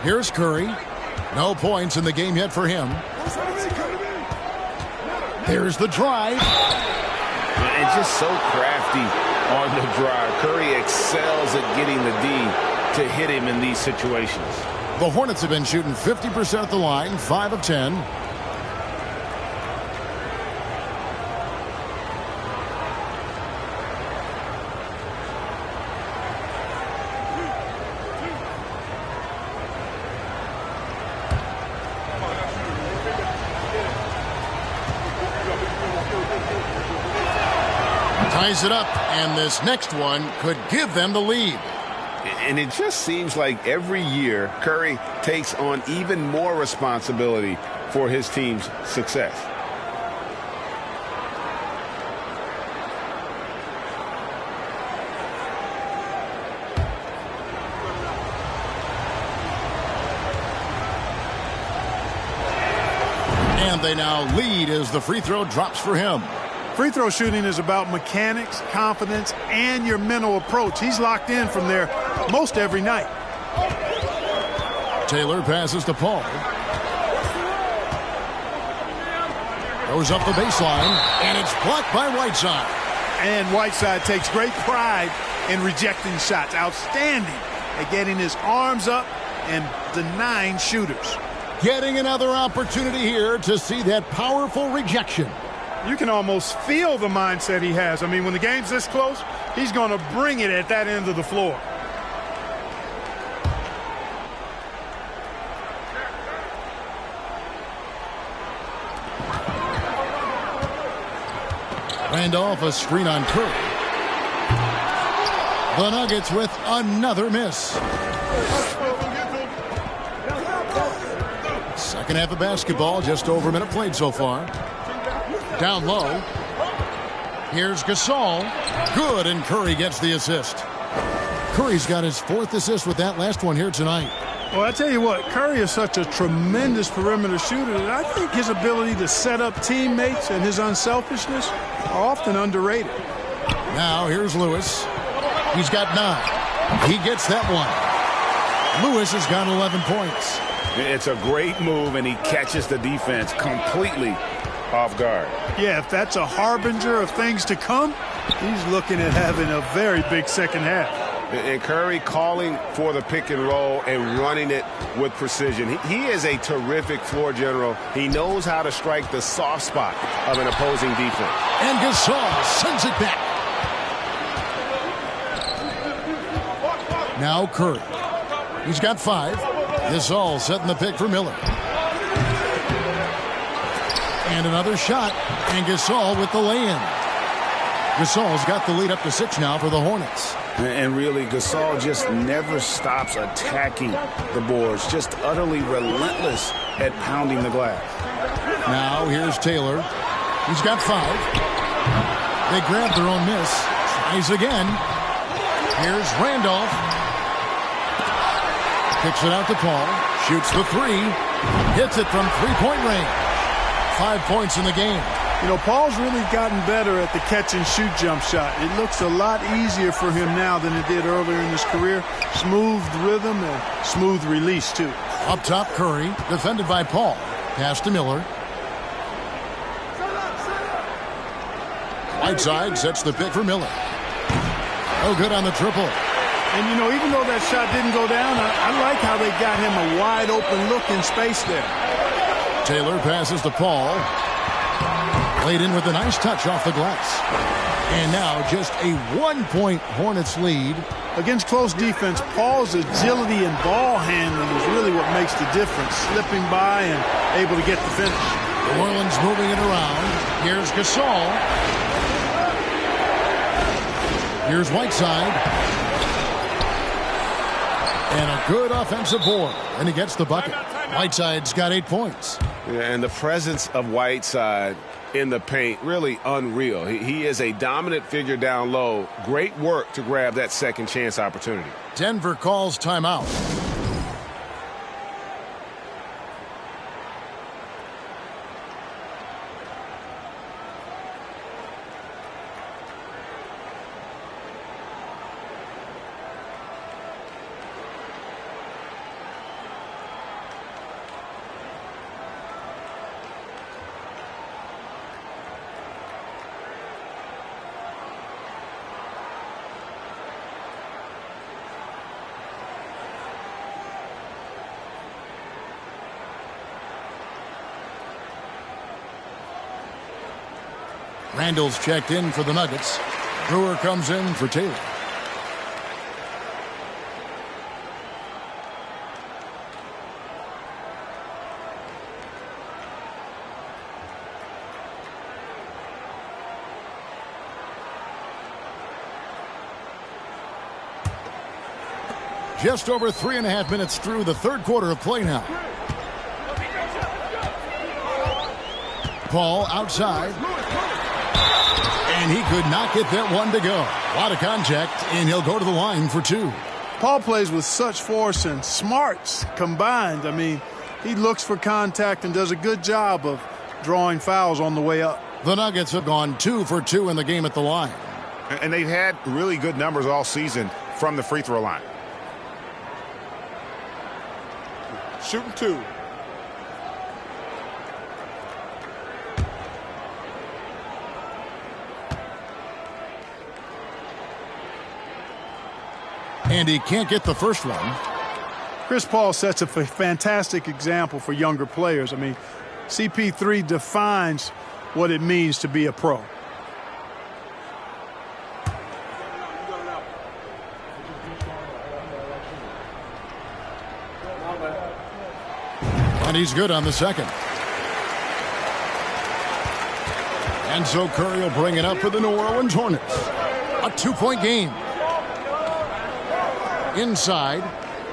Here's Curry. No points in the game yet for him. There's the drive. And just so crafty on the drive. Curry excels at getting the D to hit him in these situations. The Hornets have been shooting 50% at the line, 5 of 10. Ties it up, and this next one could give them the lead. And it just seems like every year Curry takes on even more responsibility for his team's success. And they now lead as the free throw drops for him. Free throw shooting is about mechanics, confidence, and your mental approach. He's locked in from there most every night. Taylor passes to Paul. Goes up the baseline, and it's blocked by Whiteside. And Whiteside takes great pride in rejecting shots. Outstanding at getting his arms up and denying shooters. Getting another opportunity here to see that powerful rejection. You can almost feel the mindset he has. I mean, when the game's this close, he's going to bring it at that end of the floor. Randolph, a screen on Curry. The Nuggets with another miss. Second half of basketball, just over a minute played so far. Down low. Here's Gasol. Good, and Curry gets the assist. Curry's got his 4th assist with that last one here tonight. Well, I tell you what, Curry is such a tremendous perimeter shooter that I think his ability to set up teammates and his unselfishness are often underrated. Now here's Lewis. He's got 9. He gets that one. Lewis has got 11 points. It's a great move, and he catches the defense completely off guard. Yeah, if that's a harbinger of things to come, he's looking at having a very big second half. And Curry calling for the pick and roll and running it with precision. He is a terrific floor general. He knows how to strike the soft spot of an opposing defense. And Gasol sends it back. Now Curry. He's got 5. Gasol setting the pick for Miller. And another shot, and Gasol with the lay-in. Gasol's got the lead up to 6 now for the Hornets. And really, Gasol just never stops attacking the boards, just utterly relentless at pounding the glass. Now here's Taylor. He's got 5. They grab their own miss. Tries again. Here's Randolph. Kicks it out to Paul. Shoots the 3. Hits it from three-point range. 5 points in the game. You know, Paul's really gotten better at the catch-and-shoot jump shot. It looks a lot easier for him now than it did earlier in his career. Smooth rhythm and smooth release, too. Up top, Curry, defended by Paul. Pass to Miller. Whiteside sets the pick for Miller. Oh, good on the triple. And, you know, even though that shot didn't go down, I like how they got him a wide-open look in space there. Taylor passes to Paul. Laid in with a nice touch off the glass. And now just a 1-point Hornets lead. Against close defense, Paul's agility and ball handling is really what makes the difference. Slipping by and able to get the finish. New Orleans moving it around. Here's Gasol. Here's Whiteside. And a good offensive board. And he gets the bucket. Whiteside's got 8 points. Yeah, and the presence of Whiteside in the paint, really unreal. He is a dominant figure down low. Great work to grab that second chance opportunity. Denver calls timeout. Randall's checked in for the Nuggets. Brewer comes in for Taylor. Just over 3.5 minutes through the third quarter of play now. Paul outside. And he could not get that one to go. A lot of contact, and he'll go to the line for two. Paul plays with such force and smarts combined. I mean, he looks for contact and does a good job of drawing fouls on the way up. The Nuggets have gone 2 for 2 in the game at the line. And they've had really good numbers all season from the free throw line. Shooting two. And he can't get the first one. Chris Paul sets a fantastic example for younger players. I mean, CP3 defines what it means to be a pro. And he's good on the second. And so Curry will bring it up for the New Orleans Hornets. A 2-point game. Inside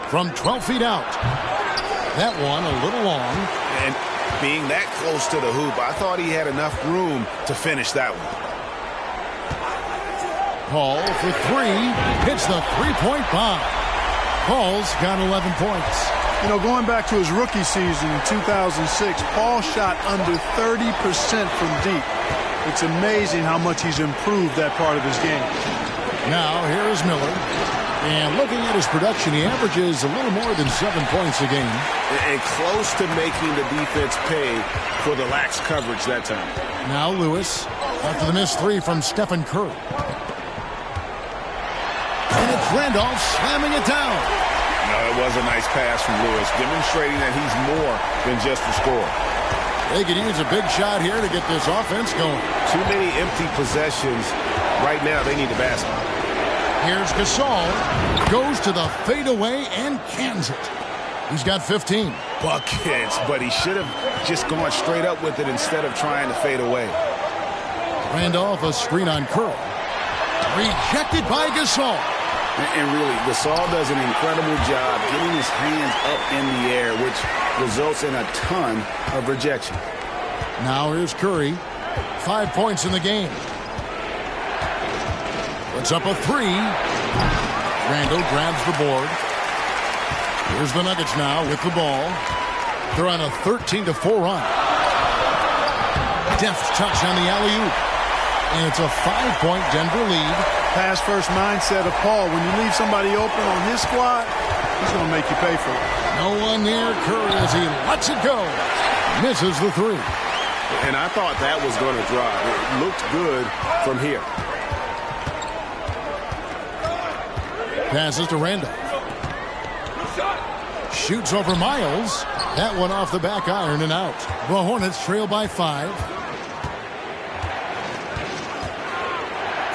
from 12 feet out. That one a little long. And being that close to the hoop, I thought he had enough room to finish that one. Paul for three. Hits the three-point bomb. Paul's got 11 points. You know, going back to his rookie season in 2006, Paul shot under 30% from deep. It's amazing how much he's improved that part of his game. Now, here is Miller. And looking at his production, he averages a little more than 7 points a game. And close to making the defense pay for the lax coverage that time. Now Lewis, after the missed three from Stephen Curry. And it's Randolph slamming it down. No, it was a nice pass from Lewis, demonstrating that he's more than just a scorer. They could use a big shot here to get this offense going. Too many empty possessions. Right now, they need the basket. Here's Gasol. Goes to the fadeaway and cans it. He's got 15. Buckets, but he should have just gone straight up with it instead of trying to fade away. Randolph, a screen on Curry. Rejected by Gasol. And really, Gasol does an incredible job getting his hands up in the air, which results in a ton of rejection. Now here's Curry. 5 points in the game. Puts up a three. Randall grabs the board. Here's the Nuggets now with the ball. They're on a 13-4 run. Deft touch on the alley-oop. And it's a 5-point Denver lead. Pass-first mindset of Paul. When you leave somebody open on his squad, he's going to make you pay for it. No one near Curry as he lets it go. Misses the three. And I thought that was going to drop. It looked good from here. Passes to Randall. Shoots over Miles. That one off the back iron and out. The Hornets trail by 5.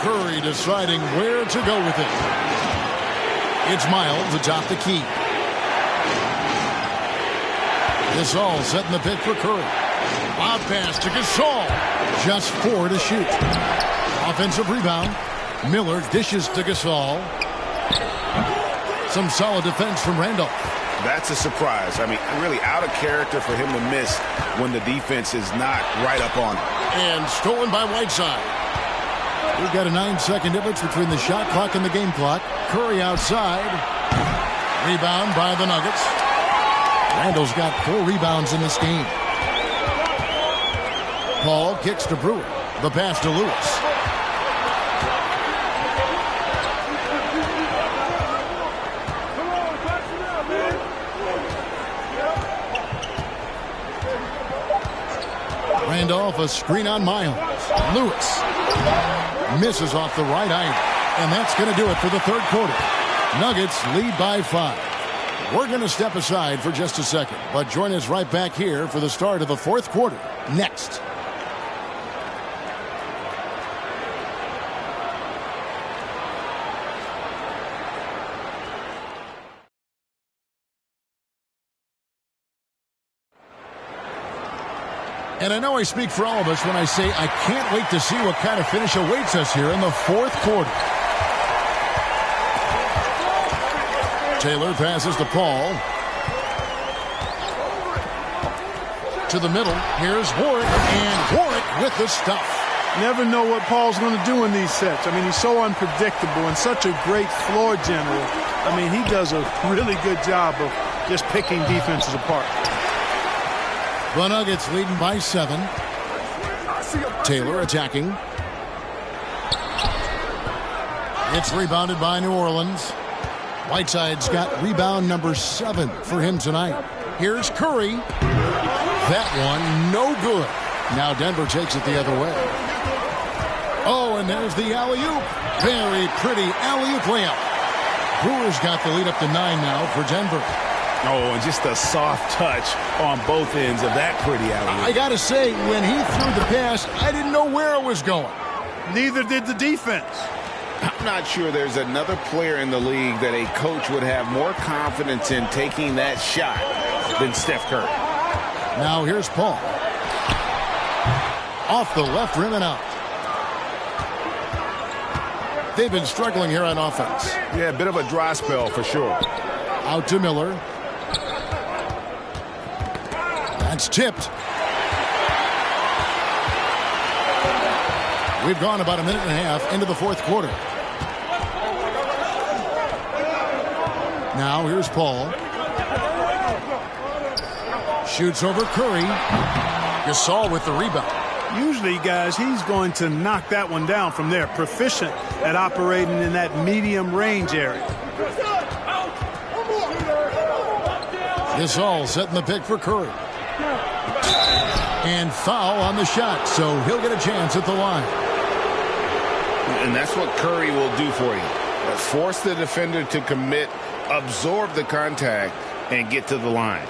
Curry deciding where to go with it. It's Miles atop the key. Gasol setting the pick for Curry. Lob pass to Gasol. Just 4 to shoot. Offensive rebound. Miller dishes to Gasol. Some solid defense from Randolph. That's a surprise. I mean, really out of character for him to miss when the defense is not right up on him. And stolen by Whiteside. We've got a 9-second difference between the shot clock and the game clock. Curry outside. Rebound by the Nuggets. Randall's got 4 rebounds in this game. Paul kicks to Brewer. The pass to Lewis. Randolph, a screen on Miles. Lewis misses off the right iron. And that's going to do it for the third quarter. Nuggets lead by 5. We're going to step aside for just a second, but join us right back here for the start of the fourth quarter next. And I know I speak for all of us when I say I can't wait to see what kind of finish awaits us here in the fourth quarter. Taylor passes to Paul. To the middle. Here's Warwick. And Warwick with the stuff. Never know what Paul's going to do in these sets. I mean, he's so unpredictable and such a great floor general. I mean, he does a really good job of just picking defenses apart. The Nuggets leading by 7. Taylor attacking. It's rebounded by New Orleans. Whiteside's got rebound number 7 for him tonight. Here's Curry. That one, no good. Now Denver takes it the other way. Oh, and there's the alley-oop. Very pretty alley-oop layup. Brewers got the lead up to 9 now for Denver. Oh, and just a soft touch on both ends of that pretty alley-oop. I got to say, when he threw the pass, I didn't know where it was going. Neither did the defense. I'm not sure there's another player in the league that a coach would have more confidence in taking that shot than Steph Curry. Now here's Paul. Off the left rim and out. They've been struggling here on offense. Yeah, a bit of a dry spell for sure. Out to Miller. That's tipped. We've gone about a minute and a half into the fourth quarter. Now here's Paul. Shoots over Curry. Gasol with the rebound. Usually, guys, he's going to knock that one down from there. Proficient at operating in that medium range area. Gasol setting the pick for Curry. And foul on the shot, so he'll get a chance at the line. And that's what Curry will do for you. Force the defender to commit, absorb the contact, and get to the line.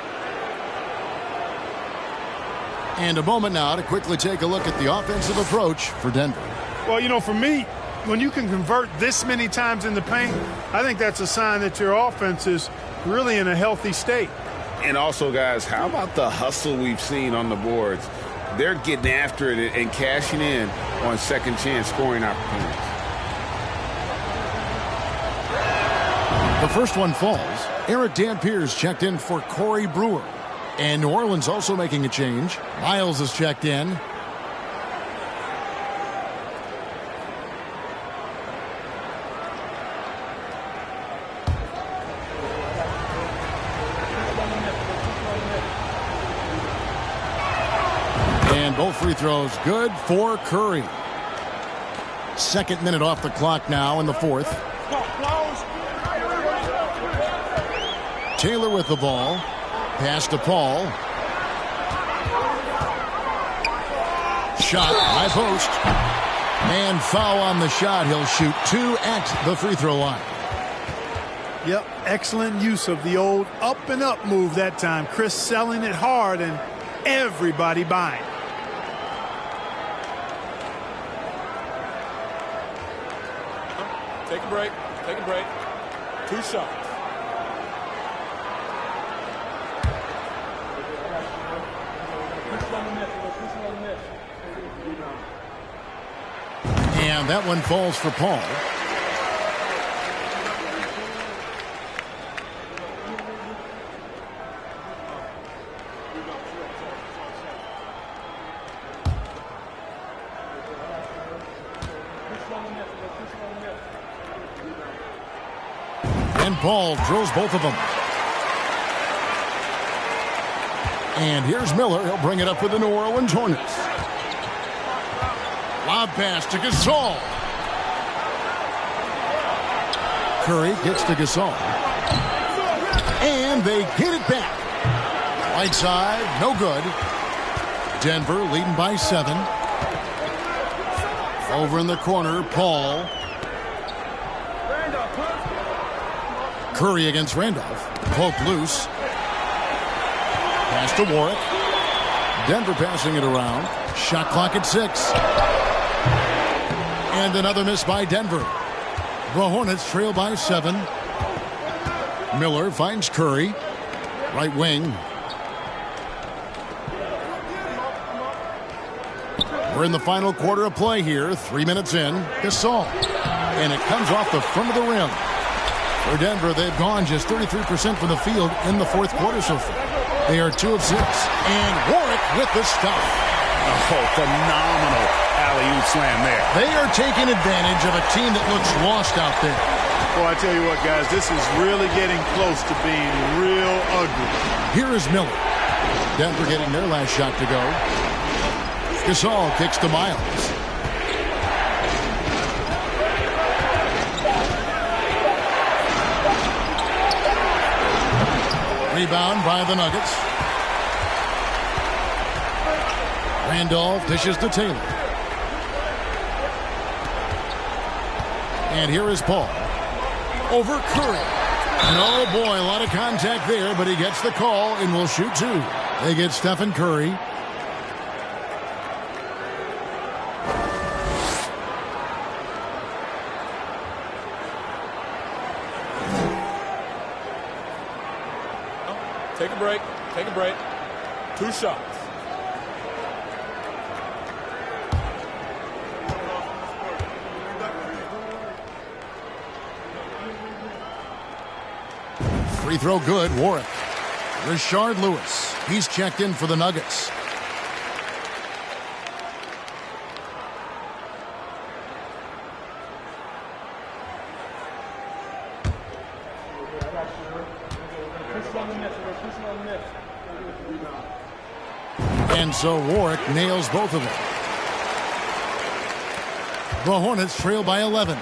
And a moment now to quickly take a look at the offensive approach for Denver. Well, you know, for me, when you can convert this many times in the paint, I think that's a sign that your offense is really in a healthy state. And also, guys, how about the hustle we've seen on the boards? They're getting after it and cashing in on second chance scoring opportunities. The first one falls. Eric Dampiers checked in for Corey Brewer. And New Orleans also making a change. Miles has checked in. And both free throws good for Curry. Second minute off the clock now in the fourth. Taylor with the ball. Pass to Paul. Shot, high post. And foul on the shot. He'll shoot 2 at the free throw line. Yep, excellent use of the old up and up move that time. Chris selling it hard and everybody buying. Take a break. Take a break. 2 shots. And that one falls for Paul. And Paul drills both of them. And here's Miller. He'll bring it up with the New Orleans Hornets. Lob pass to Gasol. Curry gets to Gasol. And they get it back. Right side, no good. Denver leading by 7. Over in the corner, Paul. Curry against Randolph. Pope loose. Pass to Warwick. Denver passing it around. Shot clock at 6. And another miss by Denver. The Hornets trail by 7. Miller finds Curry. Right wing. We're in the final quarter of play here. 3 minutes in. Gasol. And it comes off the front of the rim. For Denver, they've gone just 33% from the field in the fourth quarter so far. They are 2 of 6. And Warwick with the stop. Oh, phenomenal alley-oop slam there. They are taking advantage of a team that looks lost out there. Well, I tell you what, guys, this is really getting close to being real ugly. Here is Miller. Denver getting their last shot to go. Gasol kicks to Miles. Rebound by the Nuggets. Randolph dishes to Taylor. And here is Paul. Over Curry. And oh boy, a lot of contact there, but he gets the call and will shoot 2. They get Stephen Curry. Take a break. Take a break. 2 shots. Free throw good, Warwick. Rashard Lewis. He's checked in for the Nuggets. And so Warwick nails both of them. The Hornets trail by 11.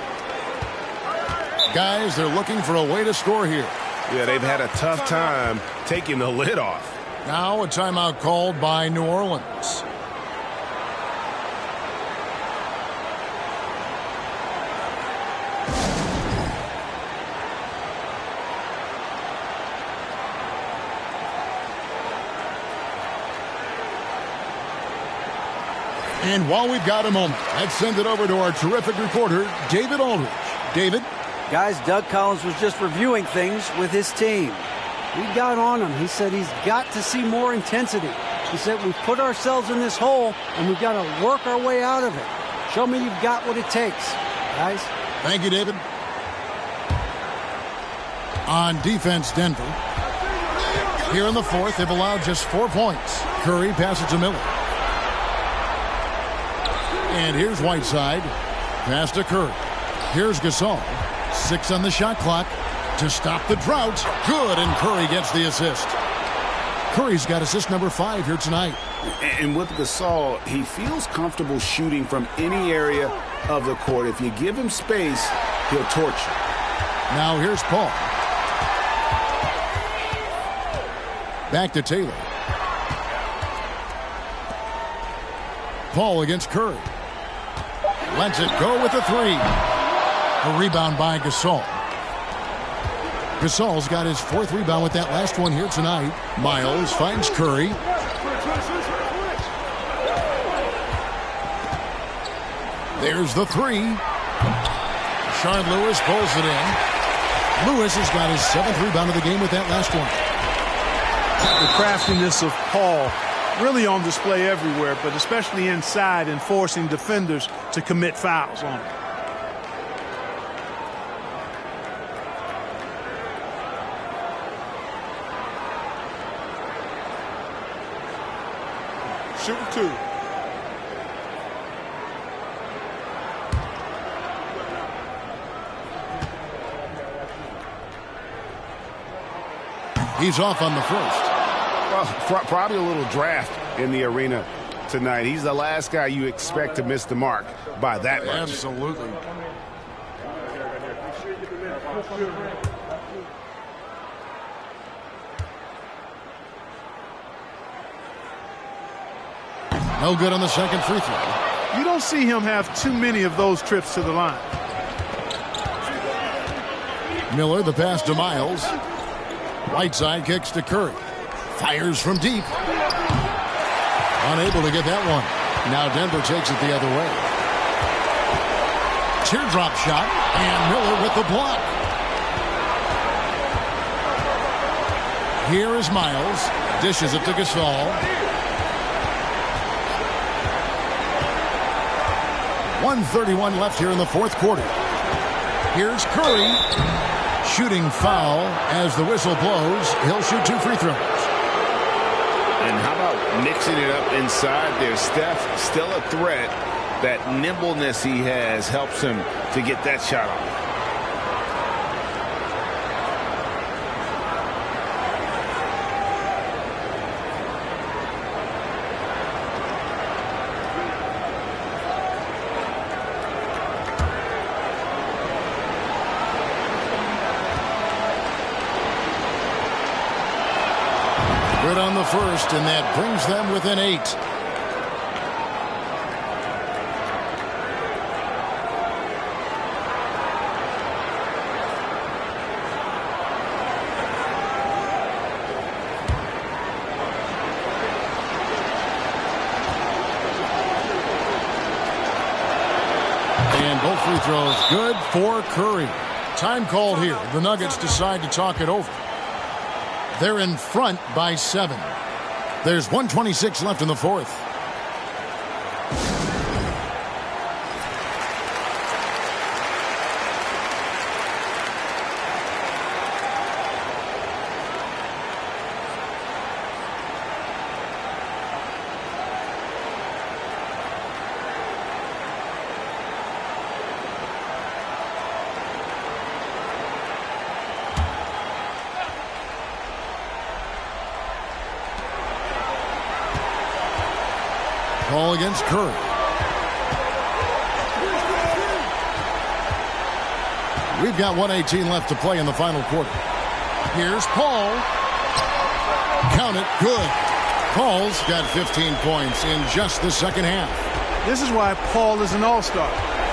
Guys, they're looking for a way to score here. Yeah, they've had a tough time taking the lid off. Now a timeout called by New Orleans. And while we've got a moment, let's send it over to our terrific reporter, David Aldridge. David? Guys, Doug Collins was just reviewing things with his team. We got on him. He said he's got to see more intensity. He said we've put ourselves in this hole, and we've got to work our way out of it. Show me you've got what it takes, guys. Thank you, David. On defense, Denver. Here in the fourth, they've allowed just 4 points. Curry passes to Miller. And here's Whiteside. Pass to Curry. Here's Gasol. 6 on the shot clock to stop the drought. Good, and Curry gets the assist. Curry's got assist number 5 here tonight. And with Gasol, he feels comfortable shooting from any area of the court. If you give him space, he'll torch you. Now here's Paul. Back to Taylor. Paul against Curry. Lets it go with a 3. A rebound by Gasol. Gasol's got his 4th rebound with that last one here tonight. Miles finds Curry. There's the 3. Rashard Lewis pulls it in. Lewis has got his 7th rebound of the game with that last one. The craftiness of Paul really on display everywhere, but especially inside and forcing defenders to commit fouls on him. Shooting 2. He's off on the first. Well, probably a little draft in the arena tonight. He's the last guy you expect to miss the mark by that much. Absolutely. No good on the second free throw. You don't see him have too many of those trips to the line. Miller, the pass to Miles. Whiteside kicks to Curry. Fires from deep. Unable to get that one. Now Denver takes it the other way. Teardrop shot, and Miller with the block. Here is Miles. Dishes it to Gasol. 1:31 left here in the fourth quarter. Here's Curry. Shooting foul as the whistle blows. He'll shoot 2 free throws. And how about mixing it up inside there? Steph, still a threat. That nimbleness he has helps him to get that shot off. Good on the first, and that brings them within 8. And both free throws good for Curry. Time called here. The Nuggets decide to talk it over. They're in front by 7. There's 1:26 left in the fourth. Ball against Curry. We've got 1:18 left to play in the final quarter. Here's Paul. Count it. Good. Paul's got 15 points in just the second half. This is why Paul is an all-star.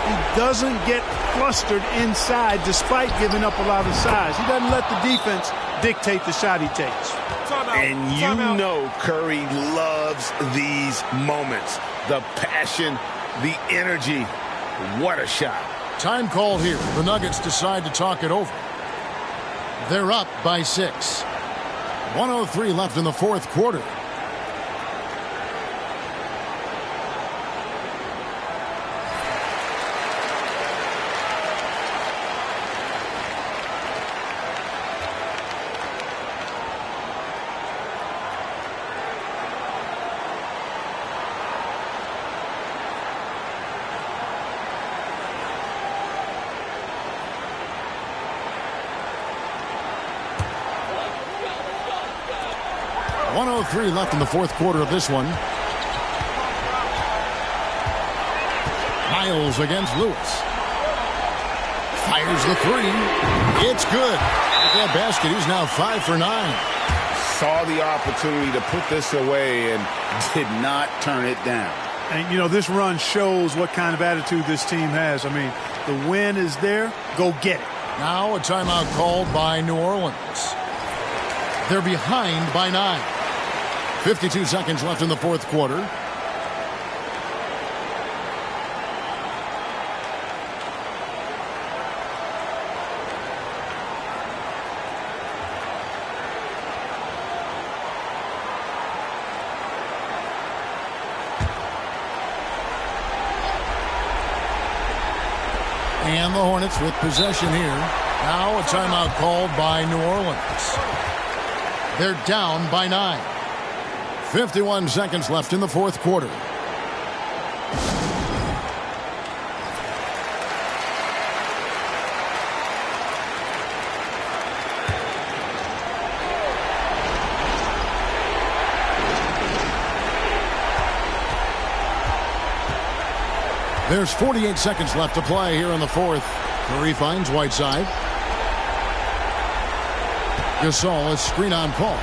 He doesn't get flustered inside despite giving up a lot of size. He doesn't let the defense dictate the shot he takes. And you know Curry loves these moments. The passion, the energy. What a shot. Time called here. The Nuggets decide to talk it over. They're up by 6. 1:03 left in the fourth quarter. .03 left in the fourth quarter of this one. Miles against Lewis. Fires the 3. It's good. With that basket, he's now 5 for 9. Saw the opportunity to put this away and did not turn it down. And, you know, this run shows what kind of attitude this team has. I mean, the win is there. Go get it. Now a timeout called by New Orleans. They're behind by 9. 52 seconds left in the fourth quarter. And the Hornets with possession here. Now a timeout called by New Orleans. They're down by 9. 51 seconds left in the fourth quarter. There's 48 seconds left to play here in the fourth. Curry finds Whiteside. Gasol is screen on Paul.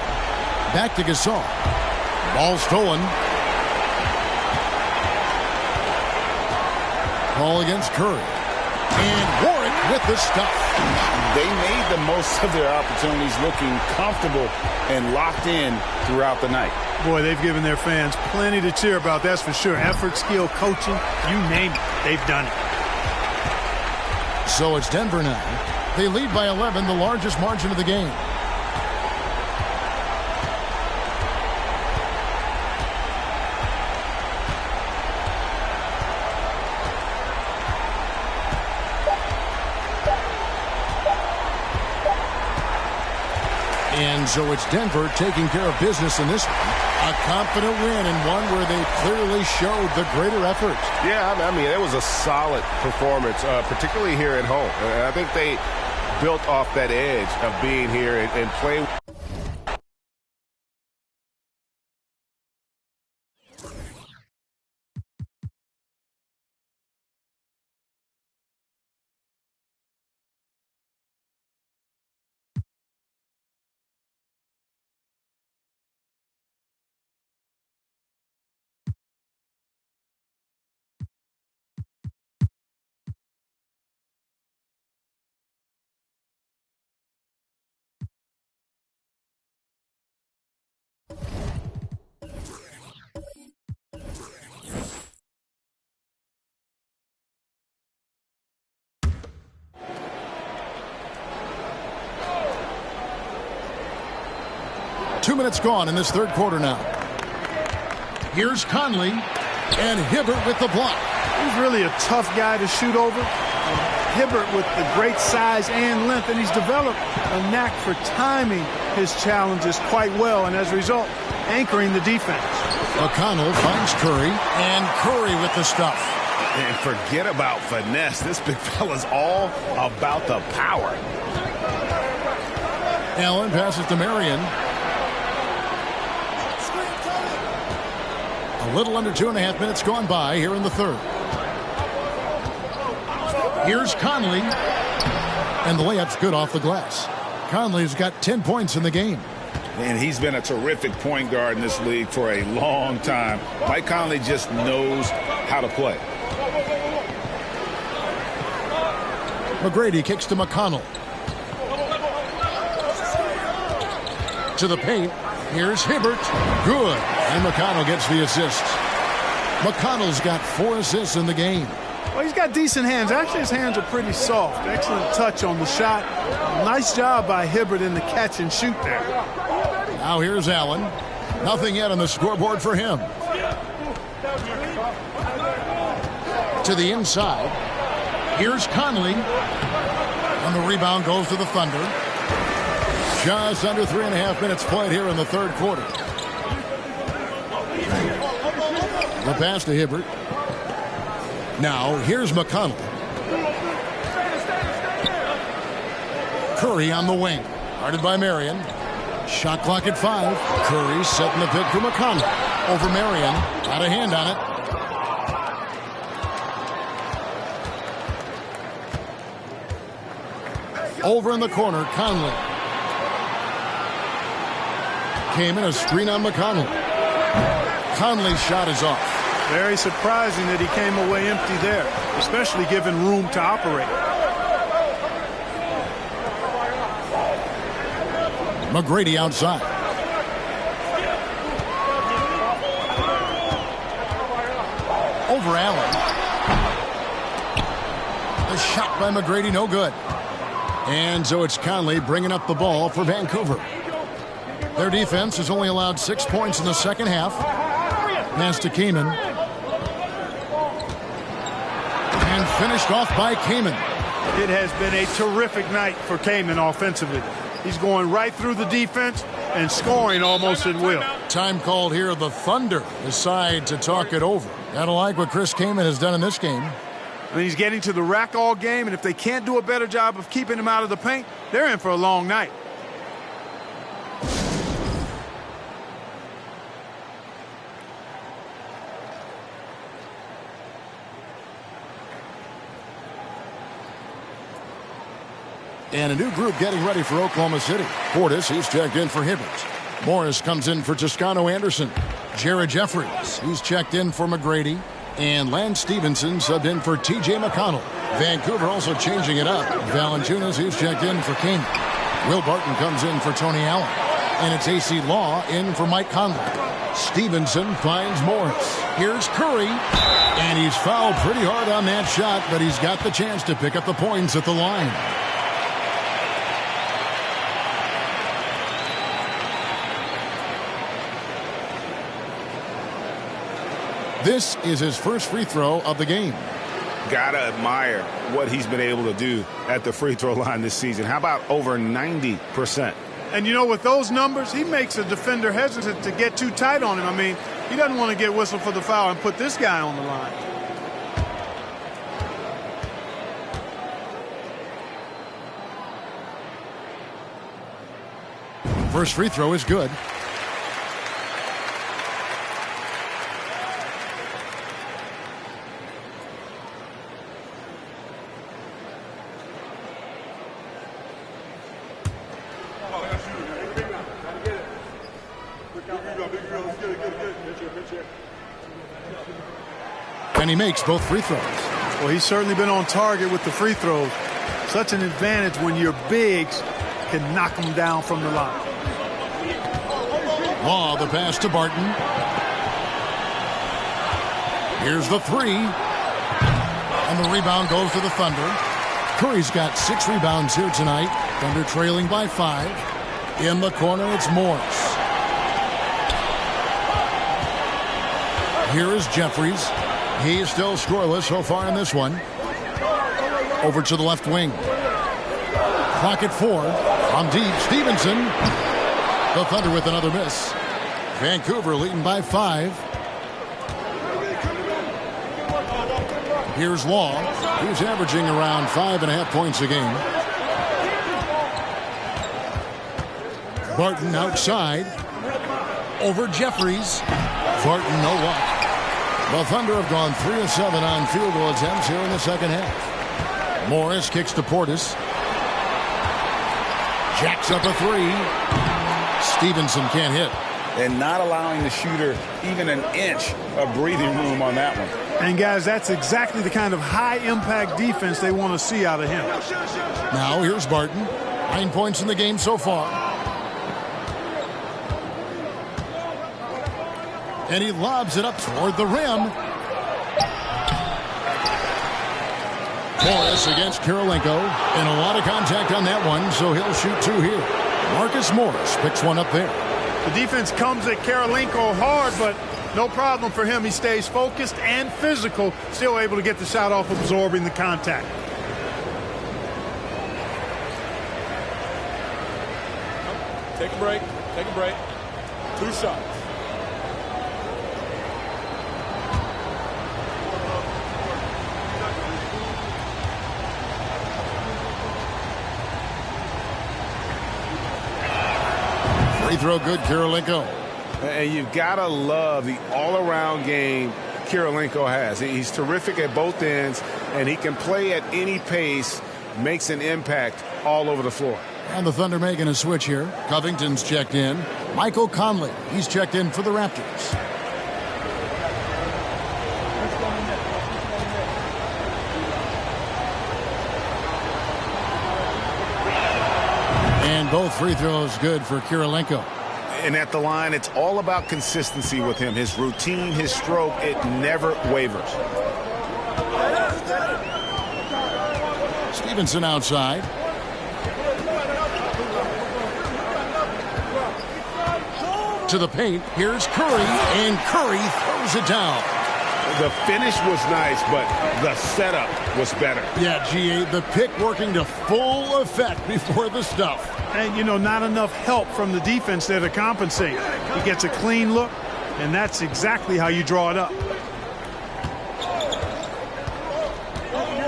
Back to Gasol. Ball stolen. Ball against Curry. And Warwick with the stuff. They made the most of their opportunities, looking comfortable and locked in throughout the night. Boy, they've given their fans plenty to cheer about, that's for sure. Effort, skill, coaching, you name it, they've done it. So it's Denver now. They lead by 11, the largest margin of the game. And so it's Denver taking care of business in this one. A confident win and one where they clearly showed the greater effort. Yeah, I mean, it was a solid performance, particularly here at home. I think they built off that edge of being here and playing. Two minutes gone in this third quarter now. Here's Conley, and Hibbert with the block. He's really a tough guy to shoot over. Hibbert with the great size and length, and he's developed a knack for timing his challenges quite well, and as a result, anchoring the defense. McConnell finds Curry, and Curry with the stuff. And forget about finesse. This big fella's all about the power. Allen passes to Marion. A little under 2.5 minutes gone by here in the third. Here's Conley, and the layup's good off the glass. Conley's got 10 points in the game. And he's been a terrific point guard in this league for a long time. Mike Conley just knows how to play. McGrady kicks to McConnell. To the paint. Here's Hibbert. Good. And McConnell gets the assist. McConnell's got 4 assists in the game. Well, he's got decent hands. Actually, his hands are pretty soft. Excellent touch on the shot. Nice job by Hibbert in the catch and shoot there. Now here's Allen. Nothing yet on the scoreboard for him. To the inside. Here's Conley. And the rebound goes to the Thunder. Just under 3.5 minutes played here in the third quarter. The pass to Hibbert. Now, here's McConnell. Curry on the wing. Guarded by Marion. Shot clock at 5. Curry setting the pick for McConnell. Over Marion. Got a hand on it. Over in the corner, Conley. Came in a screen on McConnell. Conley's shot is off. Very surprising that he came away empty there, especially given room to operate. McGrady outside. Over Allen. The shot by McGrady, no good. And so it's Conley bringing up the ball for Vancouver. Their defense has only allowed 6 points in the second half. Pass to Kaman. And finished off by Kaman. It has been a terrific night for Kaman offensively. He's going right through the defense and scoring almost at will. Time called here. The Thunder decide to talk it over. I don't like what Chris Kaman has done in this game. I mean, he's getting to the rack all game, and if they can't do a better job of keeping him out of the paint, they're in for a long night. And a new group getting ready for Oklahoma City. Portis, he's checked in for Hibbert. Morris comes in for Toscano Anderson. Jared Jeffries, he's checked in for McGrady. And Lance Stevenson subbed in for T.J. McConnell. Vancouver also changing it up. Valanciunas, he's checked in for Kaman. Will Barton comes in for Tony Allen. And it's A.C. Law in for Mike Conley. Stevenson finds Morris. Here's Curry. And he's fouled pretty hard on that shot, but he's got the chance to pick up the points at the line. This is his first free throw of the game. Gotta admire what he's been able to do at the free throw line this season. How about over 90%? And, you know, with those numbers, he makes a defender hesitant to get too tight on him. I mean, he doesn't want to get whistled for the foul and put this guy on the line. First free throw is good. And he makes both free throws. Well, he's certainly been on target with the free throws. Such an advantage when your bigs can knock them down from the line. Law, the pass to Barton. Here's the three. And the rebound goes to the Thunder. Curry's got 6 rebounds here tonight. Thunder trailing by 5. In the corner, it's Morris. Here is Jeffries. He is still scoreless so far in this one. Over to the left wing. Clock at 4. On deep, Stevenson. The Thunder with another miss. Vancouver leading by 5. Here's Law. He's averaging around 5.5 points a game. Barton outside. Over Jeffries. Barton, no luck. The Thunder have gone 3 of 7 on field goal attempts here in the second half. Morris kicks to Portis. Jacks up a 3. Stevenson can't hit. And not allowing the shooter even an inch of breathing room on that one. And, guys, that's exactly the kind of high-impact defense they want to see out of him. Now here's Barton. 9 points in the game so far. And he lobs it up toward the rim. Morris against Kirilenko. And a lot of contact on that one, so he'll shoot 2 here. Marcus Morris picks one up there. The defense comes at Kirilenko hard, but no problem for him. He stays focused and physical, still able to get the shot off, absorbing the contact. Take a break. Take a break. 2 shots. Free throw good, Kirilenko. And you've got to love the all-around game Kirilenko has. He's terrific at both ends, and he can play at any pace, makes an impact all over the floor. And the Thunder making a switch here. Covington's checked in. Michael Conley, he's checked in for the Raptors. And both free throws good for Kirilenko. And at the line, it's all about consistency with him. His routine, his stroke, it never wavers. Stevenson outside. To the paint. Here's Curry, and Curry throws it down. The finish was nice, but the setup was better. Yeah, G.A., the pick working to full effect before the stuff. And, you know, not enough help from the defense there to compensate. He gets a clean look, and that's exactly how you draw it up.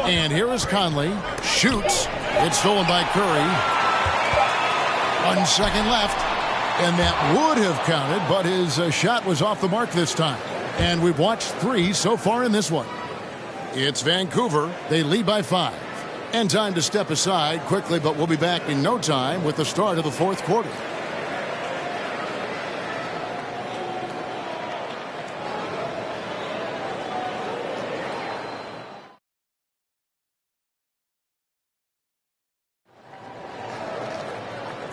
And here is Conley. Shoots. It's stolen by Curry. 1 second left. And that would have counted, but his shot was off the mark this time. And we've watched 3 so far in this one. It's Vancouver. They lead by 5. And time to step aside quickly, but we'll be back in no time with the start of the 4th quarter.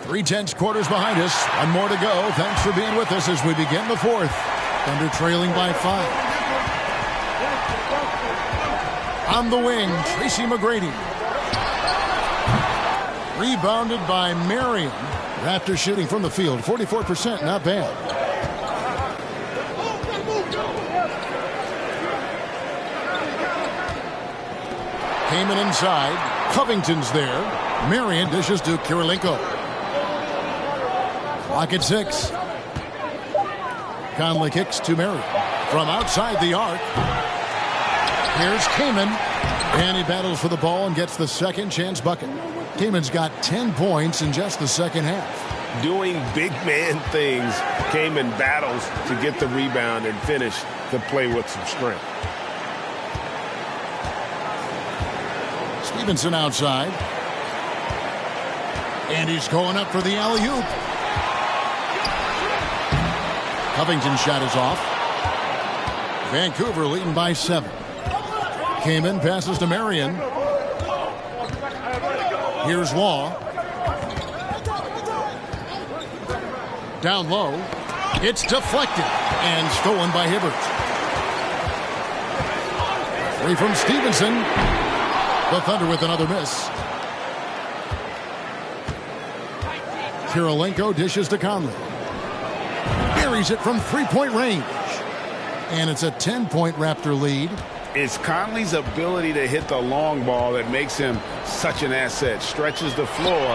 Three tenths quarters behind us. 1 more to go. Thanks for being with us as we begin the 4th. Thunder trailing by 5. On the wing, Tracy McGrady. Rebounded by Marion. Raptors shooting from the field. 44%, not bad. Heyman inside. Covington's there. Marion dishes to Kirilenko. Clock at 6. Conley kicks to Marion from outside the arc. Here's Kaman, and he battles for the ball and gets the second chance bucket. Kaman's got 10 points in just the second half. Doing big man things, Kaman battles to get the rebound and finish the play with some strength. Stevenson outside. And he's going up for the alley-oop. Covington's shot is off. Vancouver leading by 7. Kaman passes to Marion. Here's Law. Down low. It's deflected and stolen by Hibbert. Free from Stevenson. The Thunder with another miss. Kirilenko dishes to Conley. Buries it from three-point range. And it's a 10-point Raptor lead. It's Conley's ability to hit the long ball that makes him such an asset. Stretches the floor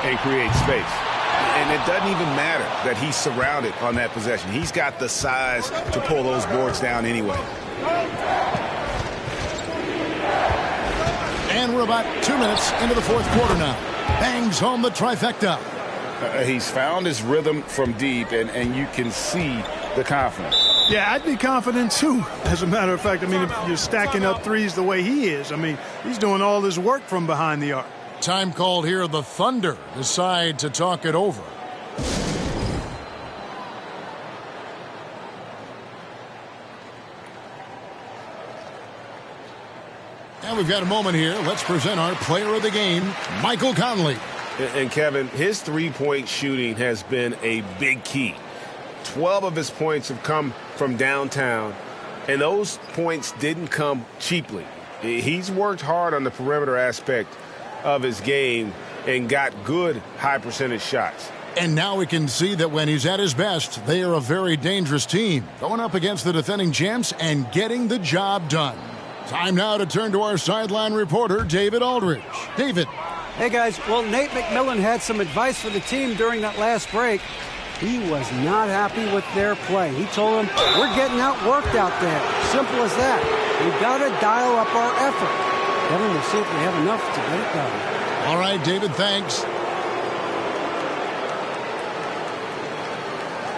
and creates space. And it doesn't even matter that he's surrounded on that possession. He's got the size to pull those boards down anyway. And we're about 2 minutes into the fourth quarter now. Bangs home the trifecta. He's found his rhythm from deep, and you can see the confidence. Yeah, I'd be confident too. As a matter of fact, I mean, if you're stacking up threes the way he is, I mean, he's doing all this work from behind the arc. Time called here. The Thunder decide to talk it over. And we've got a moment here. Let's present our player of the game, Michael Conley. And Kevin, his three-point shooting has been a big key. 12 of his points have come from downtown, and those points didn't come cheaply. He's worked hard on the perimeter aspect of his game and got good high-percentage shots. And now we can see that when he's at his best, they are a very dangerous team, going up against the defending champs and getting the job done. Time now to turn to our sideline reporter, David Aldridge. David. Hey, guys. Well, Nate McMillan had some advice for the team during that last break. He was not happy with their play. He told them, we're getting outworked out there. Simple as that. We've got to dial up our effort. Kevin, we'll see if we have enough to get it done. All right, David, thanks.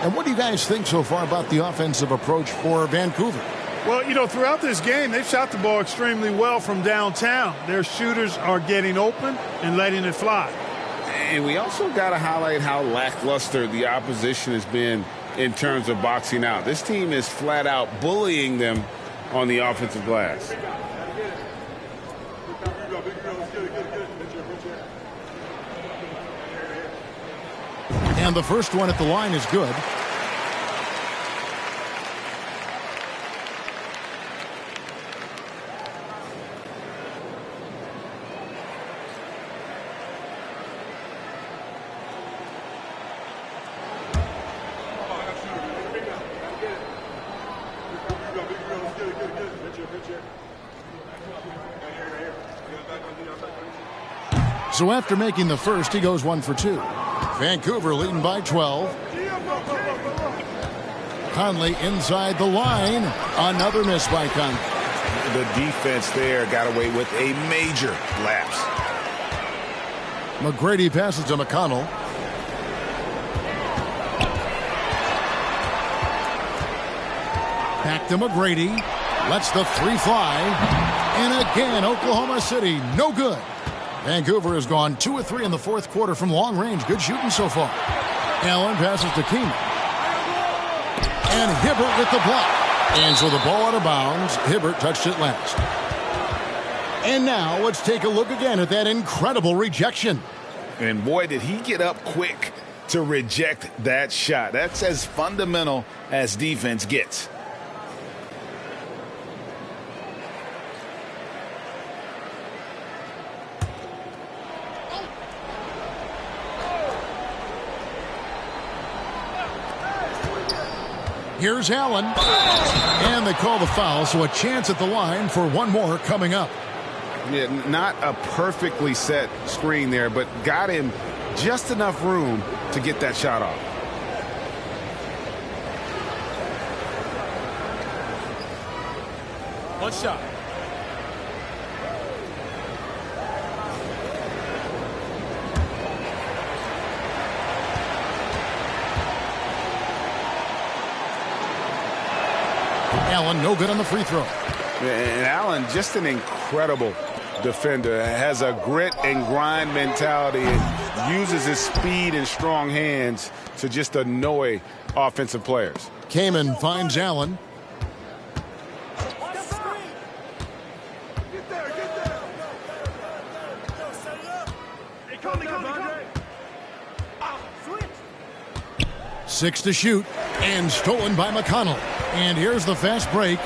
And what do you guys think so far about the offensive approach for Vancouver? Well, you know, throughout this game, they've shot the ball extremely well from downtown. Their shooters are getting open and letting it fly. And we also got to highlight how lackluster the opposition has been in terms of boxing out. This team is flat out bullying them on the offensive glass. And the first one at the line is good. So after making the first, he goes 1 for 2. Vancouver leading by 12. Conley inside the line. Another miss by Conley. The defense there got away with a major lapse. McGrady passes to McConnell. Back to McGrady. Lets the three fly. And again, Oklahoma City, no good. Vancouver has gone 2 of 3 in the fourth quarter from long range. Good shooting so far. Allen passes to Keenan. And Hibbert with the block. And so the ball out of bounds. Hibbert touched it last. And now let's take a look again at that incredible rejection. And boy, did he get up quick to reject that shot. That's as fundamental as defense gets. Here's Allen. And they call the foul, so a chance at the line for one more coming up. Yeah, not a perfectly set screen there, but got him just enough room to get that shot off. One shot. Allen, no good on the free throw. And Allen, just an incredible defender, has a grit and grind mentality and uses his speed and strong hands to just annoy offensive players. Kaman finds Allen. Six to shoot, and stolen by McConnell. And here's the fast break.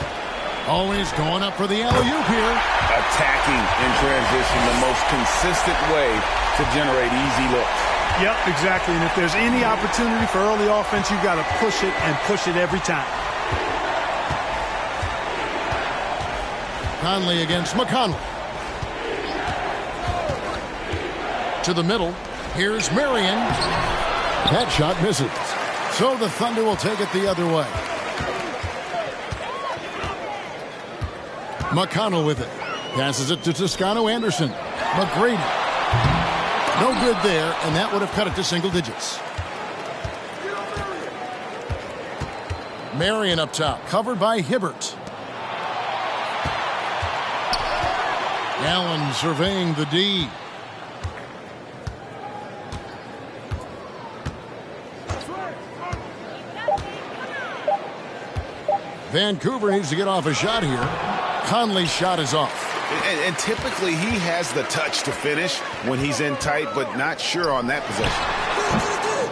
Always going up for the alley-oop here. Attacking in transition, the most consistent way to generate easy looks. Yep, exactly. And if there's any opportunity for early offense, you've got to push it and push it every time. Conley against McConnell. To the middle. Here's Marion. That shot misses. So the Thunder will take it the other way. McConnell with it. Passes it to Toscano-Anderson. McGrady. No good there, and that would have cut it to single digits. Marion up top, covered by Hibbert. Allen surveying the D. Vancouver needs to get off a shot here. Conley's shot is off. And typically he has the touch to finish when he's in tight, but not sure on that possession.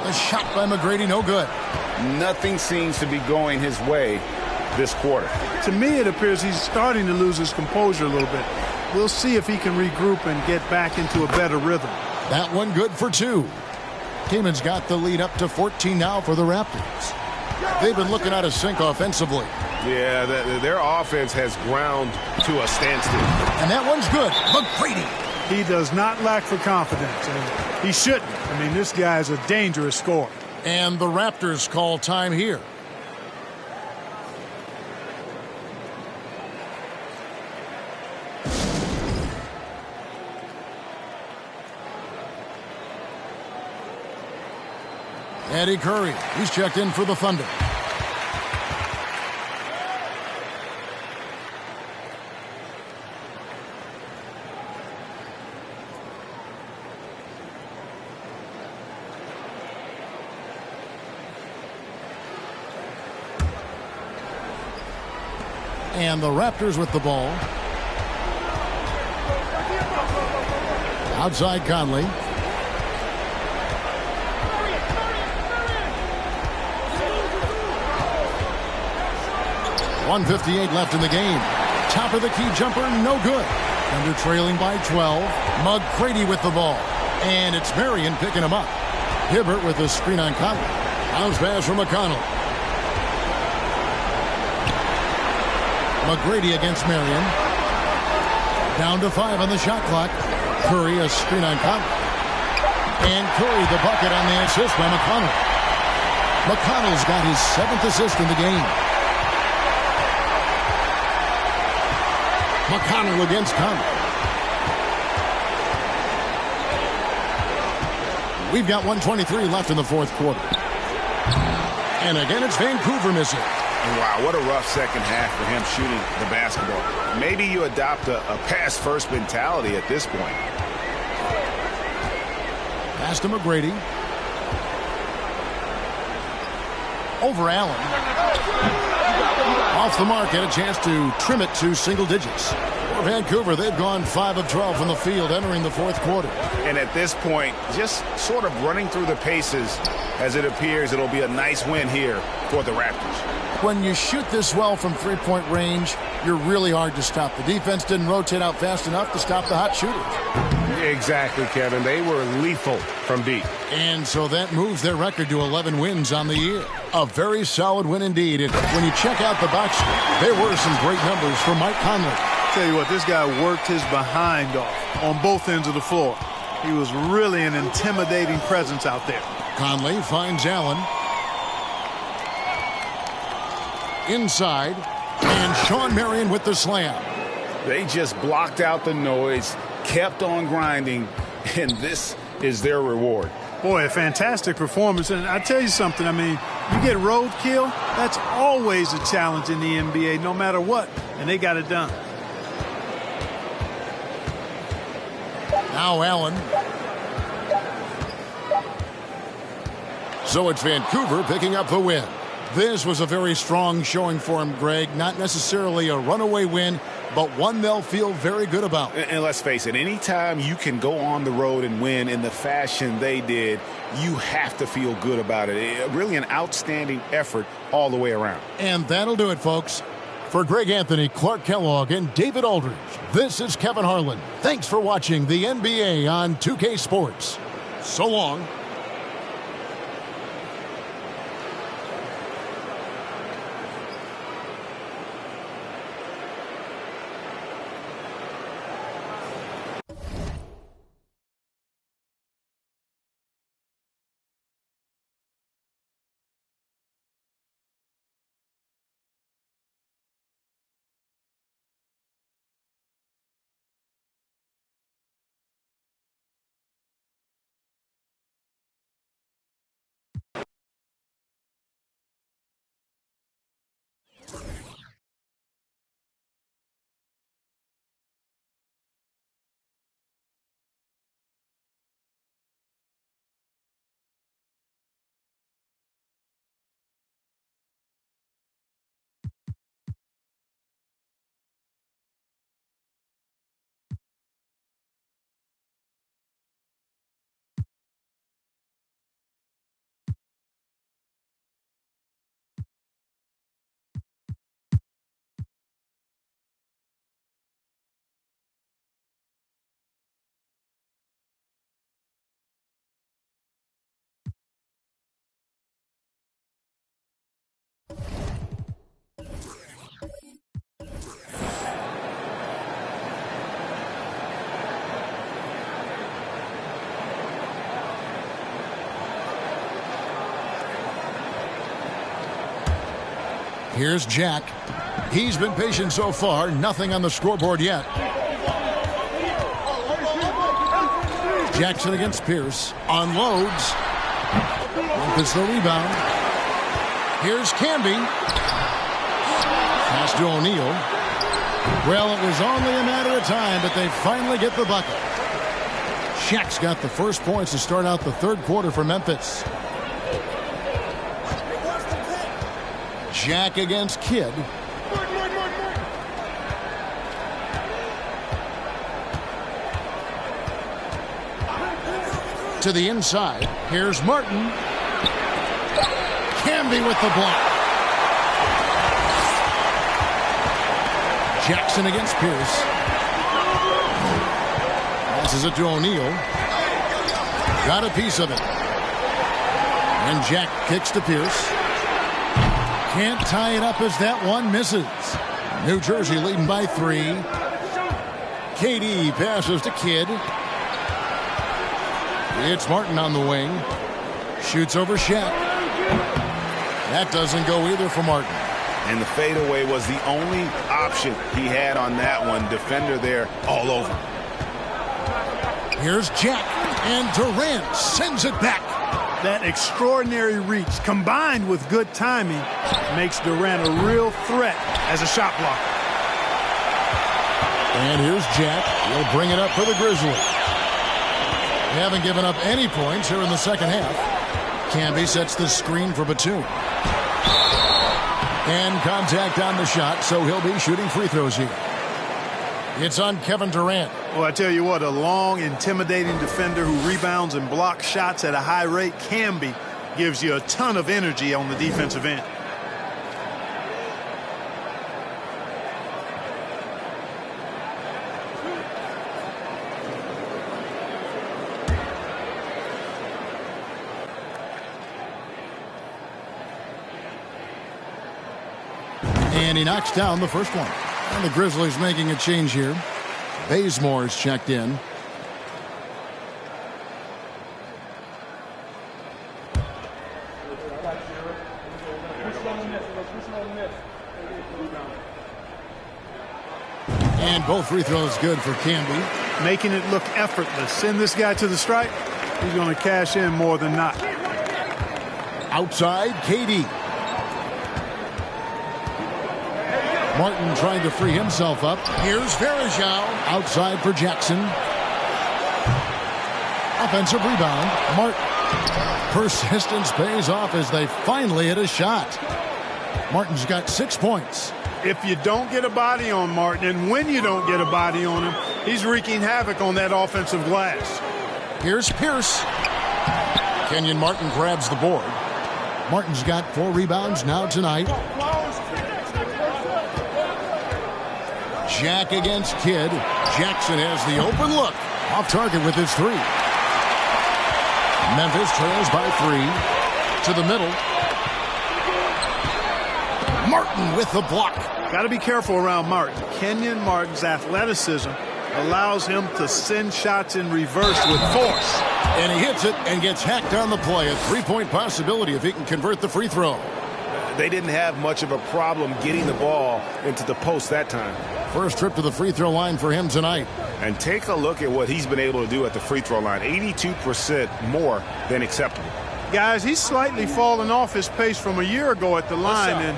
A shot by McGrady, no good. Nothing seems to be going his way this quarter. To me, it appears he's starting to lose his composure a little bit. We'll see if he can regroup and get back into a better rhythm. That one good for two. Kaman's got the lead up to 14 now for the Raptors. They've been looking out of sync offensively. Yeah, their offense has ground to a standstill. And that one's good. McGrady. He does not lack for confidence, and he shouldn't. I mean, this guy is a dangerous scorer. And the Raptors call time here. Eddie Curry, he's checked in for the Thunder. And the Raptors with the ball. Outside Conley. .158 left in the game. Top of the key jumper, no good. Thunder trailing by 12. McGrady with the ball. And it's Marion picking him up. Hibbert with the screen on Conley. Bounce pass from McConnell. McGrady against Marion. Down to 5 on the shot clock. Curry a screen on Conley. And Curry the bucket on the assist by McConnell. McConnell's got his 7th assist in the game. McConnell against Conley. We've got 1:23 left in the fourth quarter. And again, it's Vancouver missing. Wow, what a rough second half for him shooting the basketball. Maybe you adopt a pass-first mentality at this point. Pass to McGrady. Over Allen. Off the mark, had a chance to trim it to single digits. For Vancouver, they've gone 5 of 12 from the field entering the fourth quarter. And at this point, just sort of running through the paces as it appears it'll be a nice win here for the Raptors. When you shoot this well from three-point range, you're really hard to stop. The defense didn't rotate out fast enough to stop the hot shooters. Exactly, Kevin. They were lethal from deep. And so that moves their record to 11 wins on the year. A very solid win indeed. And when you check out the box score, there were some great numbers from Mike Conley. Tell you what, this guy worked his behind off on both ends of the floor. He was really an intimidating presence out there. Conley finds Allen. Inside, And Shawn Marion with the slam. They just blocked out the noise, kept on grinding, and this is their reward. Boy, a fantastic performance. And I tell you something, I mean, you get roadkill, that's always a challenge in the NBA, no matter what. And they got it done. Now Allen. So it's Vancouver picking up the win. This was a very strong showing for him, Greg. Not necessarily a runaway win, but one they'll feel very good about. And let's face it, anytime you can go on the road and win in the fashion they did, you have to feel good about it. Really an outstanding effort all the way around. And that'll do it, folks. For Greg Anthony, Clark Kellogg, and David Aldridge, this is Kevin Harlan. Thanks for watching the NBA on 2K Sports. So long. Here's Jack. He's been patient so far. Nothing on the scoreboard yet. Jackson against Pierce. Unloads. Memphis the rebound. Here's Camby. Pass to O'Neal. Well, it was only a matter of time, but they finally get the bucket. Shaq's got the first points to start out the third quarter for Memphis. Jack against Kidd. To the inside. Here's Martin. Camby with the block. Jackson against Pierce. Passes it to O'Neal. Got a piece of it. And Jack kicks to Pierce. Can't tie it up as that one misses. New Jersey leading by 3. KD passes to Kidd. It's Martin on the wing. Shoots over Shaq. That doesn't go either for Martin. And the fadeaway was the only option he had on that one. Defender there all over. Here's Jack. And Durant sends it back. That extraordinary reach combined with good timing makes Durant a real threat as a shot blocker. And here's Jack. He'll bring it up for the Grizzlies. They haven't given up any points here in the second half. Camby sets the screen for Batum. And contact on the shot, so he'll be shooting free throws here. It's on Kevin Durant. Well, I tell you what, a long, intimidating defender who rebounds and blocks shots at a high rate. Camby gives you a ton of energy on the defensive end. And he knocks down the first one. And the Grizzlies making a change here. Bazemore's checked in. And both free throws good for Camby. Making it look effortless. Send this guy to the stripe. He's going to cash in more than not. Outside, KD. Martin trying to free himself up. Here's Varejao. Outside for Jackson. Offensive rebound. Martin. Persistence pays off as they finally hit a shot. Martin's got 6 points. If you don't get a body on Martin, and when you don't get a body on him, he's wreaking havoc on that offensive glass. Here's Pierce. Kenyon Martin grabs the board. Martin's got 4 rebounds now tonight. Jack against Kidd. Jackson has the open look. Off target with his 3. Memphis trails by 3. To the middle. Martin with the block. Got to be careful around Martin. Kenyon Martin's athleticism allows him to send shots in reverse with force. And he hits it and gets hacked on the play. A 3-point possibility if he can convert the free throw. They didn't have much of a problem getting the ball into the post that time. First trip to the free throw line for him tonight. And take a look at what he's been able to do at the free throw line. 82% more than acceptable. Guys, he's slightly fallen off his pace from a year ago at the line, and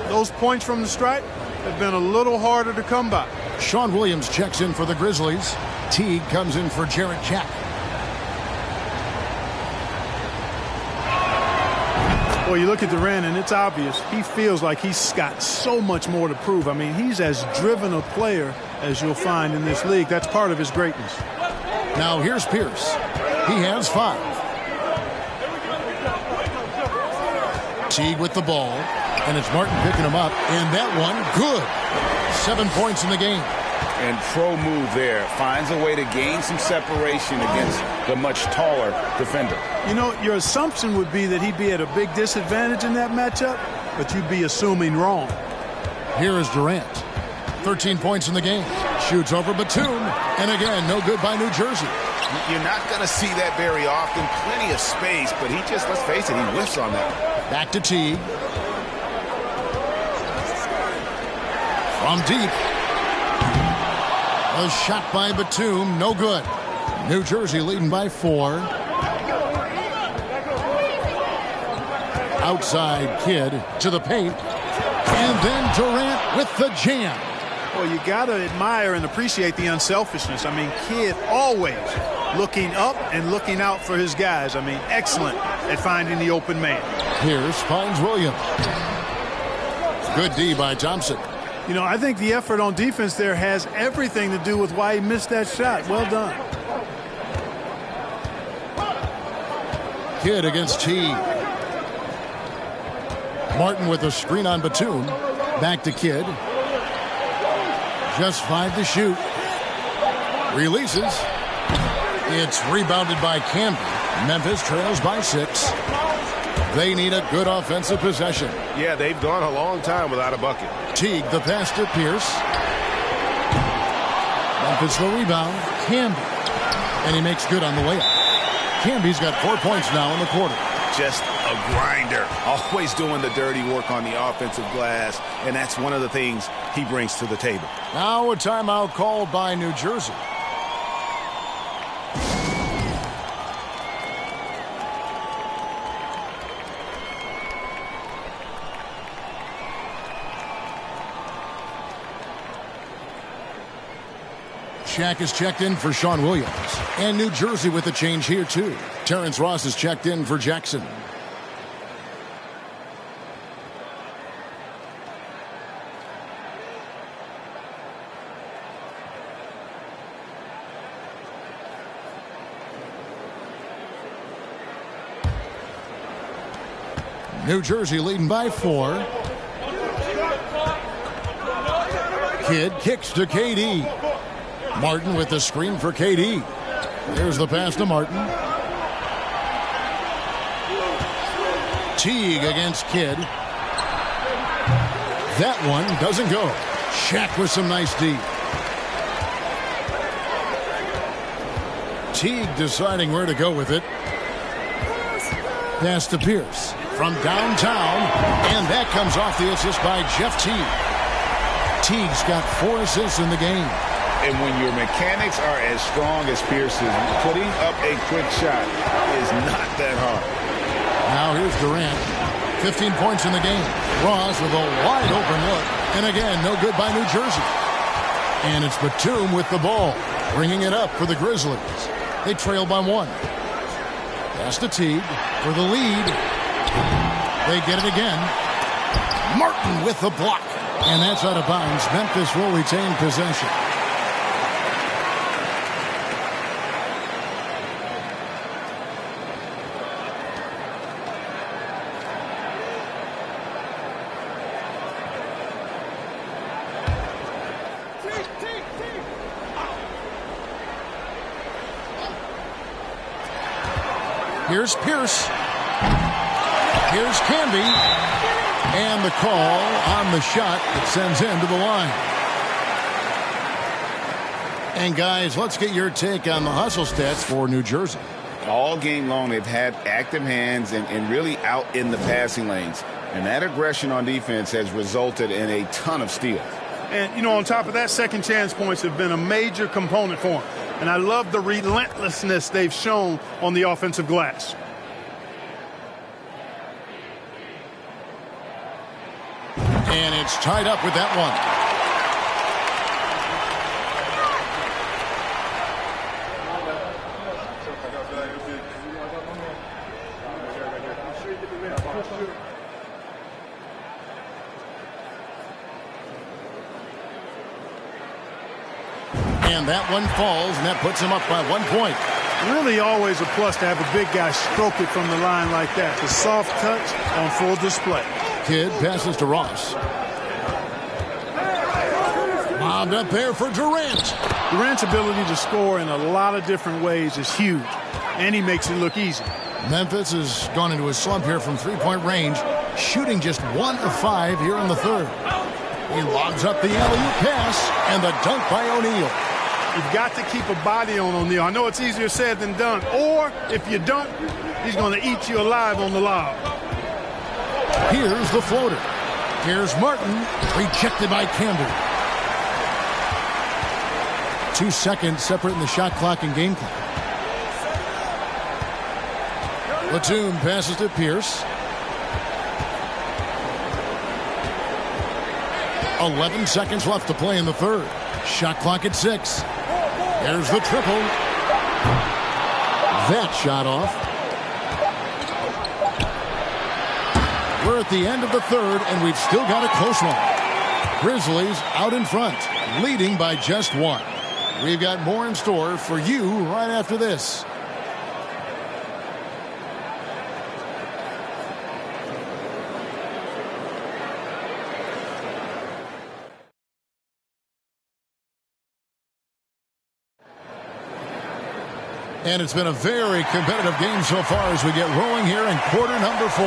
those points from the stripe have been a little harder to come by. Sean Williams checks in for the Grizzlies. Teague comes in for Jarrett Jack. Well, you look at Durant, and it's obvious. He feels like he's got so much more to prove. I mean, he's as driven a player as you'll find in this league. That's part of his greatness. Now here's Pierce. He has 5. Teague with the ball. And it's Martin picking him up. And that one, good. 7 points in the game. And pro move there. Finds a way to gain some separation against the much taller defender. You know, your assumption would be that he'd be at a big disadvantage in that matchup, but you'd be assuming wrong. Here is Durant. 13 points in the game. Shoots over Batum. And again, no good by New Jersey. You're not going to see that very often. Plenty of space, but he just, let's face it, he whiffs on that. Back to Teague. From deep. A shot by Batum, no good. New Jersey leading by 4. Outside Kidd to the paint. And then Durant with the jam. Well, you got to admire and appreciate the unselfishness. I mean, Kidd always looking up and looking out for his guys. I mean, excellent at finding the open man. Here's finds Williams. Good D by Thompson. You know, I think the effort on defense there has everything to do with why he missed that shot. Well done. Kidd against Teague. Martin with a screen on Batum. Back to Kidd. Just 5 to shoot. Releases. It's rebounded by Camby. Memphis trails by 6. They need a good offensive possession. Yeah, they've gone a long time without a bucket. Teague, the pass to Pierce. Memphis the rebound. Camby. And he makes good on the layup. Camby's got 4 points now in the quarter. Just a grinder. Always doing the dirty work on the offensive glass, and that's one of the things he brings to the table. Now a timeout called by New Jersey. Shaq is checked in for Sean Williams. And New Jersey with a change here, too. Terrence Ross is checked in for Jackson. New Jersey leading by 4. Kidd kicks to KD. Martin with the screen for KD. There's the pass to Martin. Teague against Kidd. That one doesn't go. Shaq with some nice D. Teague deciding where to go with it. Pass to Pierce. from downtown, and that comes off the assist by Jeff Teague. Teague's got 4 assists in the game. And when your mechanics are as strong as Pierce's, putting up a quick shot is not that hard. Now here's Durant. 15 points in the game. Ross with a wide open look. And again, no good by New Jersey. And it's Batum with the ball, bringing it up for the Grizzlies. They trail by 1. Pass to Teague for the lead. They get it again. Martin with the block. And that's out of bounds. Memphis will retain possession. Here's Pierce. Here's Camby. And the call on the shot that sends him to the line. And guys, let's get your take on the hustle stats for New Jersey. All game long, they've had active hands and really out in the passing lanes. And that aggression on defense has resulted in a ton of steals. And, you know, on top of that, second chance points have been a major component for them. And I love the relentlessness they've shown on the offensive glass. And it's tied up with that one. And that one falls, and that puts him up by 1 point. Really always a plus to have a big guy stroke it from the line like that. The soft touch on full display. Kidd passes to Ross. Bobbed up there for Durant. Durant's ability to score in a lot of different ways is huge, and he makes it look easy. Memphis has gone into a slump here from three-point range, shooting just 1 of 5 here in the third. He lobs up the alley-oop pass, and the dunk by O'Neal. You've got to keep a body on O'Neal. I know it's easier said than done. Or, if you don't, he's going to eat you alive on the lob. Here's the floater. Here's Martin, rejected by Campbell. 2 seconds separating the shot clock and game clock. Batum passes to Pierce. 11 seconds left to play in the third. Shot clock at 6. There's the triple. That shot off. We're at the end of the third, and we've still got a close one. Grizzlies out in front, leading by just 1. We've got more in store for you right after this. And it's been a very competitive game so far as we get rolling here in quarter number 4.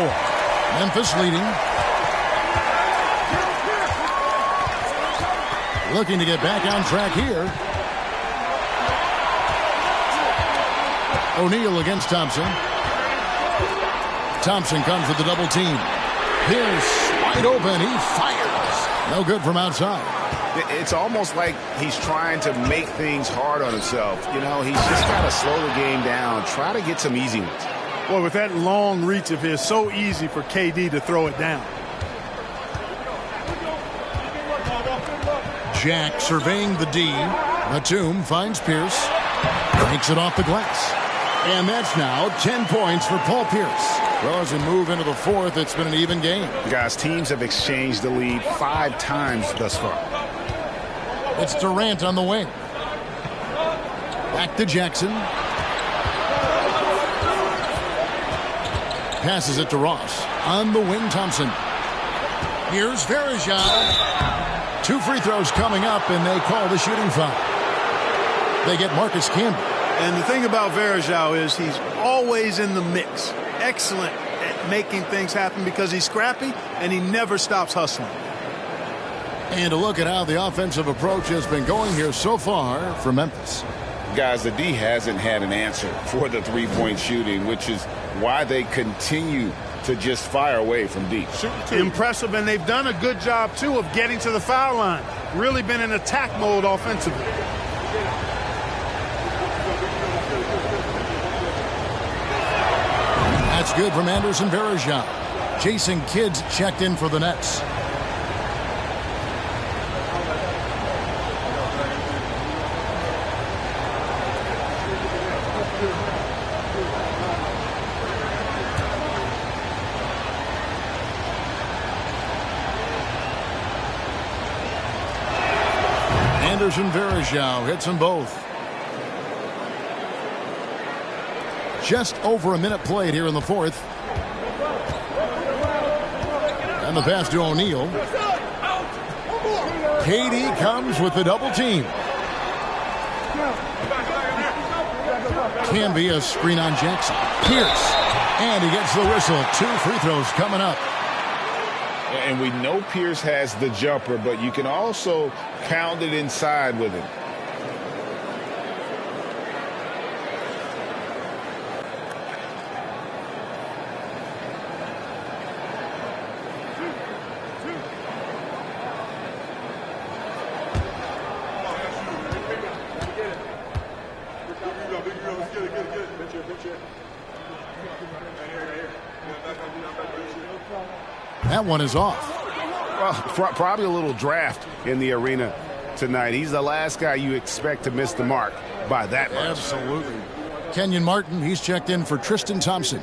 Memphis leading. Looking to get back on track here. O'Neal against Thompson. Thompson comes with the double team. Pierce wide open. He fires. No good from outside. It's almost like he's trying to make things hard on himself. You know, he's just got to slow the game down, try to get some easy ones. Well, with that long reach of his, so easy for KD to throw it down. Jack surveying the D. Batum finds Pierce. Takes it off the glass. And that's now 10 points for Paul Pierce. Well, as we move into the fourth, it's been an even game. Guys, teams have exchanged the lead 5 times thus far. It's Durant on the wing. Back to Jackson. Passes it to Ross. On the wing, Thompson. Here's Varejao. 2 free throws coming up, and they call the shooting foul. They get Marcus Camby. And the thing about Varejao is he's always in the mix. Excellent at making things happen because he's scrappy, and he never stops hustling. And a look at how the offensive approach has been going here so far for Memphis. Guys, the D hasn't had an answer for the three-point shooting, which is why they continue to just fire away from deep. Impressive, and they've done a good job, too, of getting to the foul line. Really been in attack mode offensively. That's good from Anderson Varejao. Jason Kidd's checked in for the Nets. Anderson Varejao hits them both. Just over a minute played here in the fourth. And the pass to O'Neal. KD comes with the double team. Can be a screen on Jackson. Pierce. And he gets the whistle. 2 free throws coming up. And we know Pierce has the jumper, but you can also pound it inside with him. That one is off. Well, probably a little draft in the arena tonight. He's the last guy you expect to miss the mark by that much. Absolutely. Kenyon Martin, he's checked in for Tristan Thompson.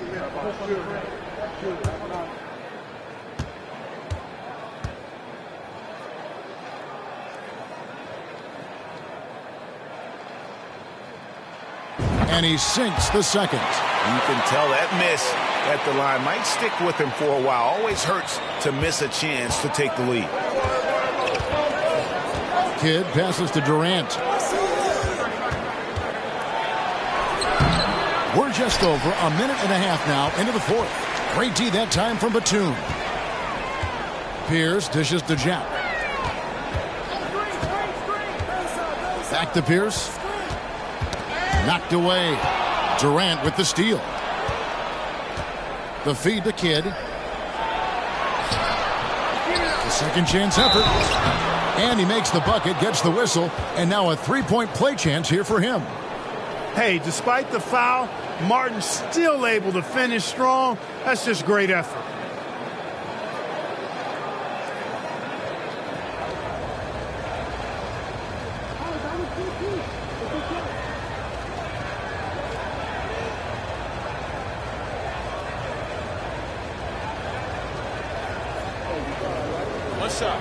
And he sinks the second. You can tell that miss at the line might stick with him for a while. Always hurts to miss a chance to take the lead. Kidd passes to Durant. We're just over a minute and a half now into the fourth. Great D that time from Batum. Pierce dishes to Jack. Back to Pierce. Knocked away. Durant with the steal. The feed to Kidd. The second chance effort. And he makes the bucket, gets the whistle, and now a three-point play chance here for him. Hey, despite the foul, Martin's still able to finish strong. That's just great effort. One shot.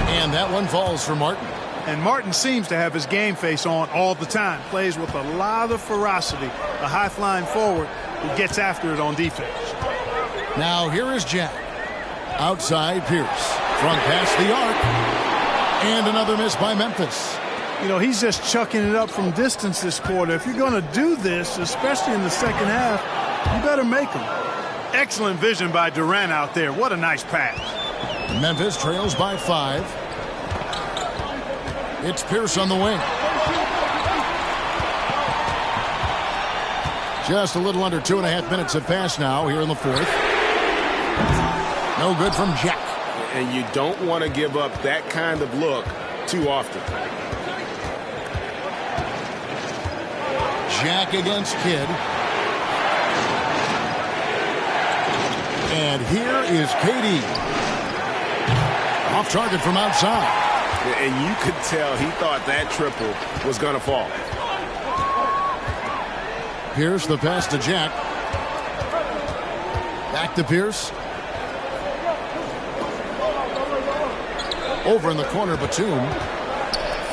And that one falls for Martin. And Martin seems to have his game face on all the time. Plays with a lot of ferocity. A high-flying forward who gets after it on defense. Now here is Jack. Outside Pierce. Front past the arc. And another miss by Memphis. You know, he's just chucking it up from distance this quarter. If you're going to do this, especially in the second half, you better make them. Excellent vision by Durant out there. What a nice pass. Memphis trails by 5. It's Pierce on the wing. Just a little under 2.5 minutes have passed now here in the fourth. No good from Jack. And you don't want to give up that kind of look too often. Jack against Kidd. And here is KD. Off target from outside. And you could tell he thought that triple was going to fall. Pierce, the pass to Jack. Back to Pierce. Over in the corner, Batum.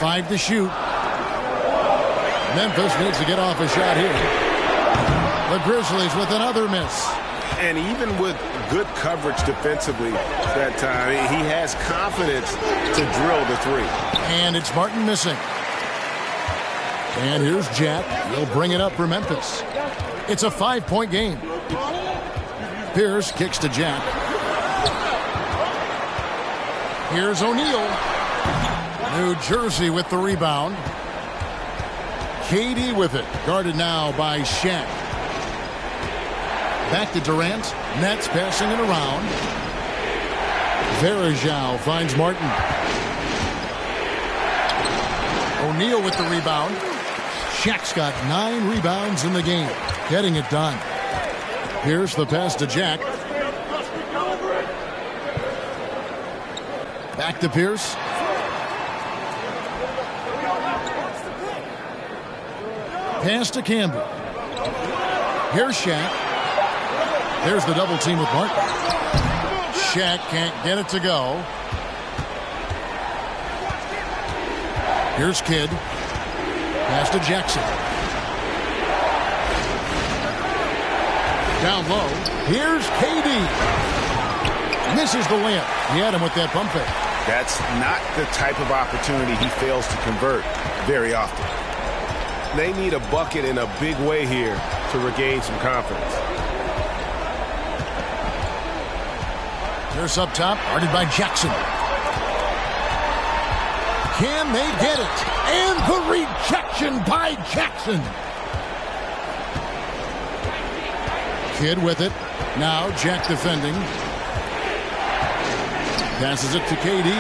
5 to shoot. Memphis needs to get off a shot here. The Grizzlies with another miss. And even with good coverage defensively that time, he has confidence to drill the three. And it's Martin missing. And here's Jack. He'll bring it up for Memphis. It's a 5-point game. Pierce kicks to Jack. Here's O'Neal. New Jersey with the rebound. KD with it. Guarded now by Shaq. Back to Durant. Nets passing it around. Varejao finds Martin. O'Neal with the rebound. Shaq's got 9 rebounds in the game. Getting it done. Here's the pass to Jack. Back to Pierce. Pass to Campbell. Here's Shaq. There's the double team with Martin. Shaq can't get it to go. Here's Kidd. Pass to Jackson. Down low. Here's KD. Misses the layup. He had him with that pump fake. That's not the type of opportunity he fails to convert very often. They need a bucket in a big way here to regain some confidence. Pierce up top, guarded by Jackson. Can they get it? And the rejection by Jackson. Kidd with it. Now Jack defending. Passes it to KD.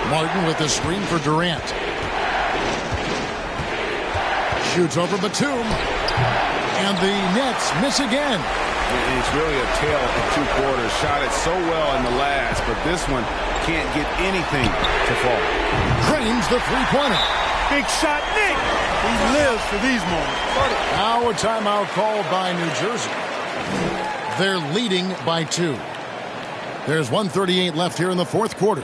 Martin with the screen for Durant. Shoots over Batum. And the Nets miss again. It's really a tale of 2 quarters. Shot it so well in the last, but this one can't get anything to fall. Cranes the three-pointer. Big shot, Nick. He lives for these moments. Now a timeout called by New Jersey. They're leading by 2. There's 1:38 left here in the fourth quarter.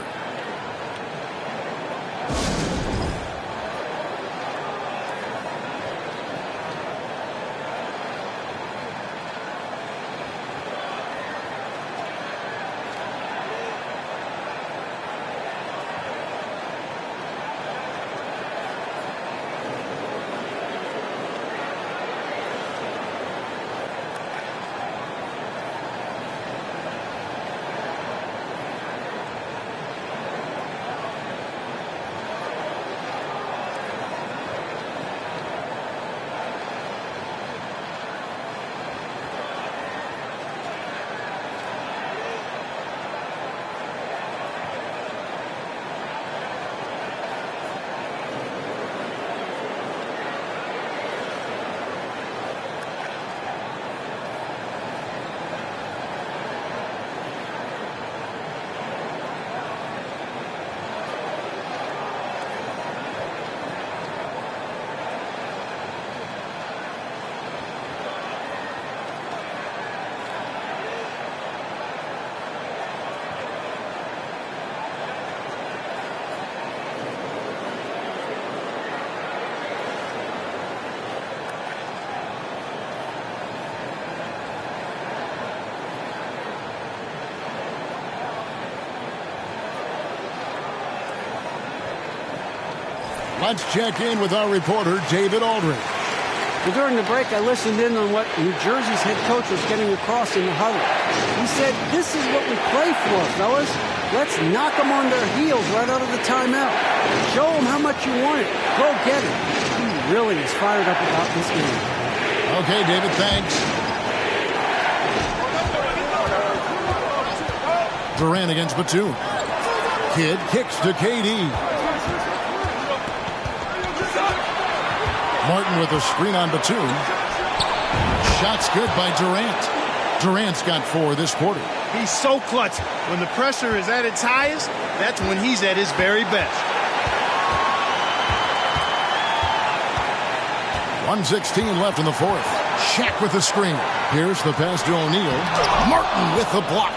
Let's check in with our reporter, David Aldridge. Well, during the break, I listened in on what New Jersey's head coach was getting across in the huddle. He said, this is what we play for, fellas. Let's knock them on their heels right out of the timeout. Show them how much you want it. Go get it. He really is fired up about this game. Okay, David, thanks. Durant against Batum. Kidd kicks to KD. Martin with a screen on Batum. Shots good by Durant. Durant's got 4 this quarter. He's so clutch. When the pressure is at its highest, that's when he's at his very best. 1:16 left in the fourth. Shaq with the screen. Here's the pass to O'Neal. Martin with the block.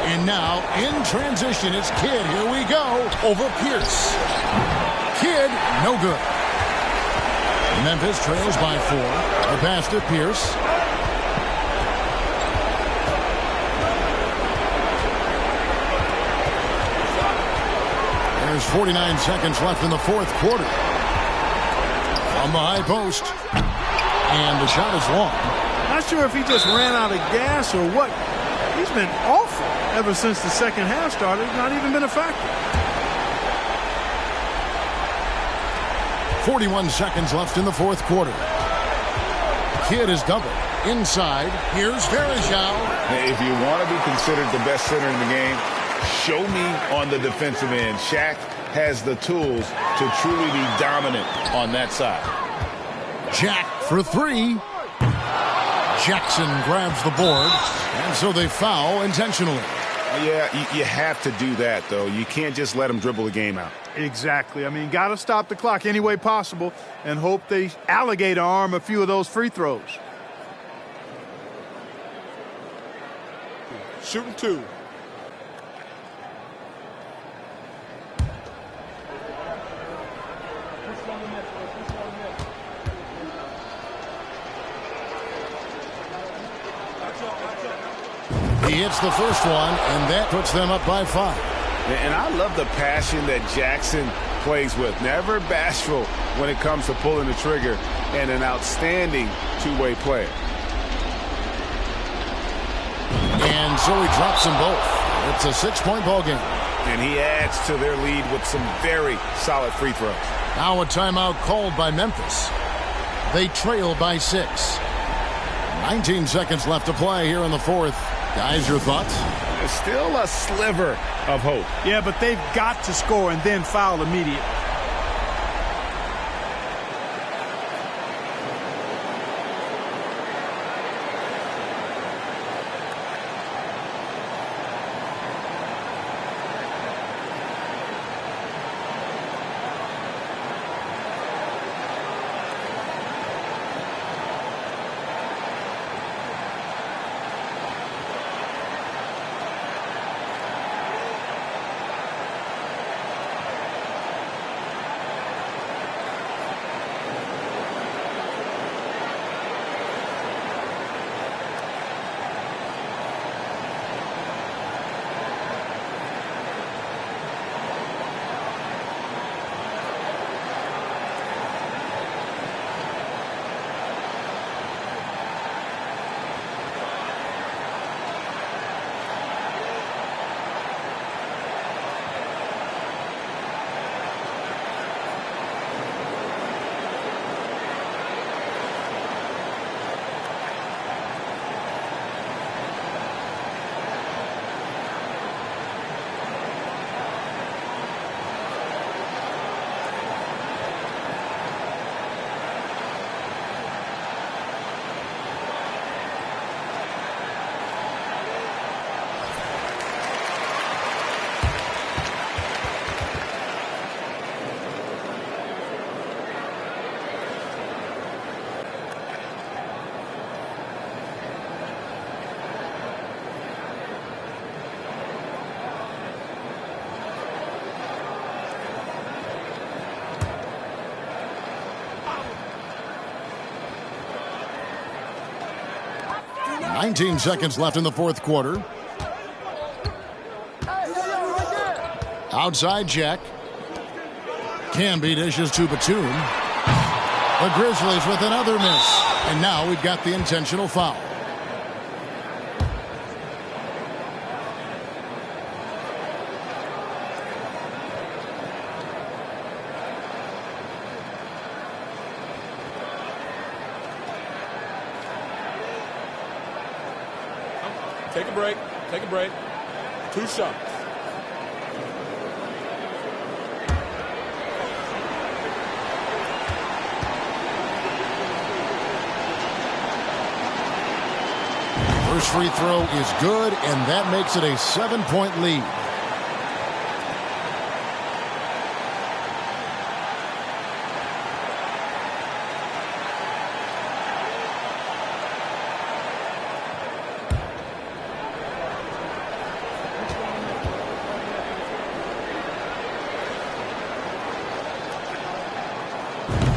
And now, in transition, it's Kidd. Here we go. Over Pierce. Kidd, no good. Memphis trails by 4. A pass to Pierce. There's 49 seconds left in the fourth quarter. From the high post. And the shot is long. Not sure if he just ran out of gas or what. He's been awful at ever since the second half started, not even been a factor. 41 seconds left in the fourth quarter. Kidd is double. Inside, here's Varejao. If you want to be considered the best center in the game, show me on the defensive end. Shaq has the tools to truly be dominant on that side. Jack for three. Jackson grabs the board, and so they foul intentionally. Yeah, you have to do that, though. You can't just let them dribble the game out. Exactly. I mean, got to stop the clock any way possible and hope they alligator arm a few of those free throws. Shooting 2. He hits the first one, and that puts them up by 5. And I love the passion that Jackson plays with. Never bashful when it comes to pulling the trigger, and an outstanding two-way player. And so he drops them both. It's a 6-point ball game. And he adds to their lead with some very solid free throws. Now a timeout called by Memphis. They trail by 6. 19 seconds left to play here in the fourth. Guys, your thoughts? There's still a sliver of hope. Yeah, but they've got to score and then foul immediately. Nineteen seconds left in the fourth quarter. Outside Jack. Camby dishes to Batum. The Grizzlies with another miss. And now we've got the intentional foul. Take a break. Take a break. 2 shots. First free throw is good, and that makes it a 7-point lead.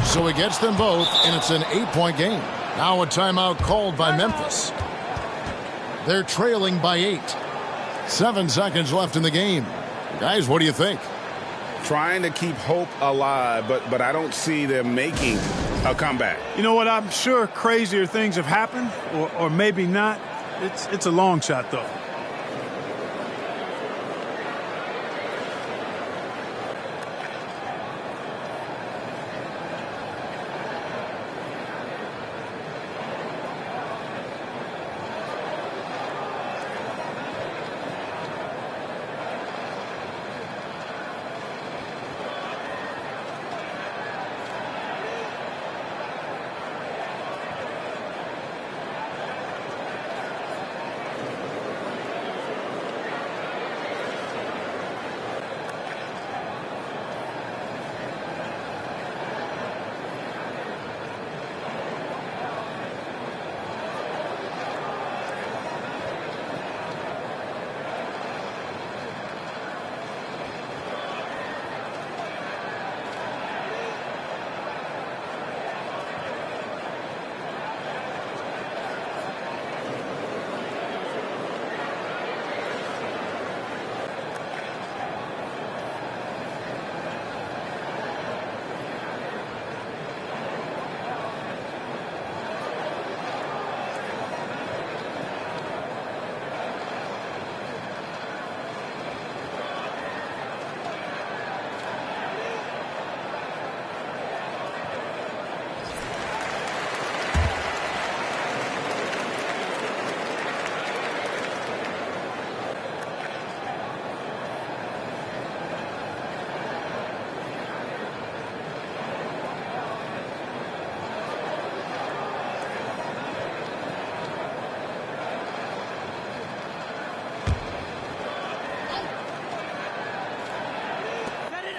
So he gets them both, and it's an 8-point game. Now a timeout called by Memphis. They're trailing by 8. 7 seconds left in the game. Guys, what do you think? Trying to keep hope alive, but I don't see them making a comeback. You know what? I'm sure crazier things have happened, or maybe not. It's a long shot, though.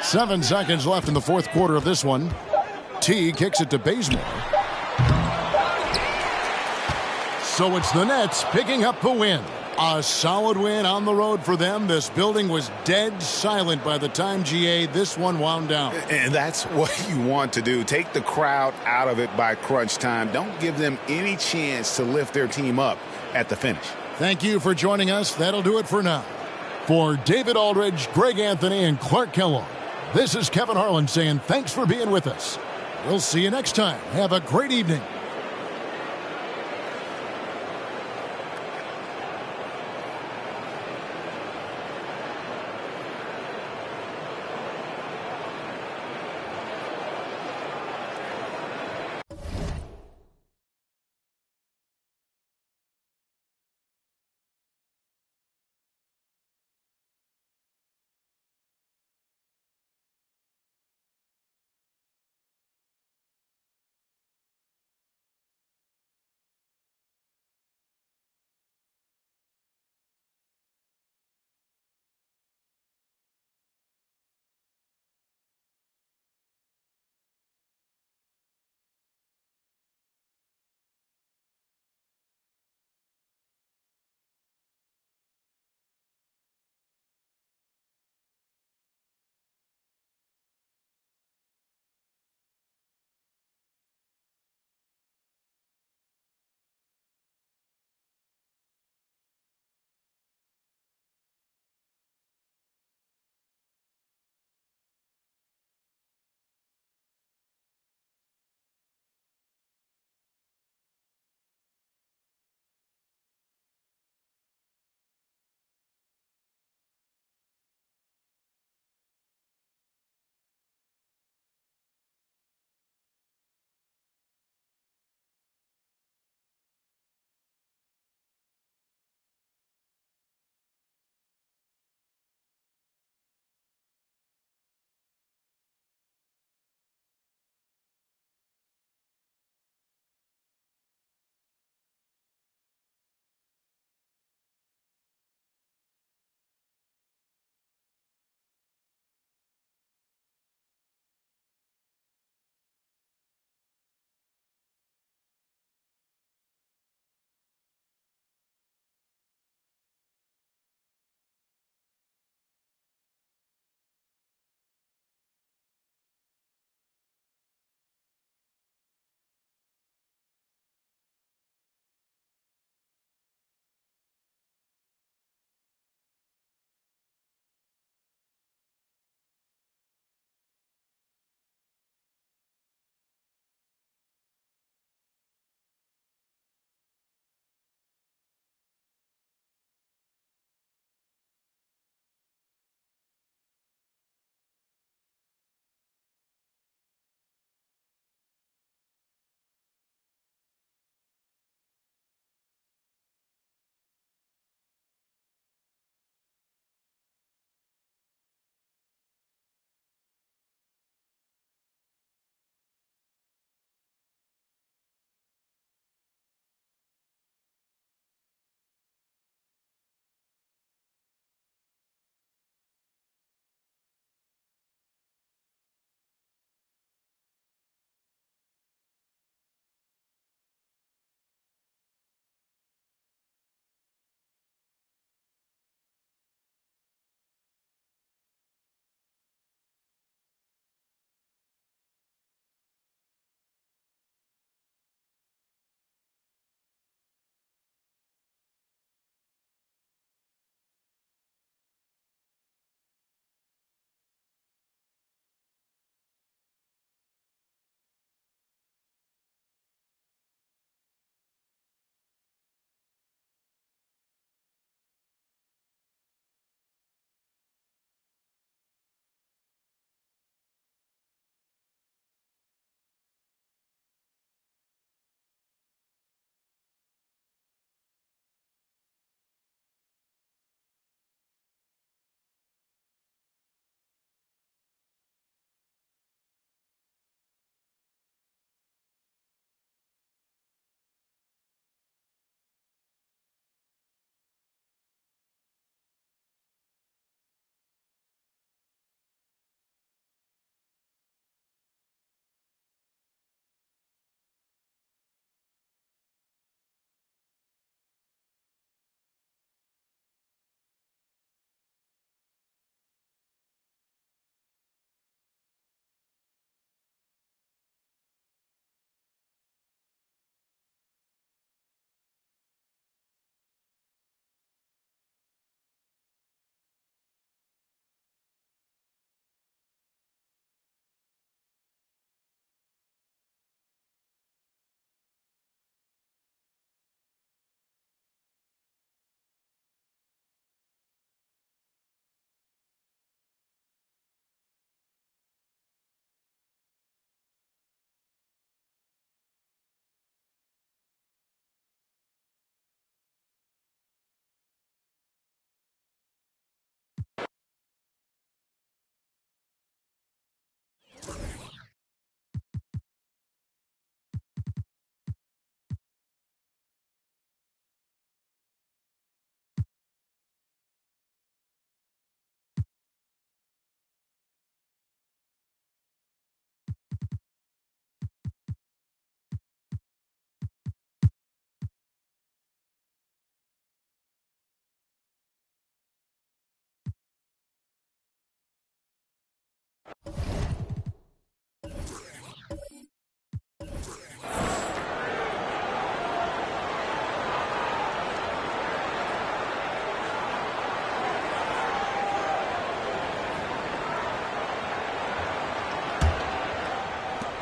7 seconds left in the fourth quarter of this one. T kicks it to Bazemore. So it's the Nets picking up the win. A solid win on the road for them. This building was dead silent by the time, GA, this one wound down. And that's what you want to do. Take the crowd out of it by crunch time. Don't give them any chance to lift their team up at the finish. Thank you for joining us. That'll do it for now. For David Aldridge, Greg Anthony, and Clark Kellogg, this is Kevin Harlan saying thanks for being with us. We'll see you next time. Have a great evening.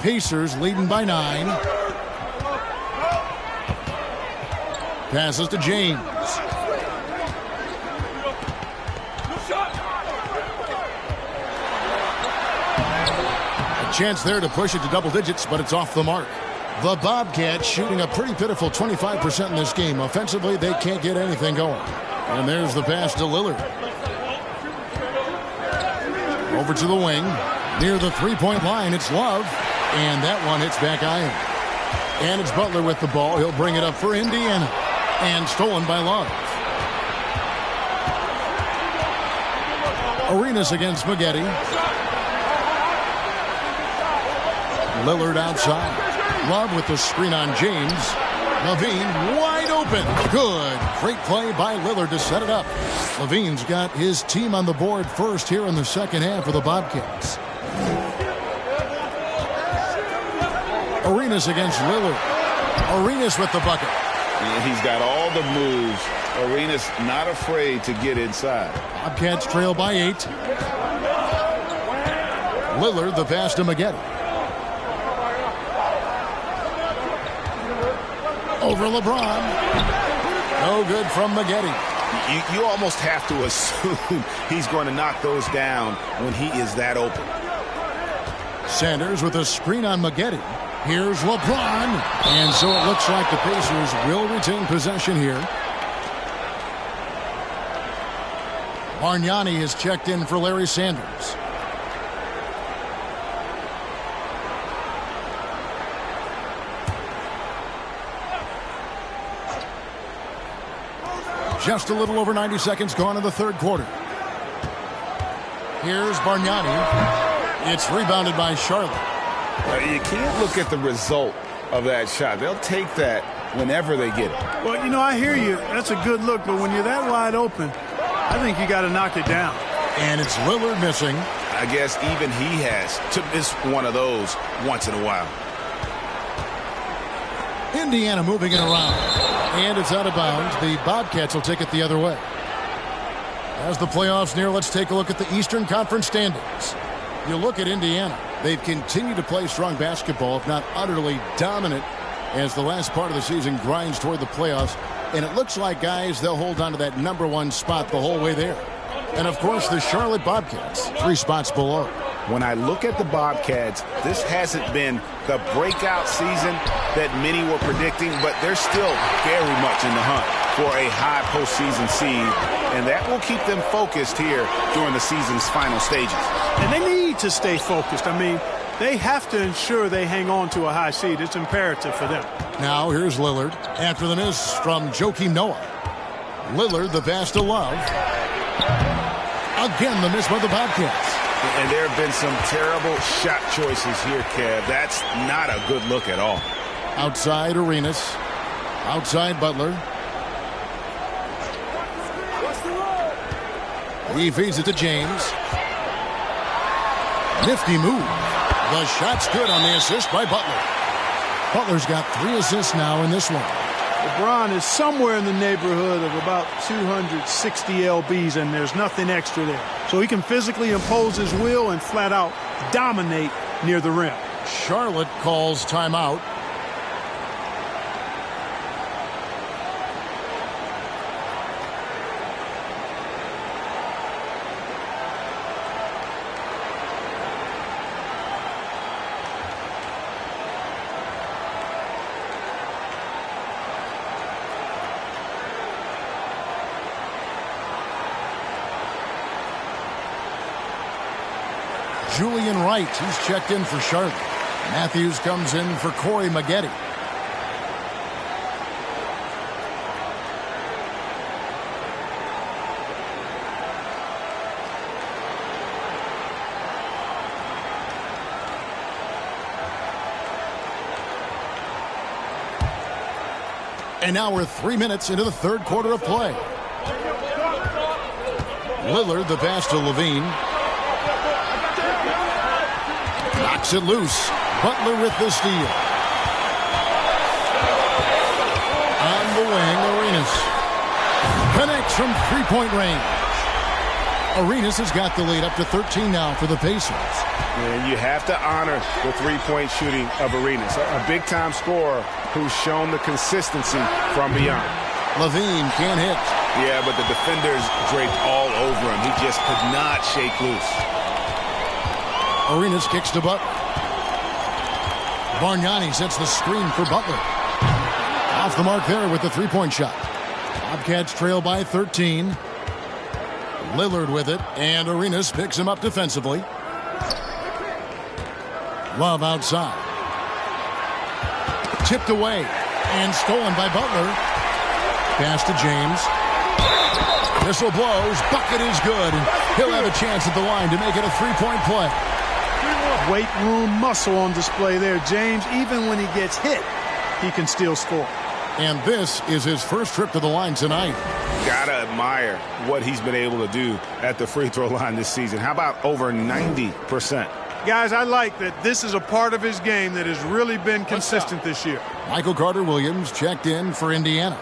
Pacers leading by 9. Passes to James. A chance there to push it to double digits, but it's off the mark. The Bobcats shooting a pretty pitiful 25% in this game. Offensively, they can't get anything going. And there's the pass to Lillard. Over to the wing. Near the three-point line, it's Love. And that one hits back iron. And it's Butler with the ball. He'll bring it up for Indiana. And stolen by Love. Arenas against Maggette. Lillard outside. Love with the screen on James. LaVine wide open. Good. Great play by Lillard to set it up. LaVine's got his team on the board first here in the second half of the Bobcats. Arenas against Lillard. Arenas with the bucket. And he's got all the moves. Arenas not afraid to get inside. Bobcats trail by 8. Lillard the pass to Maggette. Over LeBron. No good from Maggette. You almost have to assume he's going to knock those down when he is that open. Sanders with a screen on Maggette. Here's LeBron. And so it looks like the Pacers will retain possession here. Bargnani has checked in for Larry Sanders. Just a little over 90 seconds gone in the third quarter. Here's Bargnani. It's rebounded by Charlotte. You can't look at the result of that shot. They'll take that whenever they get it. Well, you know, I hear you. That's a good look, but when you're that wide open, I think you got to knock it down. And it's Lillard missing. I guess even he has to miss one of those once in a while. Indiana moving it around. And it's out of bounds. The Bobcats will take it the other way. As the playoffs near, let's take a look at the Eastern Conference standings. You look at Indiana. They've continued to play strong basketball, if not utterly dominant, as the last part of the season grinds toward the playoffs. And it looks like, guys, they'll hold on to that #1 spot the whole way there. And, of course, the Charlotte Bobcats, 3 spots below. When I look at the Bobcats, this hasn't been the breakout season that many were predicting, but they're still very much in the hunt for a high postseason seed, and that will keep them focused here during the season's final stages. And they need to stay focused. I mean, they have to ensure they hang on to a high seed. It's imperative for them. Now here's Lillard after the miss from Joakim Noah. Lillard the pass to Love. Again the miss by the Bobcats. And there have been some terrible shot choices here, Kev. That's not a good look at all. Outside Arenas. Outside Butler. He feeds it to James. Nifty move. The shot's good on the assist by Butler. Butler's got 3 assists now in this one. LeBron is somewhere in the neighborhood of about 260 lbs, and there's nothing extra there. So he can physically impose his will and flat out dominate near the rim. Charlotte calls timeout. Julian Wright, he's checked in for Charlotte. Matthews comes in for Corey Maggette. And now we're 3 minutes into the third quarter of play. Lillard the pass to LaVine. Knocks it loose. Butler with the steal. On the wing, Arenas connects from 3-point range. Arenas has got the lead up to 13 now for the Pacers. And you have to honor the three-point shooting of Arenas, a big-time scorer who's shown the consistency from beyond. Levine can't hit. Yeah, but the defenders draped all over him. He just could not shake loose. Arenas kicks to Butler. Bargnani sets the screen for Butler. Off the mark there with the three-point shot. Bobcats trail by 13. Lillard with it, and Arenas picks him up defensively. Love outside. Tipped away and stolen by Butler. Pass to James. Whistle blows. Bucket is good. He'll have a chance at the line to make it a three-point play. Weight room muscle on display there. James, even when he gets hit, he can still score. And this is his first trip to the line tonight. Gotta admire what he's been able to do at the free throw line this season. How about over 90%? Guys, I like that this is a part of his game that has really been consistent this year. Michael Carter-Williams checked in for Indiana.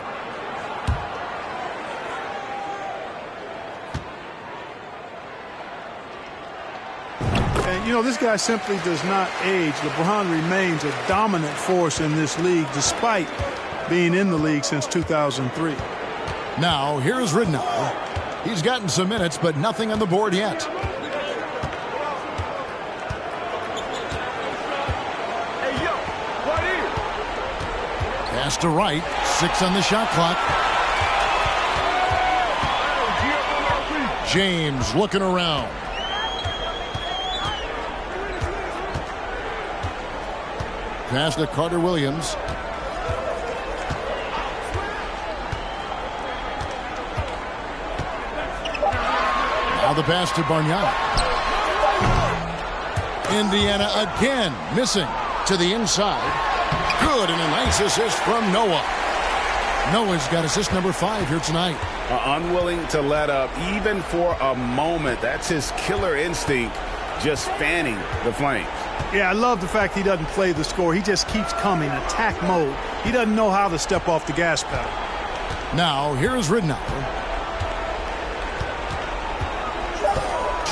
And, you know, this guy simply does not age. LeBron remains a dominant force in this league despite being in the league since 2003. Now, here's Ridnour. He's gotten some minutes, but nothing on the board yet. Pass to Wright. 6 on the shot clock. James looking around. Pass to Carter-Williams. Now the pass to Bargnani. Indiana again missing to the inside. Good, and a nice assist from Noah. Noah's got assist number 5 here tonight. Unwilling to let up even for a moment. That's his killer instinct, just fanning the flames. Yeah, I love the fact he doesn't play the score. He just keeps coming, attack mode. He doesn't know how to step off the gas pedal. Now, here's Ridnour.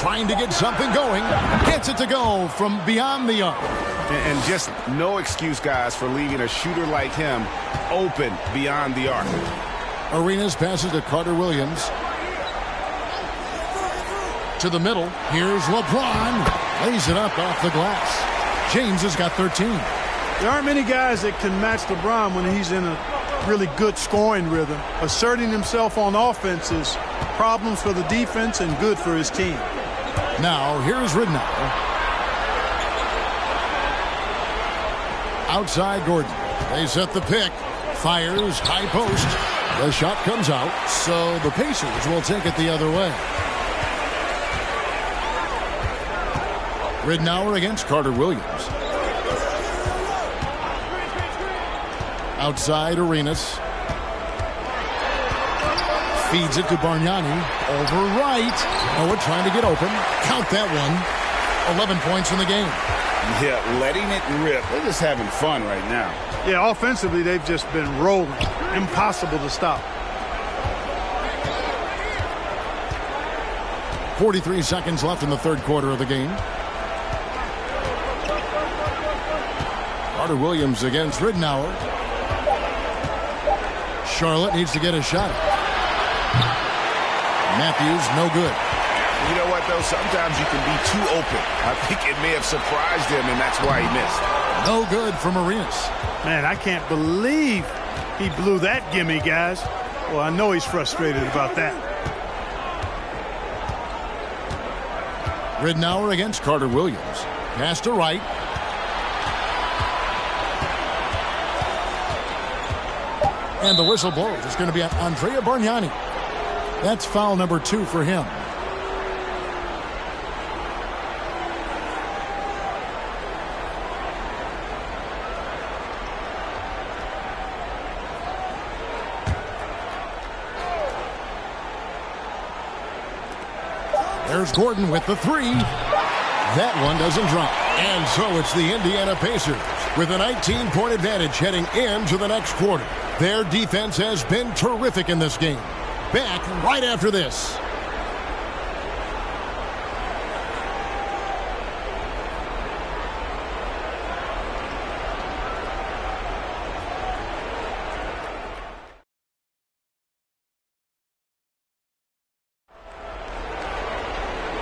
Trying to get something going. Gets it to go from beyond the arc. And just no excuse, guys, for leaving a shooter like him open beyond the arc. Arenas passes to Carter-Williams. To the middle. Here's LeBron. Lays it up off the glass. James has got 13. There aren't many guys that can match LeBron when he's in a really good scoring rhythm. Asserting himself on offense is problems for the defense and good for his team. Now, here's Ridnour. Outside Gordon. They set the pick. Fires, high post. The shot comes out, so the Pacers will take it the other way. Ridnour against Carter-Williams. Outside Arenas. Feeds it to Bargnani. Over Wright. Noah trying to get open. Count that one. 11 points in the game. Yeah, letting it rip. They're just having fun right now. Yeah, offensively, they've just been rolling. Impossible to stop. 43 seconds left in the third quarter of the game. Carter-Williams against Ridnour. Charlotte needs to get a shot. Matthews, no good. You know what, though? Sometimes you can be too open. I think it may have surprised him, and that's why he missed. No good from Arenas. Man, I can't believe he blew that gimme, guys. Well, I know he's frustrated about that. Ridnour against Carter-Williams. Pass to Wright. And the whistle blows. It's going to be on Andrea Bargnani. That's foul number 2 for him. There's Gordon with the 3. That one doesn't drop. And so it's the Indiana Pacers with a 19-point advantage heading into the next quarter. Their defense has been terrific in this game. Back right after this.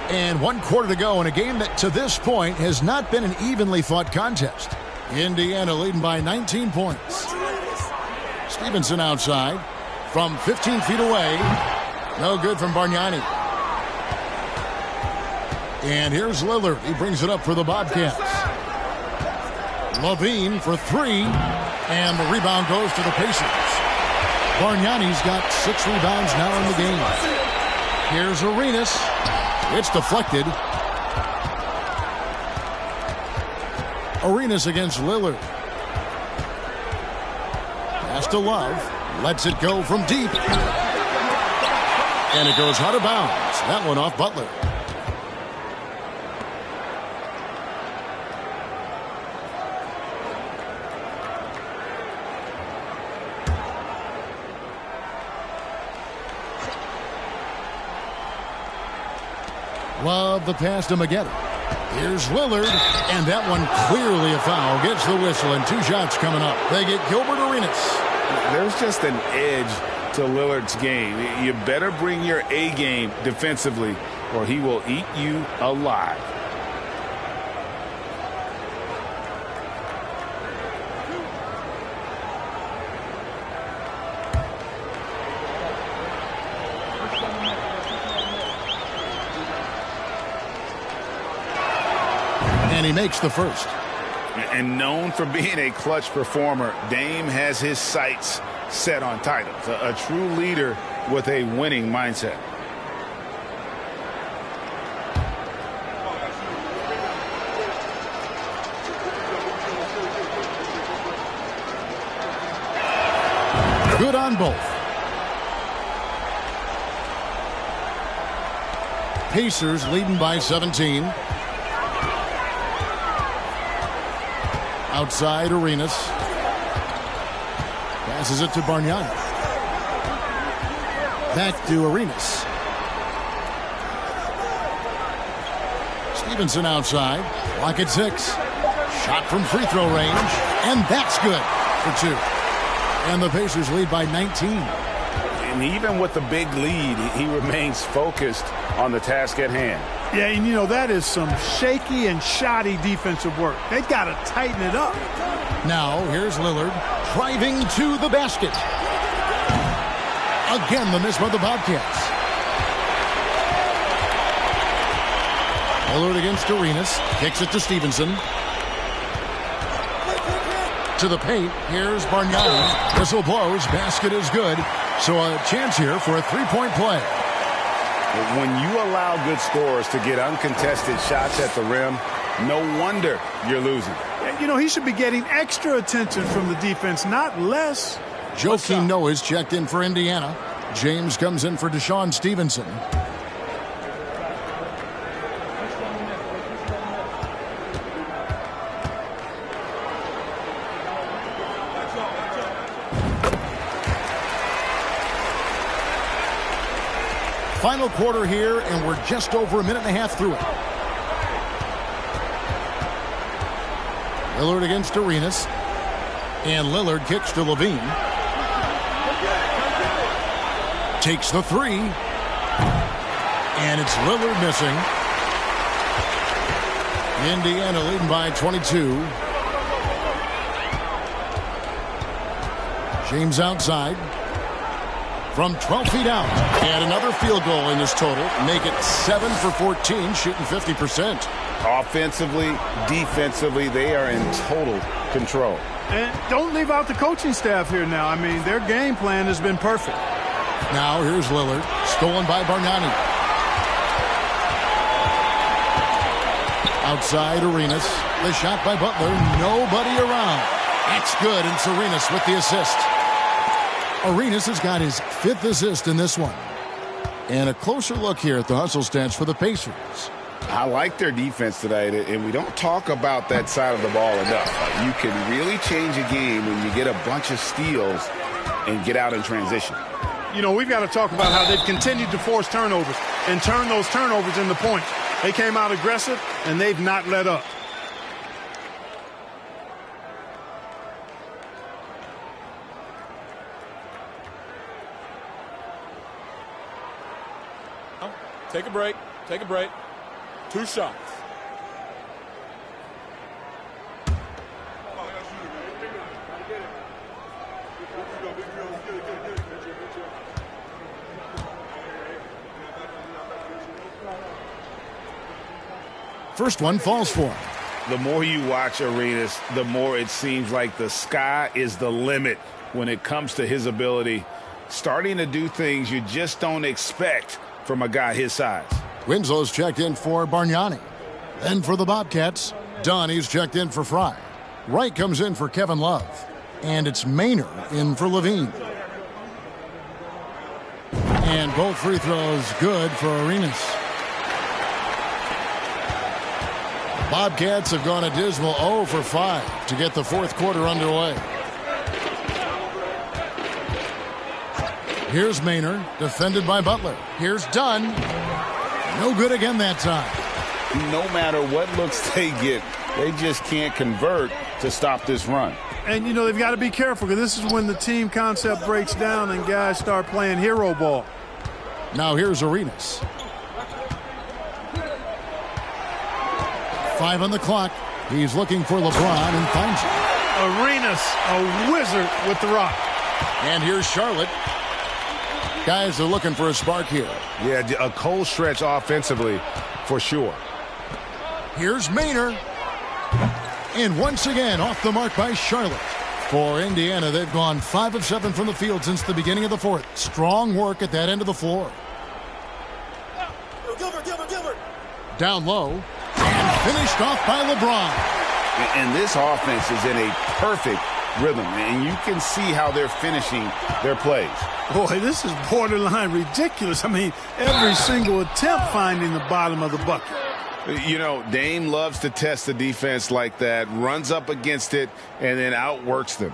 And 1 quarter to go in a game that to this point has not been an evenly fought contest. Indiana leading by 19 points. Stevenson outside from 15 feet away. No good from Bargnani. And here's Lillard. He brings it up for the Bobcats. Levine for 3. And the rebound goes to the Pacers. Bargnani's got 6 rebounds now in the game. Here's Arenas. It's deflected. Arenas against Lillard. Pass to Love. Lets it go from deep. And it goes out of bounds. That one off Butler. Love the pass to Maggette. Here's Lillard, and that one clearly a foul. Gets the whistle, and 2 shots coming up. They get Gilbert Arenas. There's just an edge to Lillard's game. You better bring your A game defensively, or he will eat you alive. And he makes the first. And known for being a clutch performer, Dame has his sights set on titles. A true leader with a winning mindset. Good on both. Pacers leading by 17. Outside Arenas. Passes it to Bargnani. Back to Arenas. Stevenson outside. Clock at 6. Shot from free throw range. And that's good for 2. And the Pacers lead by 19. And even with the big lead, he remains focused on the task at hand. Yeah, and you know, that is some shaky and shoddy defensive work. They've got to tighten it up. Now, here's Lillard driving to the basket. Again, the miss by the Bobcats. Lillard against Arenas. Kicks it to Stevenson. To the paint. Here's Bargnani. Whistle blows. Basket is good. So a chance here for a 3-point play. When you allow good scorers to get uncontested shots at the rim, no wonder you're losing. You know, he should be getting extra attention from the defense, not less. Joakim Noah is checked in for Indiana. James comes in for Deshaun Stevenson. Final quarter here, and we're just over a minute and a half through it. Lillard against Arenas. And Lillard kicks to Levine. Takes the 3. And it's Lillard missing. Indiana leading by 22. James outside. From 12 feet out. And another field goal in this total. Make it 7 for 14, shooting 50%. Offensively, defensively, they are in total control. And don't leave out the coaching staff here now. I mean, their game plan has been perfect. Now here's Lillard. Stolen by Bargnani. Outside Arenas. The shot by Butler. Nobody around. That's good, and it's Arenas with the assist. Arenas has got his 5th assist in this one. And a closer look here at the hustle stats for the Pacers. I like their defense tonight, and we don't talk about that side of the ball enough. You can really change a game when you get a bunch of steals and get out in transition. You know, we've got to talk about how they've continued to force turnovers and turn those turnovers into points. They came out aggressive, and they've not let up. Take a break. Take a break. 2 shots. First one falls for him. The more you watch Arenas, the more it seems like the sky is the limit when it comes to his ability, starting to do things you just don't expect from a guy his size. Winslow's checked in for Bargnani. Then for the Bobcats, Donnie's checked in for Fry. Wright comes in for Kevin Love. And it's Maynard in for Levine. And both free throws good for Arenas. Bobcats have gone a dismal 0 for 5 to get the fourth quarter underway. Here's Maynard, defended by Butler. Here's Dunn. No good again that time. No matter what looks they get, they just can't convert to stop this run. And, you know, they've got to be careful because this is when the team concept breaks down and guys start playing hero ball. Now here's Arenas. 5 on the clock. He's looking for LeBron and finds him. Arenas, a wizard with the rock. And here's Charlotte. Guys are looking for a spark here. Yeah, a cold stretch offensively for sure. Here's Maynard. And once again, off the mark by Charlotte. For Indiana, they've gone 5 of 7 from the field since the beginning of the fourth. Strong work at that end of the floor. Gilbert. Down low. And finished off by LeBron. And this offense is in a perfect rhythm, and you can see how they're finishing their plays. Boy, this is borderline ridiculous. I mean, every single attempt finding the bottom of the bucket. You know, Dame loves to test the defense like that, runs up against it, and then outworks them.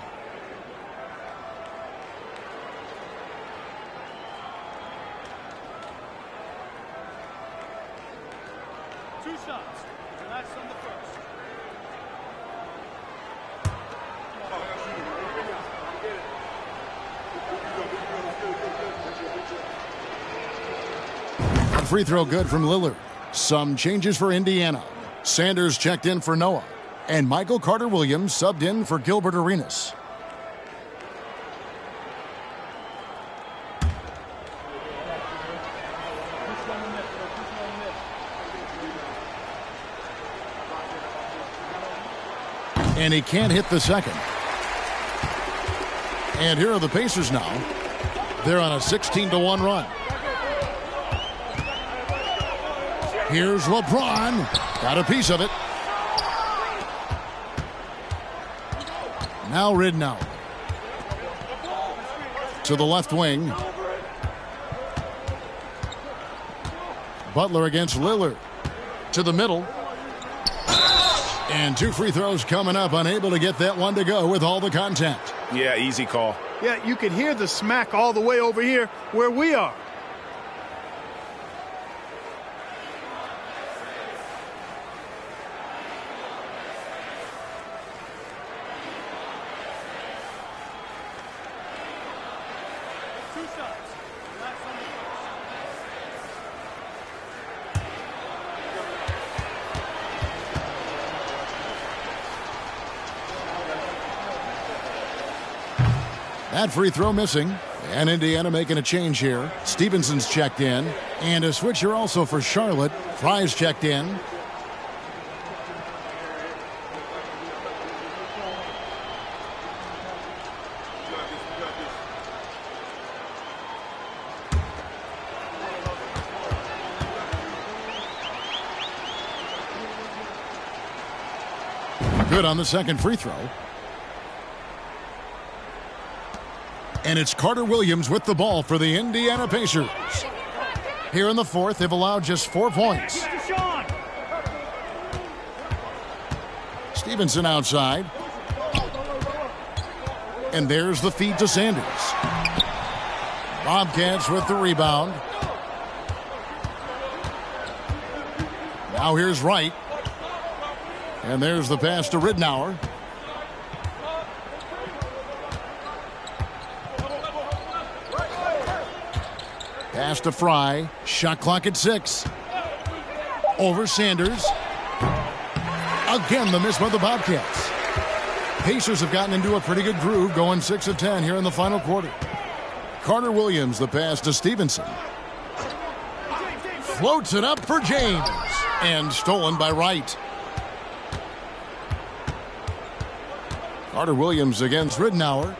Free throw good from Lillard. Some changes for Indiana. Sanders checked in for Noah. And Michael Carter-Williams subbed in for Gilbert Arenas. And he can't hit the second. And here are the Pacers now. They're on a 16-1 run. Here's LeBron. Got a piece of it. Now Ridnow. To the left wing. Butler against Lillard. To the middle. And 2 free throws coming up. Unable to get that one to go with all the contact. Yeah, easy call. Yeah, you can hear the smack all the way over here where we are. That free throw missing. And Indiana making a change here. Stevenson's checked in. And a switcher also for Charlotte. Fry's checked in. Good on the second free throw. And it's Carter-Williams with the ball for the Indiana Pacers. Here in the fourth, they've allowed just 4 points. Stevenson outside. And there's the feed to Sanders. Bobcats with the rebound. Now here's Wright. And there's the pass to Ridnour. Pass to Fry. Shot clock at 6. Over Sanders. Again, the miss by the Bobcats. Pacers have gotten into a pretty good groove, going 6 of 10 here in the final quarter. Carter Williams, the pass to Stevenson. Floats it up for James. And stolen by Wright. Carter Williams against Ridnour.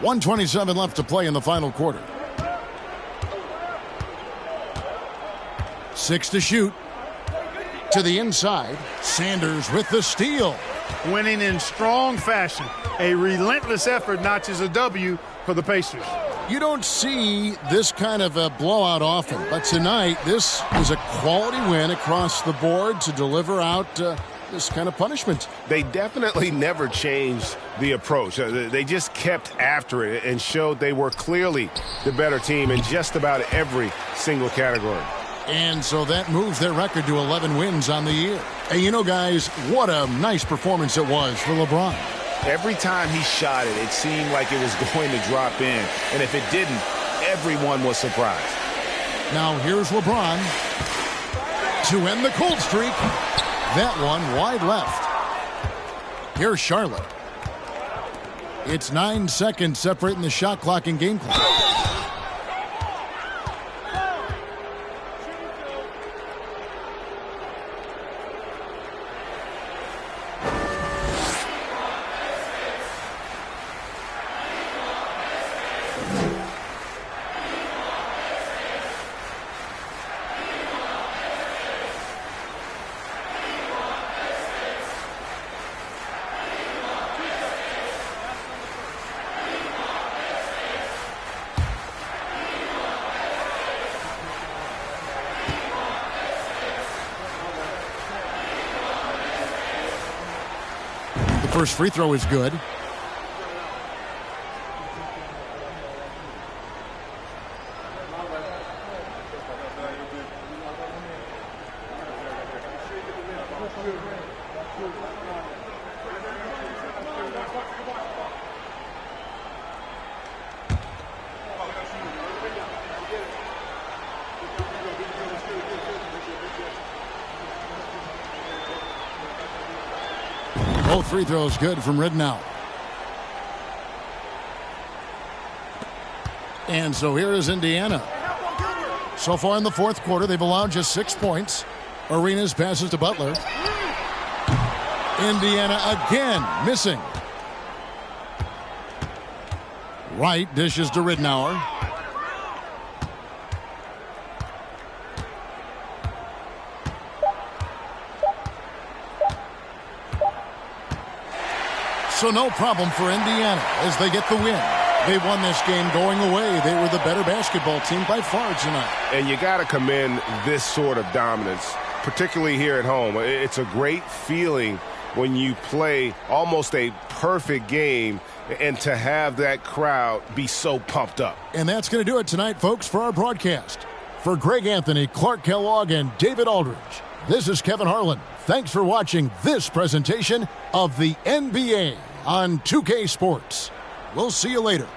1:27 left to play in the final quarter. 6 to shoot. To the inside. Sanders with the steal. Winning in strong fashion. A relentless effort notches a W for the Pacers. You don't see this kind of a blowout often, but tonight this is a quality win across the board to deliver out this kind of punishment. They definitely never changed the approach. They just kept after it and showed they were clearly the better team in just about every single category. And so that moves their record to 11 wins on the year. And you know, guys, what a nice performance it was for LeBron. Every time he shot it, it seemed like it was going to drop in. And if it didn't, everyone was surprised. Now here's LeBron to end the cold streak. That one wide left. Here's Charlotte. It's 9 seconds separating the shot clock and game clock. First free throw is good. Both free throws good from Ridnour. And so here is Indiana. So far in the fourth quarter, they've allowed just 6 points. Arenas passes to Butler. Indiana again missing. Wright dishes to Ridnour. So no problem for Indiana as they get the win. They won this game going away. They were the better basketball team by far tonight. And you got to commend this sort of dominance, particularly here at home. It's a great feeling when you play almost a perfect game and to have that crowd be so pumped up. And that's going to do it tonight, folks, for our broadcast. For Greg Anthony, Clark Kellogg, and David Aldridge, this is Kevin Harlan. Thanks for watching this presentation of the NBA on 2K Sports. We'll see you later.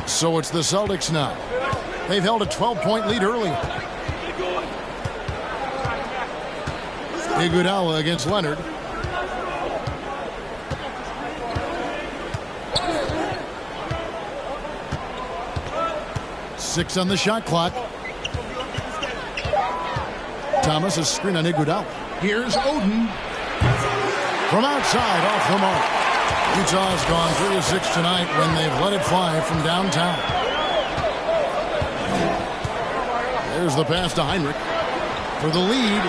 So it's the Celtics now. They've held a 12-point lead earlier. Iguodala against Leonard. Six on the shot clock. Thomas is screen on Iguodala. Here's Oden. From outside, off the mark. Utah's gone 3 of 6 tonight when they've let it fly from downtown. There's the pass to Heinrich for the lead.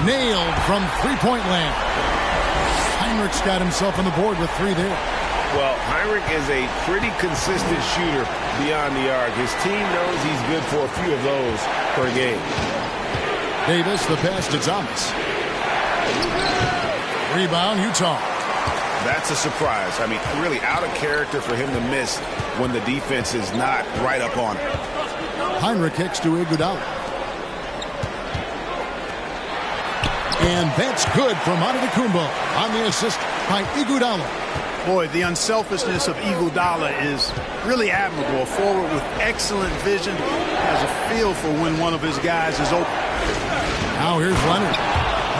Nailed from three-point land. Heinrich's got himself on the board with 3 there. Well, Heinrich is a pretty consistent shooter beyond the arc. His team knows he's good for a few of those per game. Davis, the pass to Thomas. Rebound, Utah. That's a surprise. I mean, really out of character for him to miss when the defense is not right up on him. Heinrich kicks to Iguodala. And that's good from Antetokounmpo on the assist by Iguodala. Boy, the unselfishness of Iguodala is really admirable. A forward with excellent vision, has a feel for when one of his guys is open. Now here's Leonard.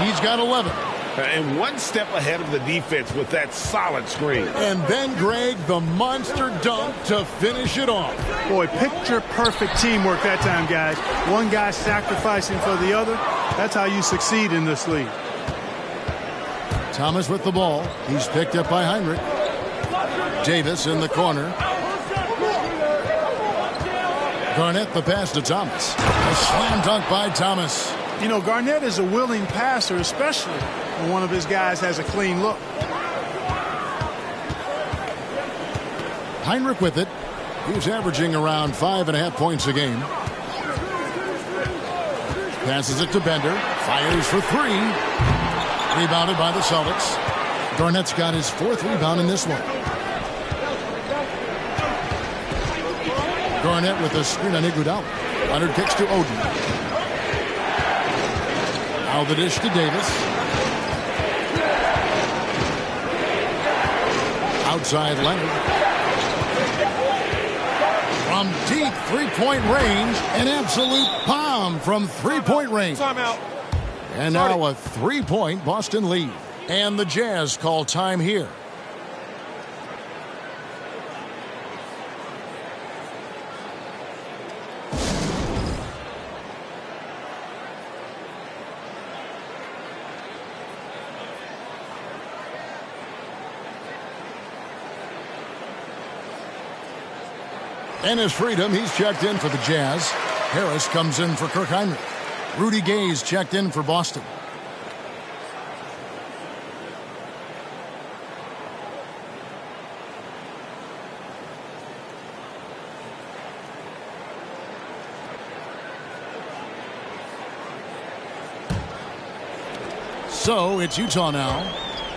He's got 11. And one step ahead of the defense with that solid screen. And then Greg, the monster dunk to finish it off. Boy, picture perfect teamwork that time, guys. One guy sacrificing for the other. That's how you succeed in this league. Thomas with the ball. He's picked up by Heinrich. Davis in the corner. Garnett the pass to Thomas. A slam dunk by Thomas. You know, Garnett is a willing passer, especially when one of his guys has a clean look. Heinrich with it. He's averaging around 5.5 points a game. Passes it to Bender. Fires for 3. Rebounded by the Celtics. Garnett's got his 4th rebound in this one. Garnett with a screen on Iguodala. Leonard kicks to Oden. Now the dish to Davis. Outside Leonard. From deep three-point range, an absolute bomb from three-point range. Timeout. And now a 3-point Boston lead. And the Jazz call time here. Dennis Freedom, he's checked in for the Jazz. Harris comes in for Kirk Heinrich. Rudy Gay's checked in for Boston. So it's Utah now.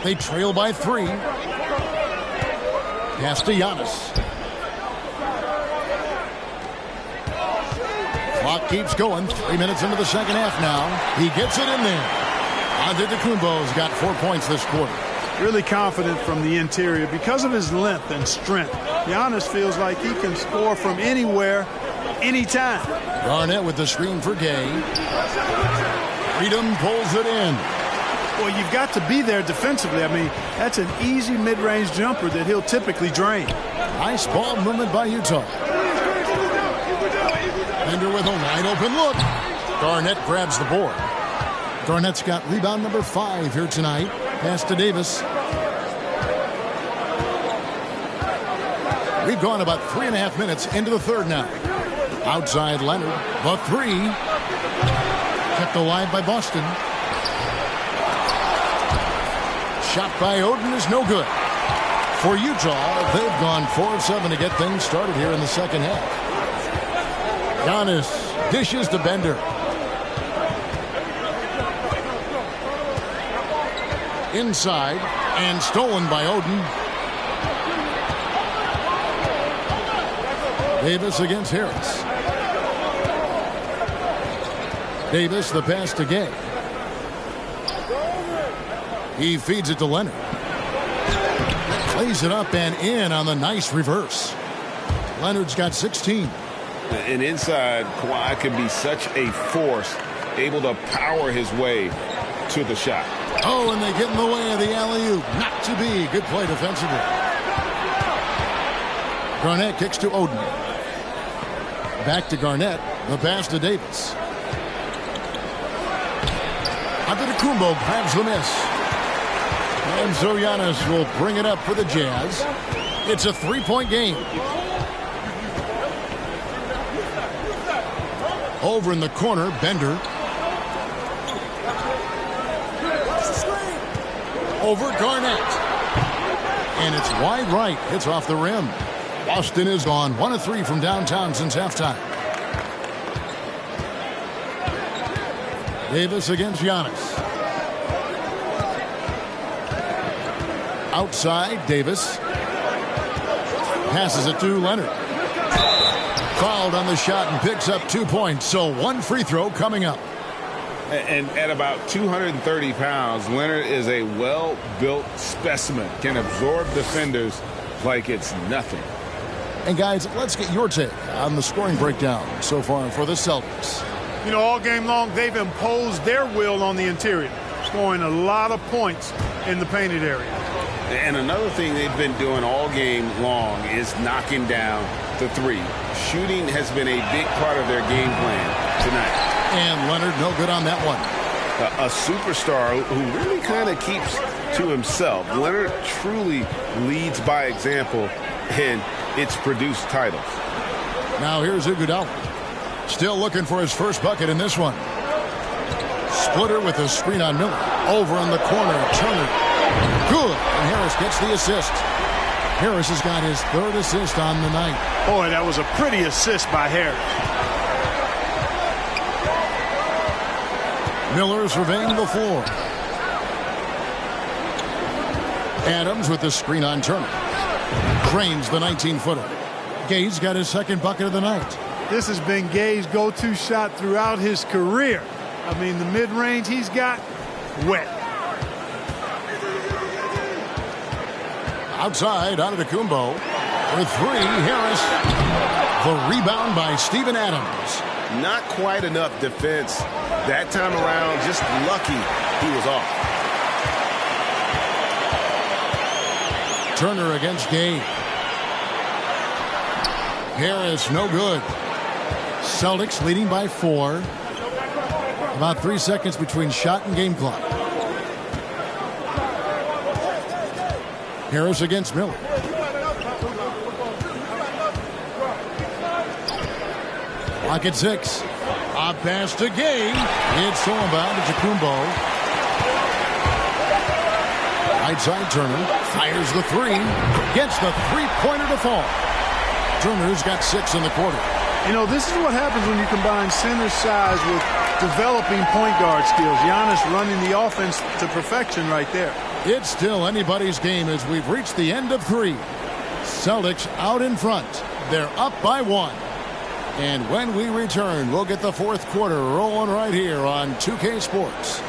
They trail by 3. Pass to Giannis. Clock keeps going. 3 minutes into the second half now. He gets it in there. Antetokounmpo's got 4 points this quarter. Really confident from the interior because of his length and strength. Giannis feels like he can score from anywhere, anytime. Garnett with the screen for Gay. Freedom pulls it in. Well, you've got to be there defensively. I mean, that's an easy mid-range jumper that he'll typically drain. Nice ball movement by Utah. Bender with a wide open look. Garnett grabs the board. Garnett's got rebound number 5 here tonight. Pass to Davis. We've gone about 3.5 minutes into the third now. Outside Leonard. The 3. Kept alive by Boston. Shot by Oden is no good. For Utah, they've gone 4 of 7 to get things started here in the second half. Giannis dishes to Bender. Inside and stolen by Oden. Davis against Harris. Davis the pass to Gay. He feeds it to Leonard. Plays it up and in on the nice reverse. Leonard's got 16. And inside, Kawhi can be such a force, able to power his way to the shot. Oh, and they get in the way of the alley-oop. Not to be. Good play defensively. Garnett kicks to Oden. Back to Garnett. The pass to Davis. Antetokounmpo grabs the miss. And so Giannis will bring it up for the Jazz. It's a 3-point game. Over in the corner, Bender. Over Garnett. And it's wide right. It's off the rim. Boston is gone 1 of 3 from downtown since halftime. Davis against Giannis. Outside, Davis. Passes it to Leonard. Fouled on the shot and picks up 2 points. So 1 free throw coming up. And at about 230 pounds, Leonard is a well-built specimen. Can absorb defenders like it's nothing. And guys, let's get your take on the scoring breakdown so far for the Celtics. You know, all game long, they've imposed their will on the interior, scoring a lot of points in the painted area. And another thing they've been doing all game long is knocking down the three. Shooting has been a big part of their game plan tonight. And Leonard no good on that one. A superstar who really kind of keeps to himself. Leonard truly leads by example, and it's produced titles. Now here's Iguodala. Still looking for his first bucket in this one. Splitter with a screen on Miller. Over in the corner, Turner. Good. And Harris gets the assist. Harris has got his 3rd assist on the night. Boy, that was a pretty assist by Harris. Miller surveying the floor. Adams with the screen on Turner. Drains the 19-footer. Gay's got his 2nd bucket of the night. This has been Gay's go-to shot throughout his career. I mean, the mid-range he's got, wet. Outside, Antetokounmpo for 3. Harris. The rebound by Steven Adams. Not quite enough defense that time around. Just lucky he was off. Turner against Gay. Harris no good. Celtics leading by 4. About 3 seconds between shot and game clock. Harris against Miller. Clock at 6. A pass to Gay. It's all about Antetokounmpo. Right side Turner. Fires the 3. Gets the 3-pointer to fall. Turner's got 6 in the quarter. You know, this is what happens when you combine center size with developing point guard skills. Giannis running the offense to perfection right there. It's still anybody's game as we've reached the end of 3. Celtics out in front. They're up by 1. And when we return, we'll get the 4th quarter rolling right here on 2K Sports.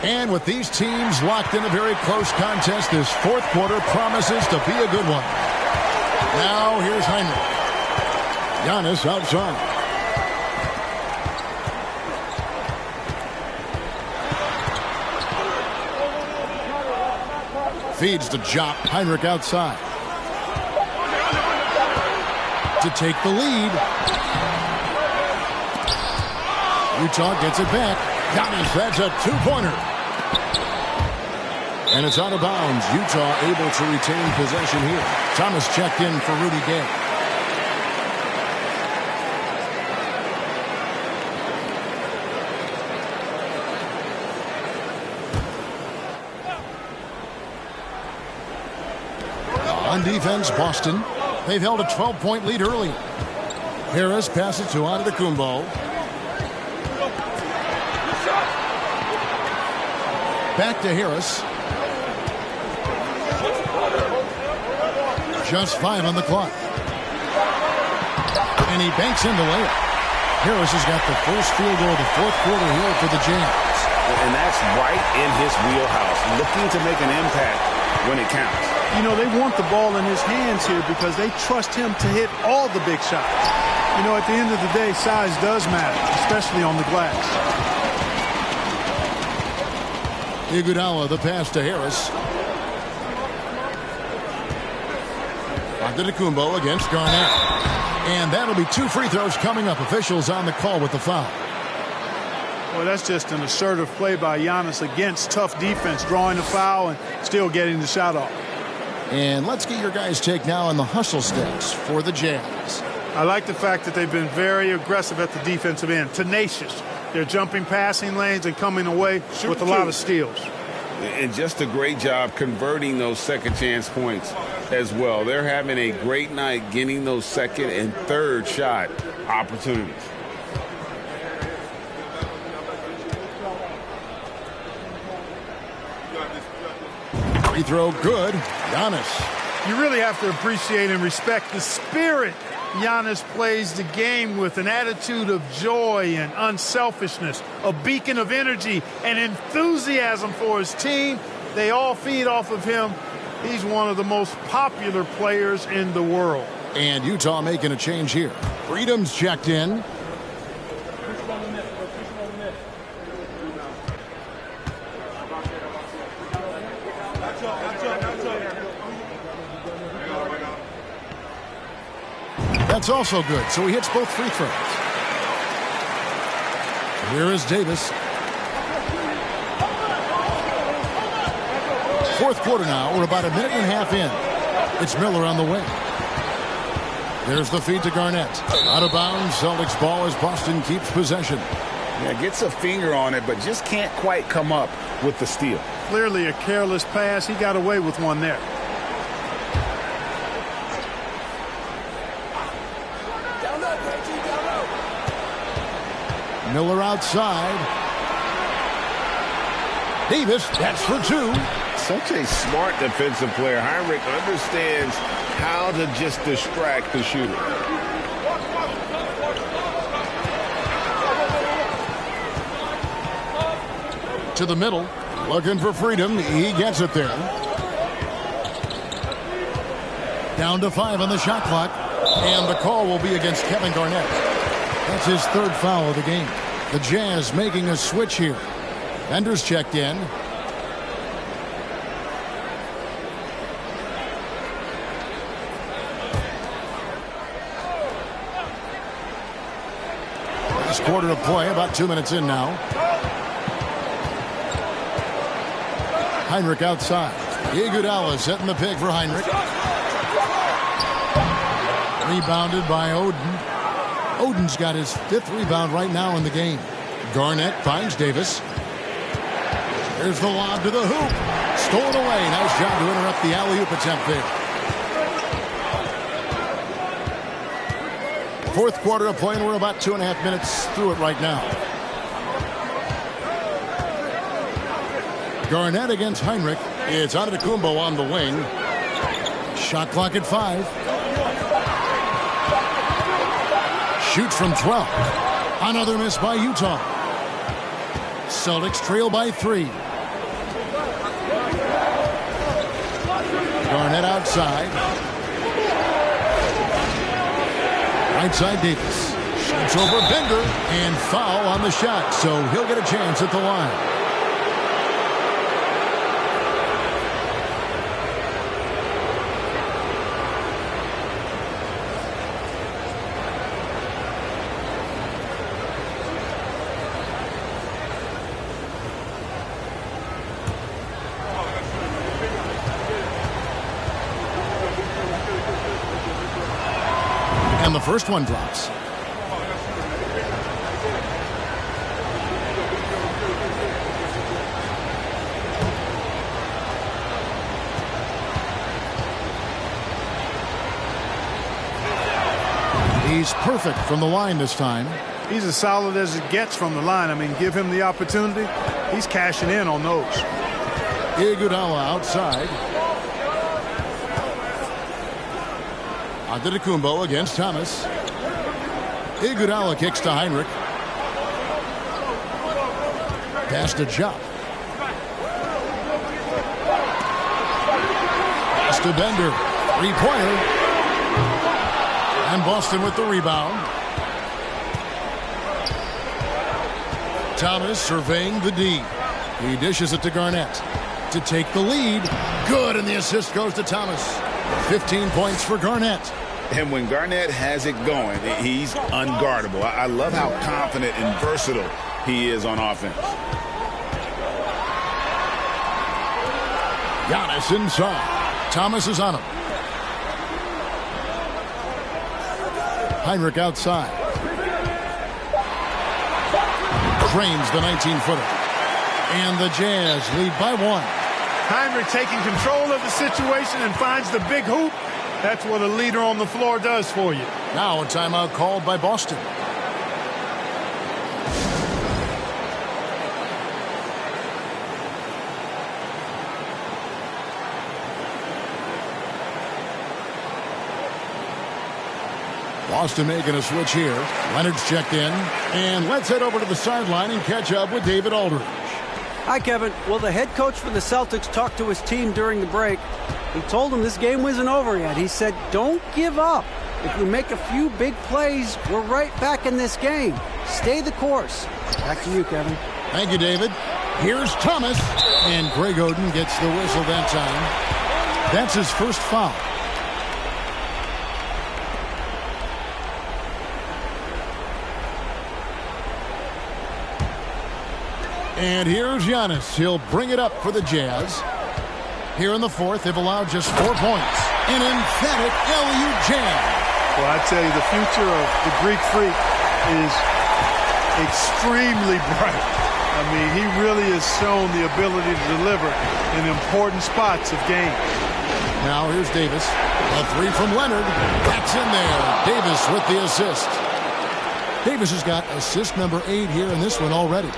And with these teams locked in a very close contest, this 4th quarter promises to be a good one. Now here's Heinrich. Giannis outside. Feeds to Jop. Heinrich outside. To take the lead. Utah gets it back. Giannis, that's a 2-pointer. And it's out of bounds. Utah able to retain possession here. Thomas checked in for Rudy Gay. On defense, Boston. They've held a 12-point lead early. Harris passes to Antetokounmpo. Back to Harris. Just 5 on the clock. And he banks in the layup. Harris has got the first field goal of the fourth quarter here for the Jazz. And that's right in his wheelhouse, looking to make an impact when it counts. You know, they want the ball in his hands here because they trust him to hit all the big shots. You know, at the end of the day, size does matter, especially on the glass. Iguodala, the pass to Harris. Antetokounmpo against Garnett. And that'll be 2 free throws coming up. Officials on the call with the foul. Well, that's just an assertive play by Giannis against tough defense, drawing the foul and still getting the shot off. And let's get your guys' take now on the hustle stats for the Jazz. I like the fact that they've been very aggressive at the defensive end, tenacious. They're jumping passing lanes and coming away with a lot of steals. And just a great job converting those second chance points as well. They're having a great night getting those second and third shot opportunities. Free throw good. Giannis. You really have to appreciate and respect the spirit Giannis plays the game with, an attitude of joy and unselfishness, a beacon of energy and enthusiasm for his team. They all feed off of him. He's one of the most popular players in the world. And Utah making a change here. Freedom's checked in. That's also good, so he hits both free throws. Here is Davis. Fourth quarter now. We're about a minute and a half in. It's Miller on the wing. There's the feed to Garnett. Out of bounds. Celtics ball as Boston keeps possession. Yeah, gets a finger on it, but just can't quite come up with the steal. Clearly a careless pass. He got away with one there. Miller outside. Davis, that's for 2. Such a smart defensive player. Heinrich understands how to just distract the shooter. To the middle. Looking for freedom. He gets it there. Down to 5 on the shot clock. And the call will be against Kevin Garnett. That's his third foul of the game. The Jazz making a switch here. Bender's checked in. Last quarter of play, about 2 minutes in now. Heinrich outside. Iguodala setting the pick for Heinrich. Rebounded by Oden. Oden's got his 5th rebound right now in the game. Garnett finds Davis. There's the lob to the hoop. Stolen away. Nice job to interrupt the alley-oop attempt there. Fourth quarter of play, and we're about 2.5 minutes through it right now. Garnett against Heinrich. It's Antetokounmpo on the wing. Shot clock at 5. Shoots from 12. Another miss by Utah. Celtics trail by 3. Garnett outside. Right side Davis. Shoots over Bender and foul on the shot, so he'll get a chance at the line. And the first one drops. He's perfect from the line this time. He's as solid as it gets from the line. I mean, give him the opportunity. He's cashing in on those. Iguodala outside. Antetokounmpo against Thomas. Iguodala kicks to Heinrich. Pass to Jupp. Pass to Bender. Three-pointer. And Boston with the rebound. Thomas surveying the D. He dishes it to Garnett to take the lead. Good, and the assist goes to Thomas. 15 points for Garnett. And when Garnett has it going, he's unguardable. I love how confident and versatile he is on offense. Giannis inside. Thomas is on him. Heinrich outside. Drains the 19-footer. And the Jazz lead by 1. Heinrich taking control of the situation and finds the big hoop. That's what a leader on the floor does for you. Now a timeout called by Boston. Boston making a switch here. Leonard's checked in. And let's head over to the sideline and catch up with David Aldridge. Hi, Kevin. Well, the head coach for the Celtics talked to his team during the break. He told them this game wasn't over yet. He said, don't give up. If we make a few big plays, we're right back in this game. Stay the course. Back to you, Kevin. Thank you, David. Here's Thomas. And Greg Oden gets the whistle that time. That's his first foul. And here's Giannis. He'll bring it up for the Jazz. Here in the fourth, they've allowed just 4 points. An emphatic LU jam. Well, I tell you, the future of the Greek Freak is extremely bright. I mean, he really has shown the ability to deliver in important spots of games. Now here's Davis. A three from Leonard. That's in there. Davis with the assist. Davis has got assist number 8 here in this one already.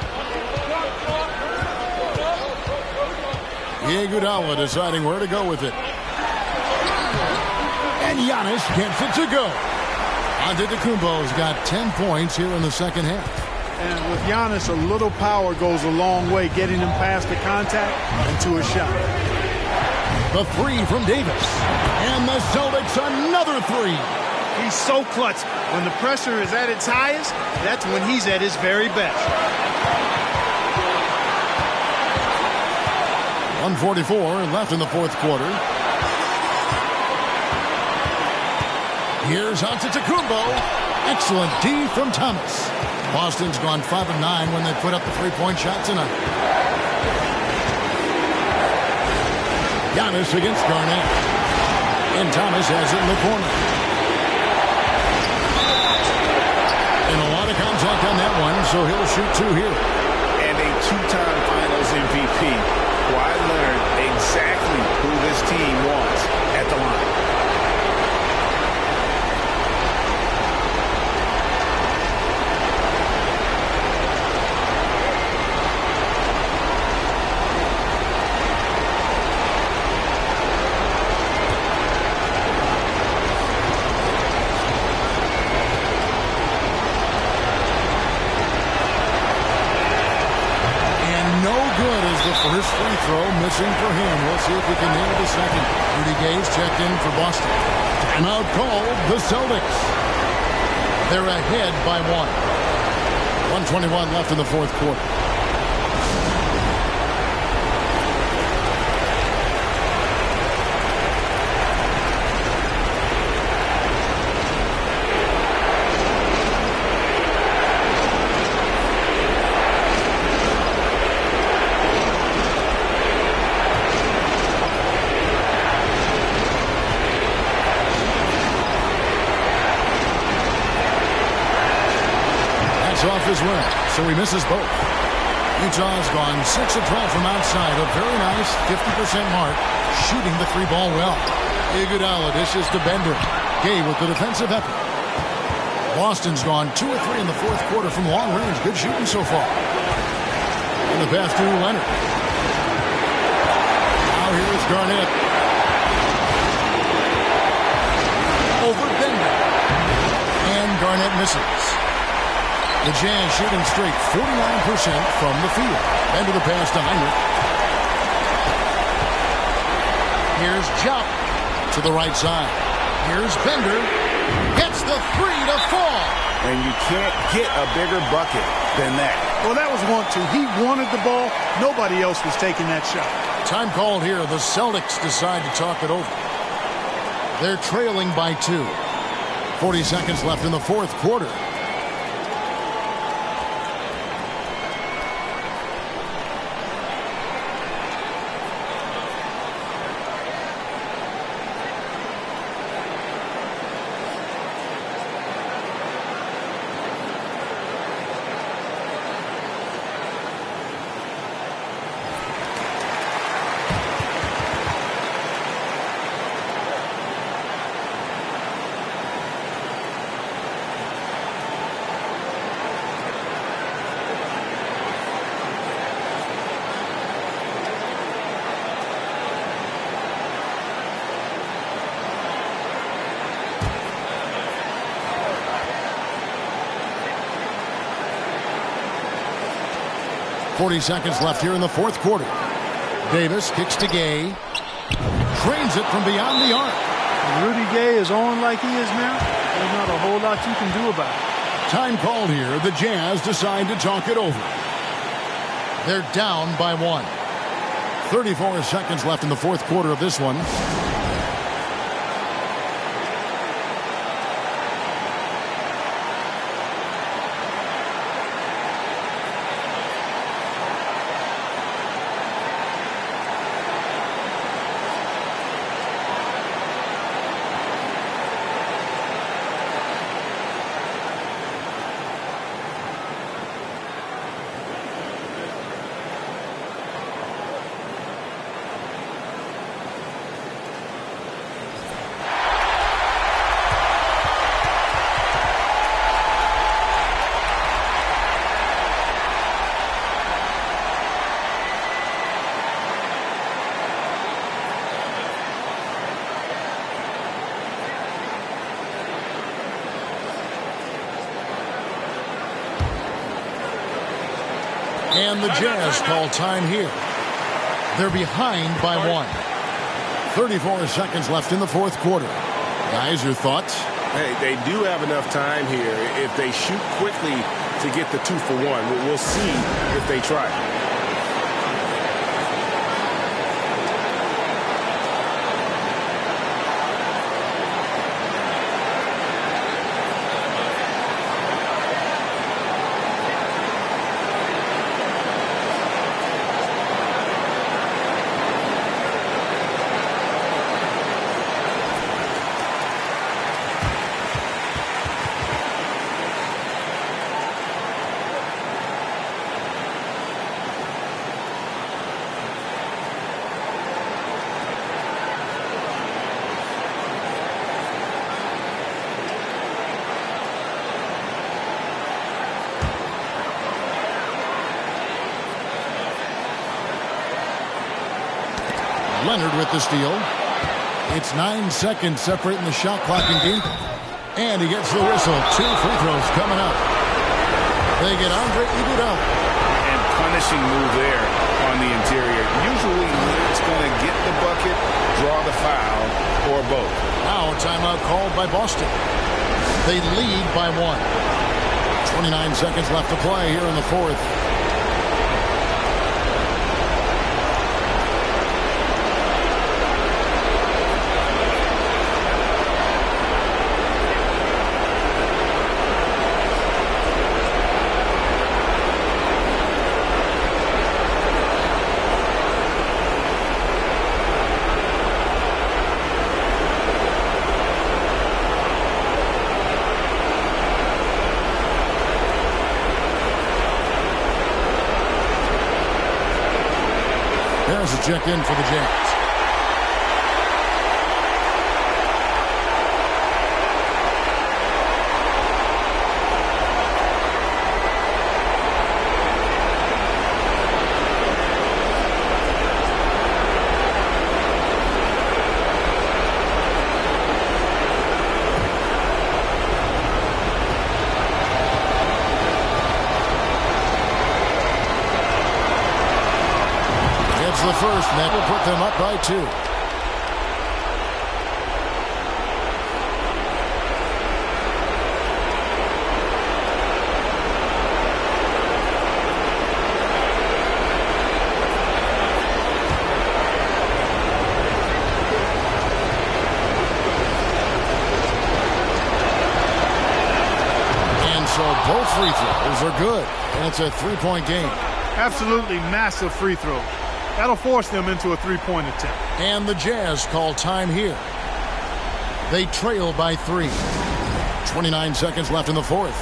Iguodala deciding where to go with it. And Giannis gets it to go. Antetokounmpo's got 10 points here in the second half. And with Giannis, a little power goes a long way, getting him past the contact and to a shot. The three from Davis. And the Celtics another three. He's so clutch. When the pressure is at its highest, that's when he's at his very best. 1:44 left in the fourth quarter. Here's Antetokounmpo. Excellent D from Thomas. Boston's gone 5 of 9 when they put up the three-point shot tonight. Giannis against Garnett. And Thomas has it in the corner. And a lot of contact on that one, so he'll shoot 2 here. And a 2-time Finals MVP. Kawhi Leonard, exactly who this team wants at the line. First free throw missing for him. We'll see if we can nail the second. Rudy Gay's checked in for Boston. Timeout called the Celtics. They're ahead by 1. 1:21 left in the fourth quarter. Off his win, so he misses both. Utah's gone 6 of 12 from outside. A very nice 50% mark, shooting the 3-ball well. Iguodala dishes to Bender. Gay with the defensive effort. Boston's gone 2 of 3 in the fourth quarter from long range. Good shooting so far. And the pass to Leonard. Now here's Garnett. Over Bender. And Garnett misses. The Jazz shooting straight 49% from the field. And to the pass to Heinrich. Here's Jop to the right side. Here's Bender. Gets the three to fall. And you can't get a bigger bucket than that. Well, that was 1-2. He wanted the ball. Nobody else was taking that shot. Time called here. The Celtics decide to talk it over. They're trailing by 2. 40 seconds left in the fourth quarter. .40 seconds left here in the fourth quarter. Davis kicks to Gay. Trains it from beyond the arc. When Rudy Gay is on like he is now, there's not a whole lot you can do about it. Time called here. The Jazz decide to talk it over. They're down by 1. 34 seconds left in the fourth quarter of this one. And the Jazz call time here. They're behind by 1. 34 seconds left in the fourth quarter. Guys, your thoughts? Hey, they do have enough time here if they shoot quickly to get the 2 for 1. We'll see if they try. Leonard with the steal. It's 9 seconds separating the shot clock and game. And he gets the whistle. 2 free throws coming up. They get Andre Iguodala. And punishing move there on the interior. Usually it's going to get the bucket, draw the foul, or both. Now a timeout called by Boston. They lead by 1. 29 seconds left to play here in the fourth. There's a check in for the Jazz. first, and that will put them up by 2. So both free throws are good, and it's a 3-point game. Absolutely massive free throw. That'll force them into a 3-point attempt. And the Jazz call time here. They trail by 3. 29 seconds left in the fourth.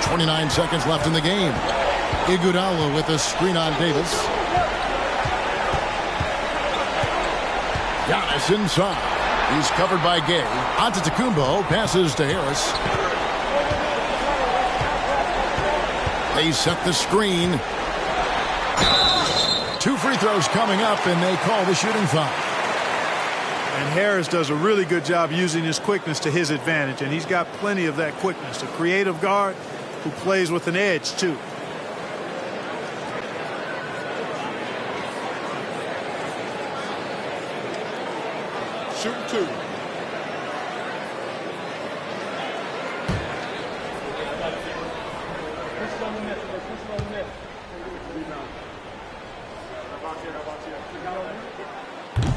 .29 seconds left in the game. Iguodala with a screen on Davis. Giannis inside. He's covered by Gay. Antetokounmpo passes to Harris. They set the screen. 2 free throws coming up, and they call the shooting foul. And Harris does a really good job using his quickness to his advantage, and he's got plenty of that quickness. A creative guard who plays with an edge, too. Shooting 2.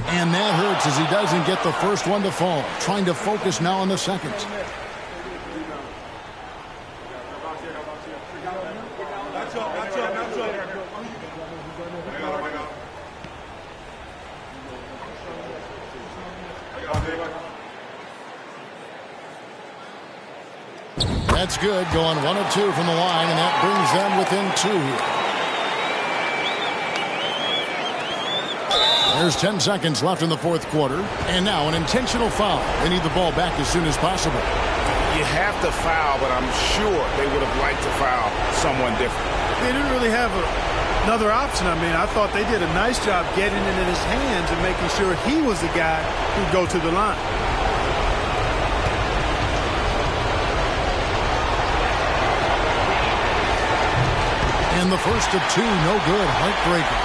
And that hurts as he doesn't get the first one to fall. Trying to focus now on the second. That's good, going 1 of 2 from the line, and that brings them within 2 here. There's 10 seconds left in the fourth quarter, and now an intentional foul. They need the ball back as soon as possible. You have to foul, but I'm sure they would have liked to foul someone different. They didn't really have another option. I mean, I thought they did a nice job getting it in his hands and making sure he was the guy who'd go to the line. And the first of 2, no good. Heartbreaker.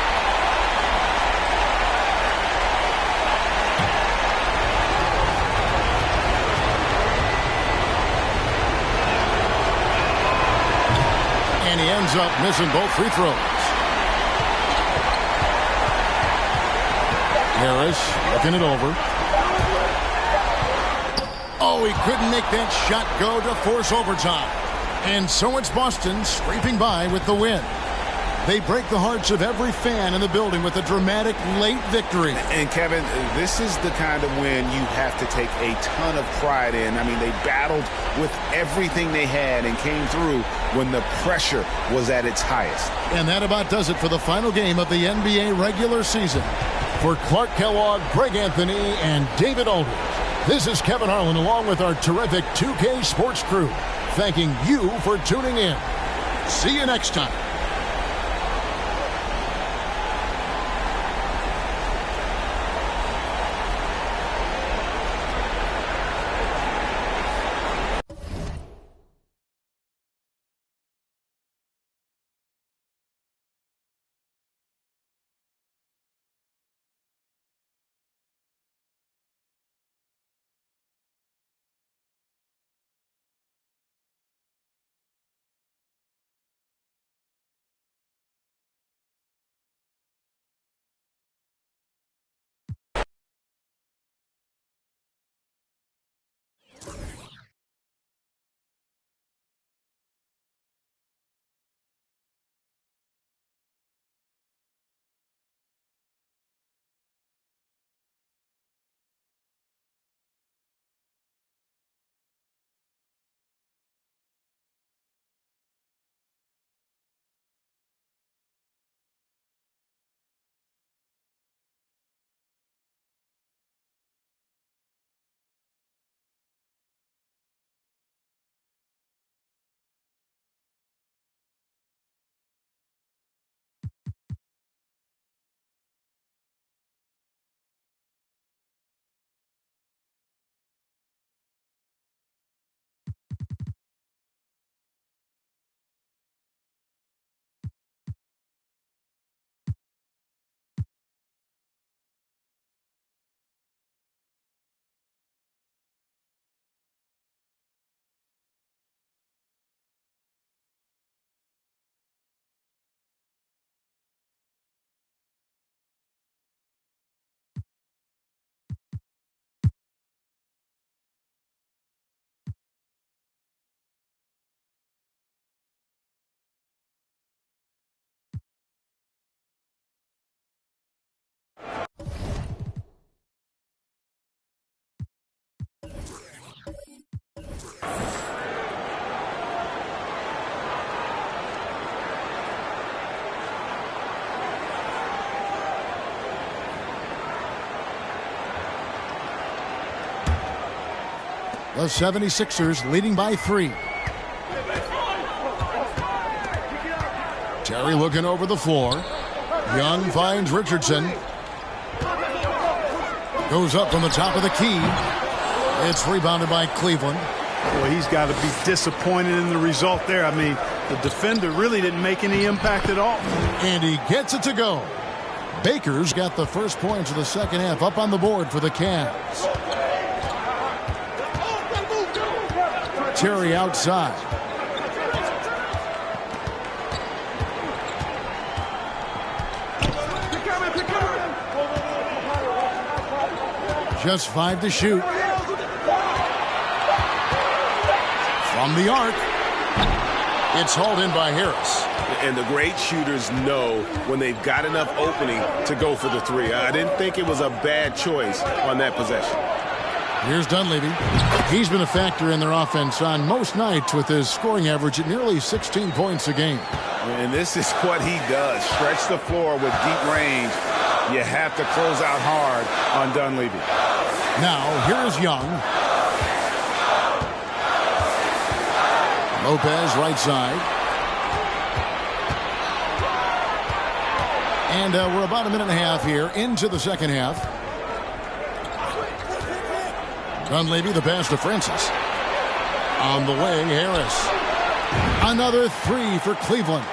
And he ends up missing both free throws. Harris looking it over. Oh, he couldn't make that shot go to force overtime. And so it's Boston scraping by with the win. They break the hearts of every fan in the building with a dramatic late victory. And Kevin, this is the kind of win you have to take a ton of pride in. I mean, they battled with everything they had and came through when the pressure was at its highest. And that about does it for the final game of the NBA regular season. For Clark Kellogg, Greg Anthony, and David Aldridge, this is Kevin Harlan along with our terrific 2K Sports crew, thanking you for tuning in. See you next time. The 76ers leading by 3. Terry looking over the floor. Young finds Richardson. Goes up from the top of the key. It's rebounded by Cleveland. Well, he's got to be disappointed in the result there. I mean, the defender really didn't make any impact at all. And he gets it to go. Baker's got the first points of the second half up on the board for the Cavs. Terry outside. Just 5 to shoot. From the arc. It's hauled in by Harris. And the great shooters know when they've got enough opening to go for the 3. I didn't think it was a bad choice on that possession. Here's Dunleavy. He's been a factor in their offense on most nights with his scoring average at nearly 16 points a game. And this is what he does. Stretch the floor with deep range. You have to close out hard on Dunleavy. Now, here's Young. Lopez right side. And we're about a minute and a half here into the second half. Dunleavy, the pass to Francis. On the way, Harris. Another 3 for Cleveland.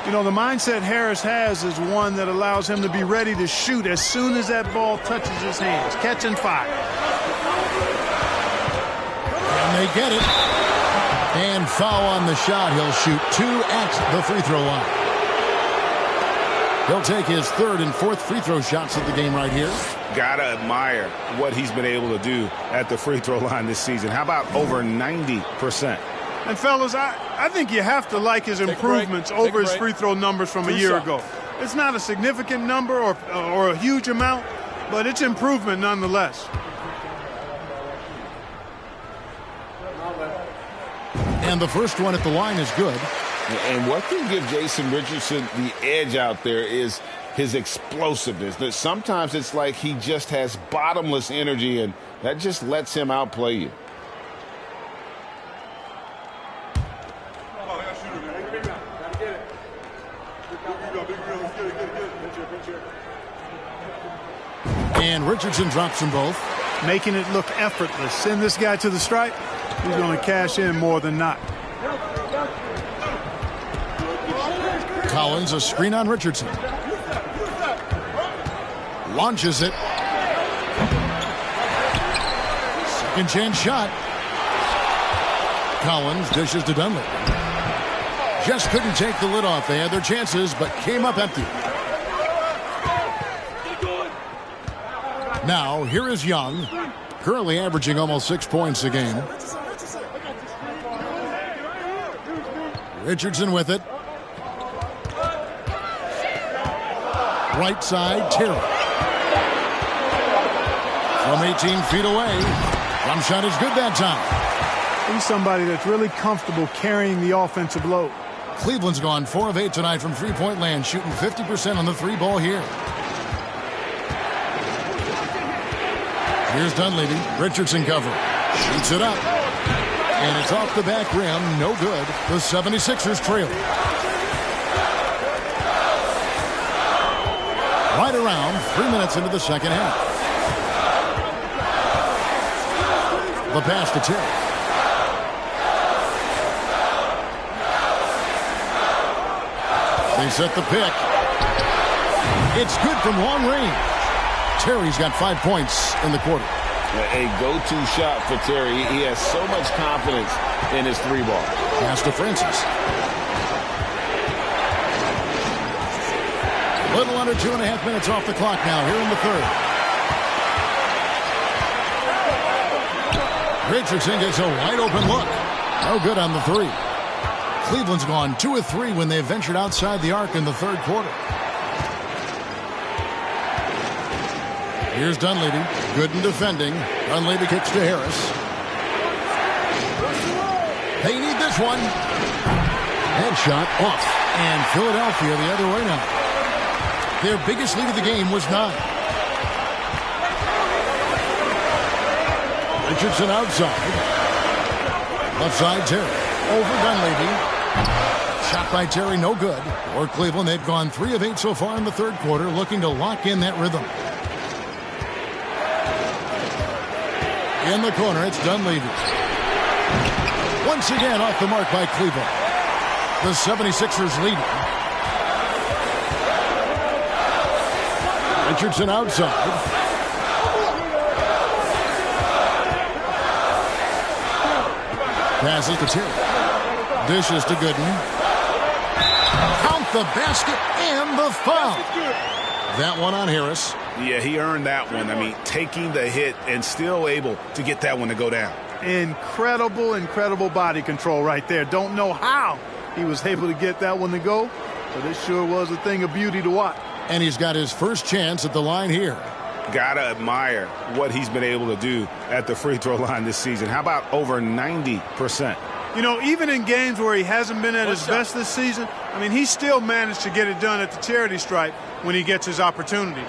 You know, the mindset Harris has is one that allows him to be ready to shoot as soon as that ball touches his hands. Catch and fire. And they get it. And foul on the shot. He'll shoot 2 at the free throw line. He'll take his 3rd and 4th free throw shots of the game right here. Gotta admire what he's been able to do at the free throw line this season. How about over 90%? And fellas, I think you have to like his improvements over his free throw numbers from a year ago. It's not a significant number or a huge amount, but it's improvement nonetheless. And the first one at the line is good. And what can give Jason Richardson the edge out there is his explosiveness. That sometimes it's like he just has bottomless energy, and that just lets him outplay you. And Richardson drops them both. Making it look effortless. Send this guy to the stripe. He's going to cash in more than not. Collins, a screen on Richardson. Launches it. Second chance shot. Collins dishes to Dunleavy. Just couldn't take the lid off. They had their chances, but came up empty. Now, here is Young, currently averaging almost 6 points a game. Richardson with it. Right side, Terry. From 18 feet away. Jump shot is good that time. He's somebody that's really comfortable carrying the offensive load. Cleveland's gone 4 of 8 tonight from three-point land, shooting 50% on the 3-ball here. Here's Dunleavy. Richardson cover. Shoots it up. And it's off the back rim. No good. The 76ers trail. Right around 3 minutes into the second half. The pass to Terry. They set the pick. It's good from long range. Terry's got 5 points in the quarter. A go-to shot for Terry. He has so much confidence in his 3-ball. Pass to Francis. Little under 2.5 minutes off the clock now here in the third. Richardson gets a wide open look. No good on the 3. Cleveland's gone 2 of 3 when they've ventured outside the arc in the third quarter. Here's Dunleavy. Good in defending. Dunleavy kicks to Harris. They need this one. Headshot off. And Philadelphia the other way now. Their biggest lead of the game was 9. Richardson outside. Left side, Terry. Over Dunleavy. Shot by Terry, no good. For Cleveland, they've gone 3 of 8 so far in the third quarter, looking to lock in that rhythm. In the corner, it's Dunleavy. Once again, off the mark by Cleveland. The 76ers leading. Richardson outside. Passes to Terry. Dishes to Gooden. Count the basket and the foul. That one on Harris. Yeah, he earned that one. I mean, taking the hit and still able to get that one to go down. Incredible body control right there. Don't know how he was able to get that one to go, but it sure was a thing of beauty to watch. And he's got his first chance at the line here. Gotta admire what he's been able to do at the free throw line this season. How about over 90%? You know, even in games where he hasn't been at his best this season, I mean, he still managed to get it done at the charity stripe when he gets his opportunities.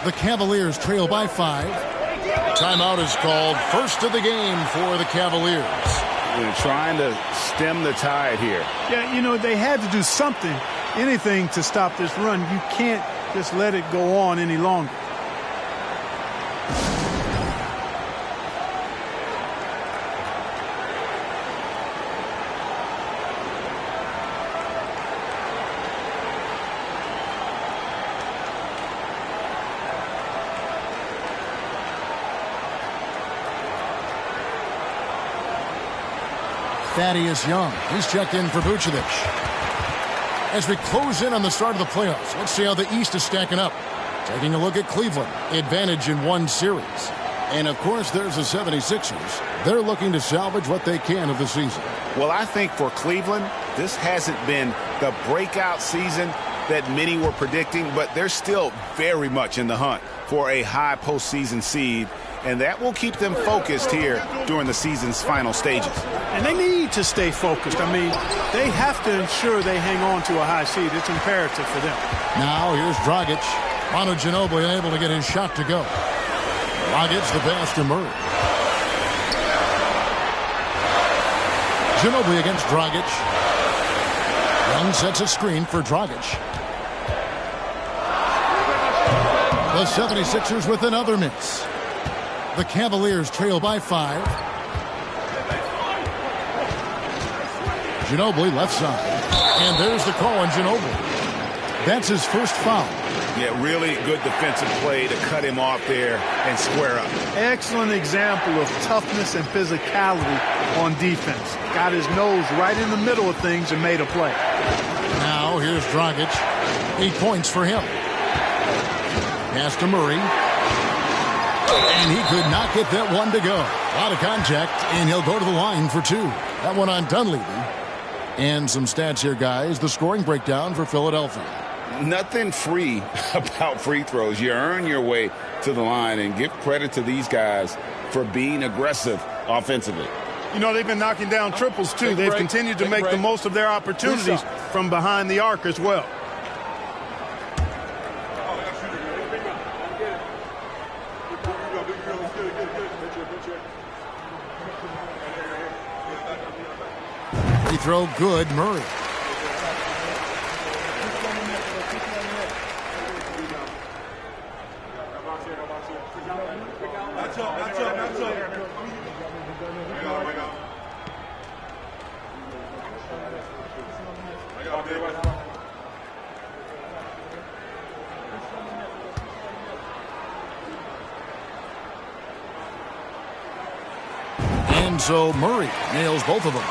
The Cavaliers trail by 5. Timeout is called. First of the game for the Cavaliers. They're trying to stem the tide here. Yeah, you know, they had to do something, anything to stop this run. You can't just let it go on any longer. Thaddeus Young, he's checked in for Vucevic. As we close in on the start of the playoffs, let's see how the East is stacking up. Taking a look at Cleveland, advantage in 1 series. And of course, there's the 76ers. They're looking to salvage what they can of the season. Well, I think for Cleveland, this hasn't been the breakout season that many were predicting, but they're still very much in the hunt for a high postseason seed. And that will keep them focused here during the season's final stages. And they need to stay focused. I mean, they have to ensure they hang on to a high seed. It's imperative for them. Now here's Dragic. Manu Ginobili unable to get his shot to go. Dragic the pass to Murray. Ginobili against Dragic. Young sets a screen for Dragic. The 76ers with another miss. The Cavaliers trail by 5. Ginobili left side. And there's the call on Ginobili. That's his first foul. Yeah, really good defensive play to cut him off there and square up. Excellent example of toughness and physicality on defense. Got his nose right in the middle of things and made a play. Now here's Dragic. 8 points for him. Pass to Murray. And he could not get that one to go. A lot of contact, and he'll go to the line for 2. That one on Dunleavy. And some stats here, guys. The scoring breakdown for Philadelphia. Nothing free about free throws. You earn your way to the line, and give credit to these guys for being aggressive offensively. You know, they've been knocking down triples, too. They've continued to make the most of their opportunities from behind the arc as well. Free throw good, Murray. And so Murray nails both of them.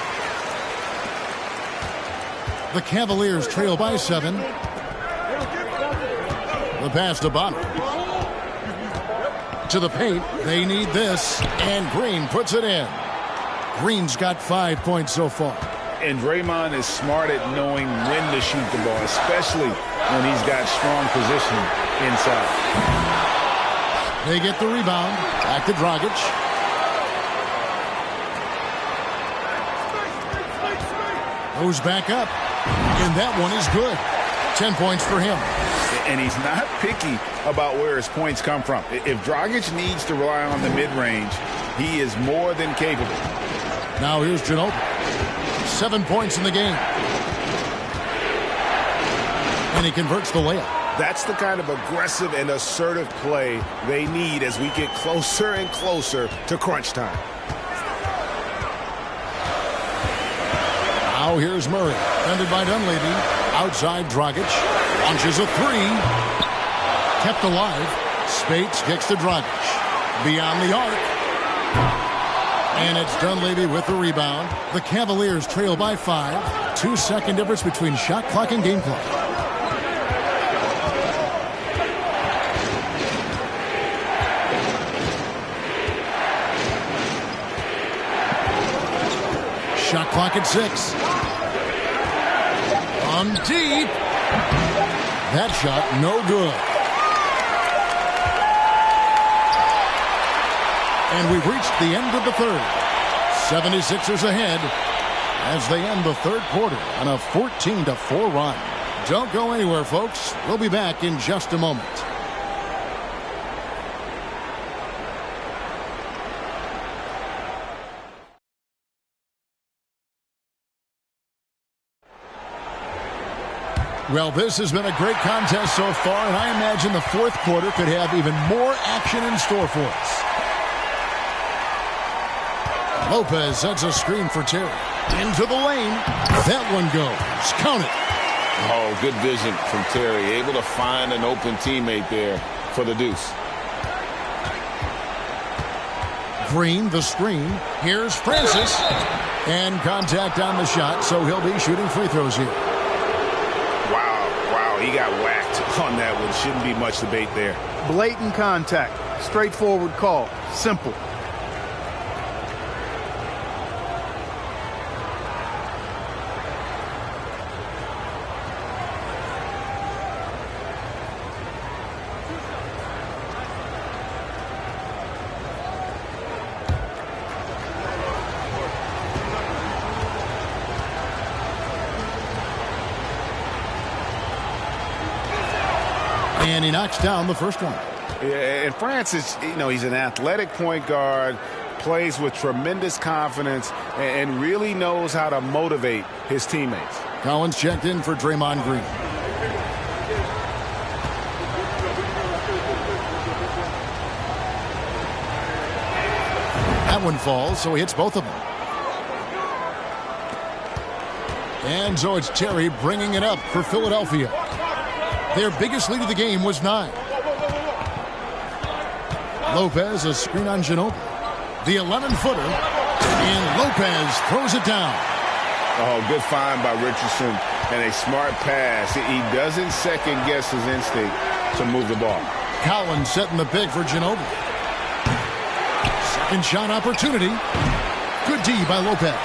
The Cavaliers trail by 7. The pass to Bonner. To the paint. They need this. And Green puts it in. Green's got 5 points so far. And Draymond is smart at knowing when to shoot the ball, especially when he's got strong position inside. They get the rebound. Back to Dragic. Goes back up. And that one is good. 10 points for him. And he's not picky about where his points come from. If Dragic needs to rely on the mid-range, he is more than capable. Now here's Ginobili. 7 points in the game. And he converts the layup. That's the kind of aggressive and assertive play they need as we get closer and closer to crunch time. Now here's Murray. Defended by Dunleavy. Outside Dragic. Launches a three. Kept alive. Spates kicks to Dragic. Beyond the arc. And it's Dunleavy with the rebound. The Cavaliers trail by 5. 2-second difference between shot clock and game clock. Shot clock at 6. On deep. That shot no good. And we've reached the end of the third. 76ers ahead as they end the third quarter on a 14-4 run. Don't go anywhere, folks. We'll be back in just a moment. Well, this has been a great contest so far, and I imagine the fourth quarter could have even more action in store for us. Lopez sets a screen for Terry. Into the lane. That one goes. Count it. Oh, good vision from Terry. Able to find an open teammate there for the deuce. Green, the screen. Here's Francis. And contact on the shot, so he'll be shooting free throws here. Wow, he got whacked on that one. Shouldn't be much debate there. Blatant contact. Straightforward call. Simple. And he knocks down the first one. Yeah, and Francis, he's an athletic point guard, plays with tremendous confidence, and really knows how to motivate his teammates. Collins checked in for Draymond Green. That one falls, so he hits both of them. And so it's Terry bringing it up for Philadelphia. Their biggest lead of the game was 9. Lopez, a screen on Ginobili. The 11-footer. And Lopez throws it down. Oh, good find by Richardson and a smart pass. He doesn't second-guess his instinct to move the ball. Collins setting the pick for Ginobili. Second shot opportunity. Good D by Lopez.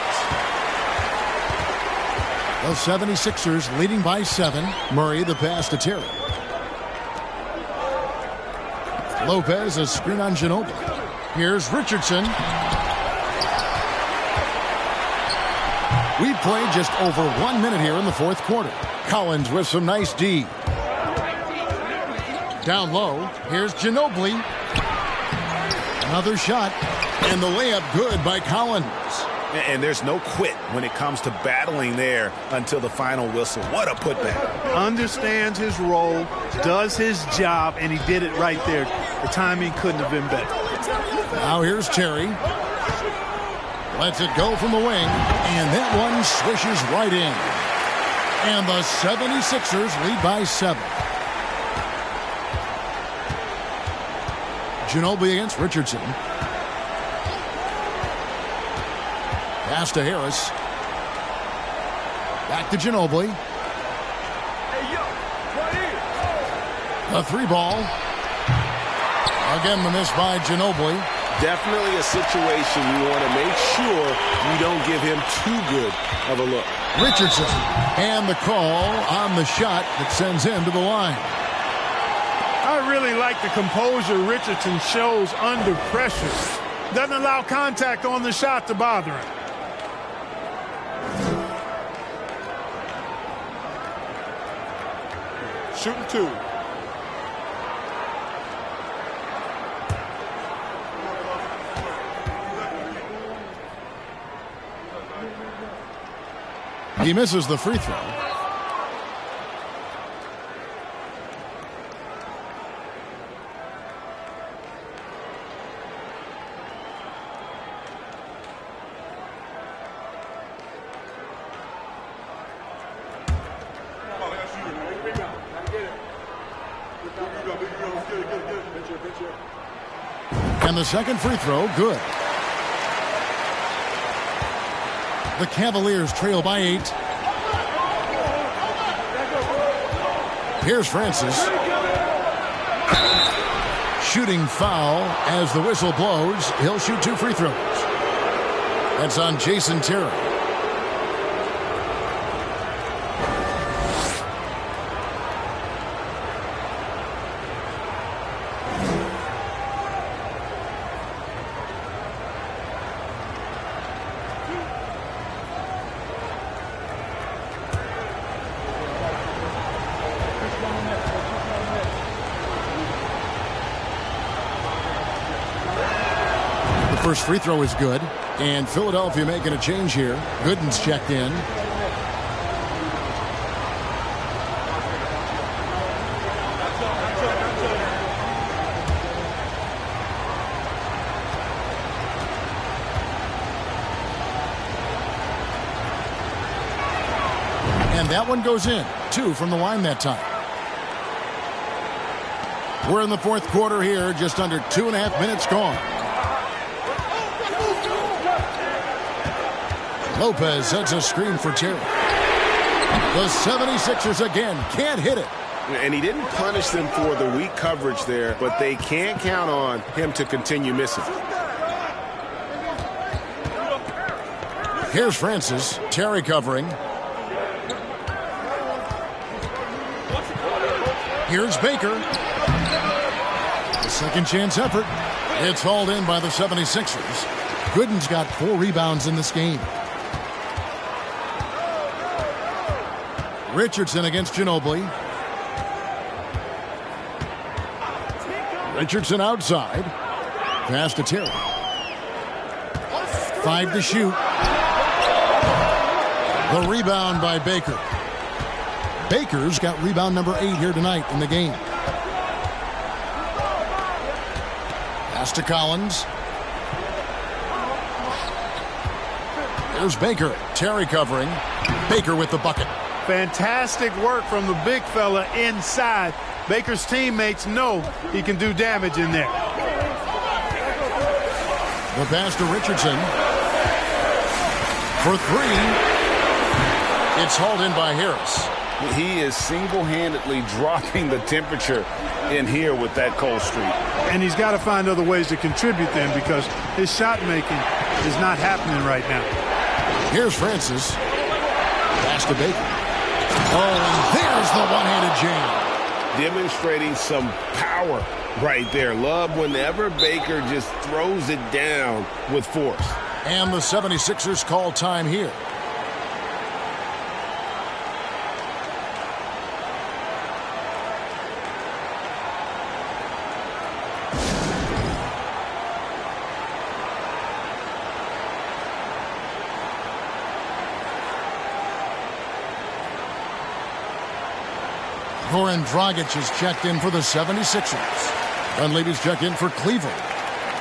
The 76ers leading by 7. Murray the pass to Terry. Lopez a screen on Ginobili. Here's Richardson. We played just over 1 minute here in the fourth quarter. Collins with some nice D. Down low. Here's Ginobili. Another shot. And the layup good by Collins. And there's no quit when it comes to battling there until the final whistle. What a putback. Understands his role, does his job, and he did it right there. The timing couldn't have been better. Now here's Terry. Lets it go from the wing, and that one swishes right in. And the 76ers lead by 7. Ginobili against Richardson. Pass to Harris. Back to Ginobili. A 3-ball. Again, the miss by Ginobili. Definitely a situation you want to make sure you don't give him too good of a look. Richardson. And the call on the shot that sends him to the line. I really like the composure Richardson shows under pressure. Doesn't allow contact on the shot to bother him. Shooting 2. He misses the free throw. And the second free throw, good. The Cavaliers trail by 8. Here's Francis. Shooting foul as the whistle blows. He'll shoot 2 free throws. That's on Jason Terry. First free throw is good, and Philadelphia making a change here. Gooden's checked in. And that one goes in. 2 from the line that time. We're in the fourth quarter here, just under 2.5 minutes gone. Lopez sets a screen for Terry. The 76ers again can't hit it. And he didn't punish them for the weak coverage there, but they can't count on him to continue missing. Here's Francis. Terry covering. Here's Baker. The second chance effort. It's hauled in by the 76ers. Gooden's got 4 rebounds in this game. Richardson against Ginobili. Richardson outside. Pass to Terry. 5 to shoot. The rebound by Baker. Baker's got rebound number 8 here tonight in the game. Pass to Collins. There's Baker. Terry covering. Baker with the bucket. Fantastic work from the big fella inside. Baker's teammates know he can do damage in there. The pass to Richardson. For 3. It's hauled in by Harris. He is single-handedly dropping the temperature in here with that cold streak. And he's got to find other ways to contribute then, because his shot making is not happening right now. Here's Francis. Pass to Baker. Oh, and there's the one-handed jam. Demonstrating some power right there. Love whenever Baker just throws it down with force. And the 76ers call time here. Goran Dragic is checked in for the 76ers. Dunleavy's checked in for Cleveland.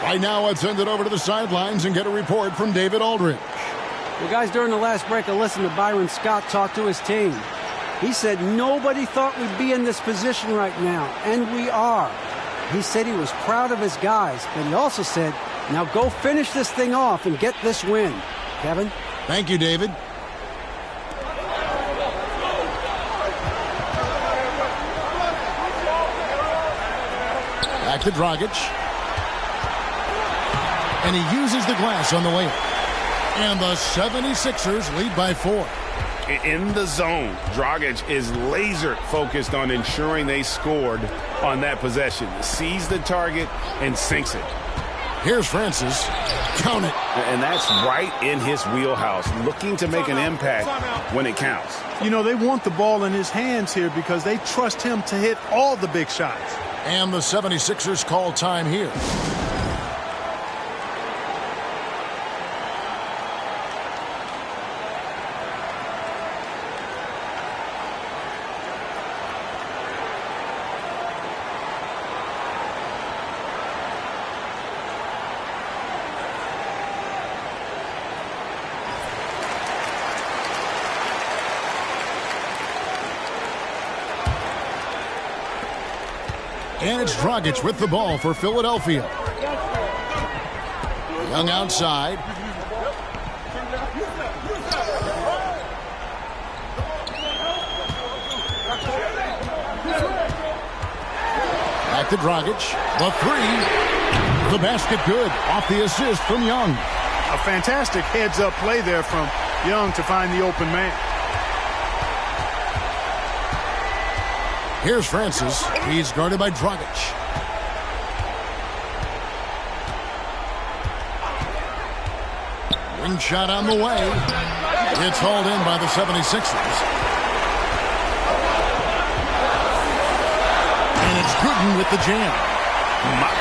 Right now, let's send it over to the sidelines and get a report from David Aldridge. Well, guys, during the last break, I listened to Byron Scott talk to his team. He said nobody thought we'd be in this position right now, and we are. He said he was proud of his guys, but he also said, now go finish this thing off and get this win. Kevin? Thank you, David. Back to Dragic. And he uses the glass on the way. And the 76ers lead by 4. In the zone, Dragic is laser focused on ensuring they scored on that possession. Sees the target and sinks it. Here's Francis. Count it. And that's right in his wheelhouse, looking to make an impact when it counts. You know, they want the ball in his hands here because they trust him to hit all the big shots. And the 76ers call time here. And it's Dragic with the ball for Philadelphia. Young outside. Back to Dragic. The three. The basket good. Off the assist from Young. A fantastic heads-up play there from Young to find the open man. Here's Francis. He's guarded by Dragic. Wing shot on the way. It's hauled in by the 76ers. And it's Gooden with the jam. My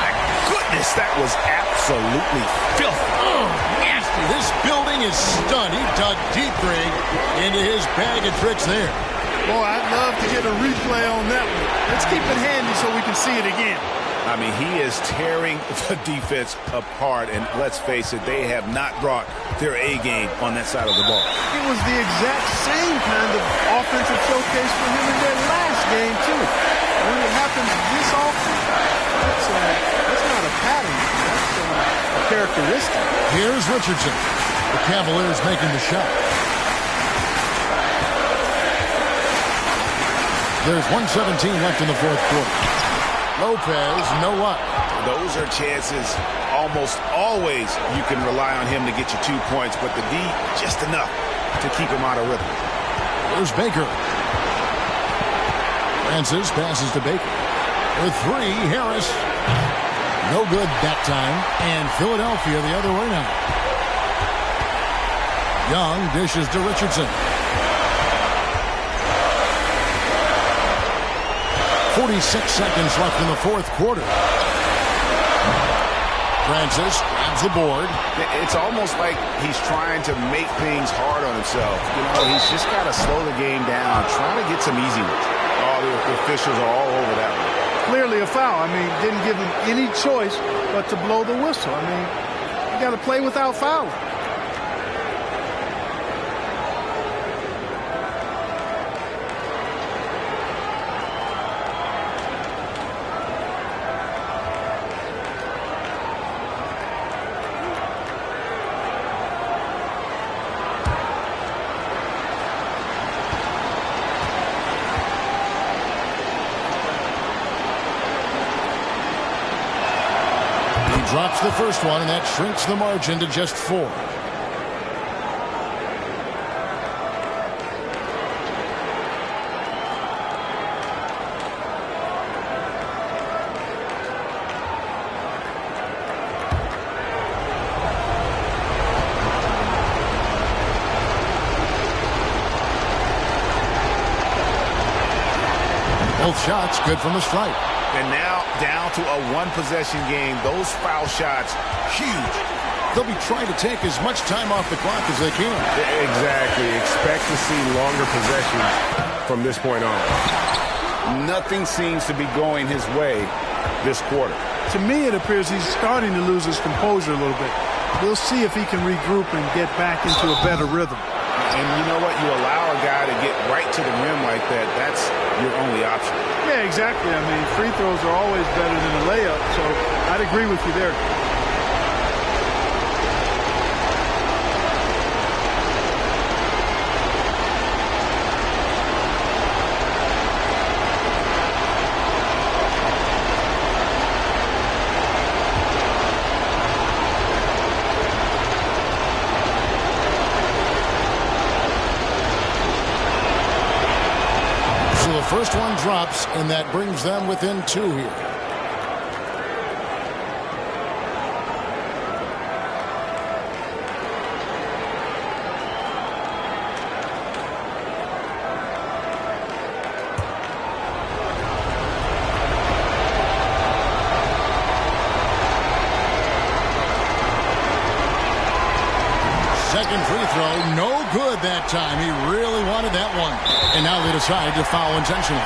goodness, that was absolutely filthy. Oh, nasty. This building is stunned. He dug deep, Greg, into his bag of tricks there. Boy, I'd love to get a replay on that one. Let's keep it handy so we can see it again. I mean, he is tearing the defense apart, and let's face it, they have not brought their A game on that side of the ball. It was the exact same kind of offensive showcase for him in their last game, too. When it happens this often, that's not a pattern. That's a characteristic. Here's Richardson. The Cavaliers making the shot. There's 1:17 left in the fourth quarter. Lopez, no luck. Those are chances almost always you can rely on him to get you 2 points, but the D just enough to keep him out of rhythm. There's Baker. Francis passes to Baker. The three, Harris. No good that time. And Philadelphia the other way now. Young dishes to Richardson. 46 seconds left in the fourth quarter. Francis grabs the board. It's almost like he's trying to make things hard on himself. You know, he's just got to slow the game down, try to get some easy ones. Oh, the officials are all over that one. Clearly a foul. I mean, didn't give him any choice but to blow the whistle. I mean, you got to play without fouling. Drops the first one, and that shrinks the margin to just 4. Both shots good from the stripe. And now down to a one-possession game. Those foul shots, huge. They'll be trying to take as much time off the clock as they can. Exactly. Expect to see longer possessions from this point on. Nothing seems to be going his way this quarter. To me, it appears he's starting to lose his composure a little bit. We'll see if he can regroup and get back into a better rhythm. And you know what? You allow a guy to get right to the rim like that, that's your only option. Yeah, exactly. I mean, free throws are always better than a layup, so I'd agree with you there. First one drops, and that brings them within 2 here. second free throw, no good that time. He really wanted that one. And now they decide to foul intentionally.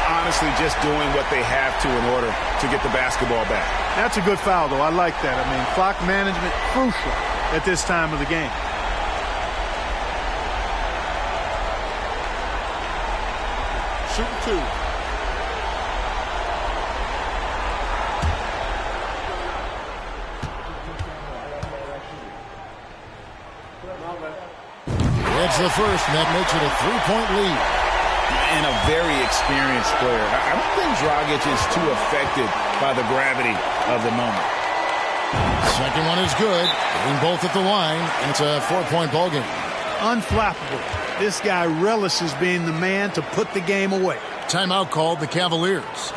Honestly, just doing what they have to in order to get the basketball back. That's a good foul, though. I like that. I mean, clock management, crucial at this time of the game. Shooting two. It's the first, and that makes it a three-point lead. And a very experienced player. I don't think Dragic is too affected by the gravity of the moment. Second one is good. Getting both at the line, and it's a 4-point ball game. Unflappable. This guy relishes being the man to put the game away. Timeout called the Cavaliers.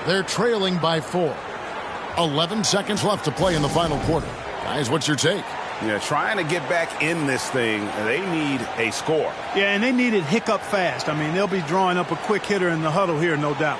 They're trailing by 4. 11 seconds left to play in the final quarter. Guys, what's your take? Yeah, trying to get back in this thing, they need a score. Yeah, and they need it hiccup fast. I mean, they'll be drawing up a quick hitter in the huddle here, no doubt.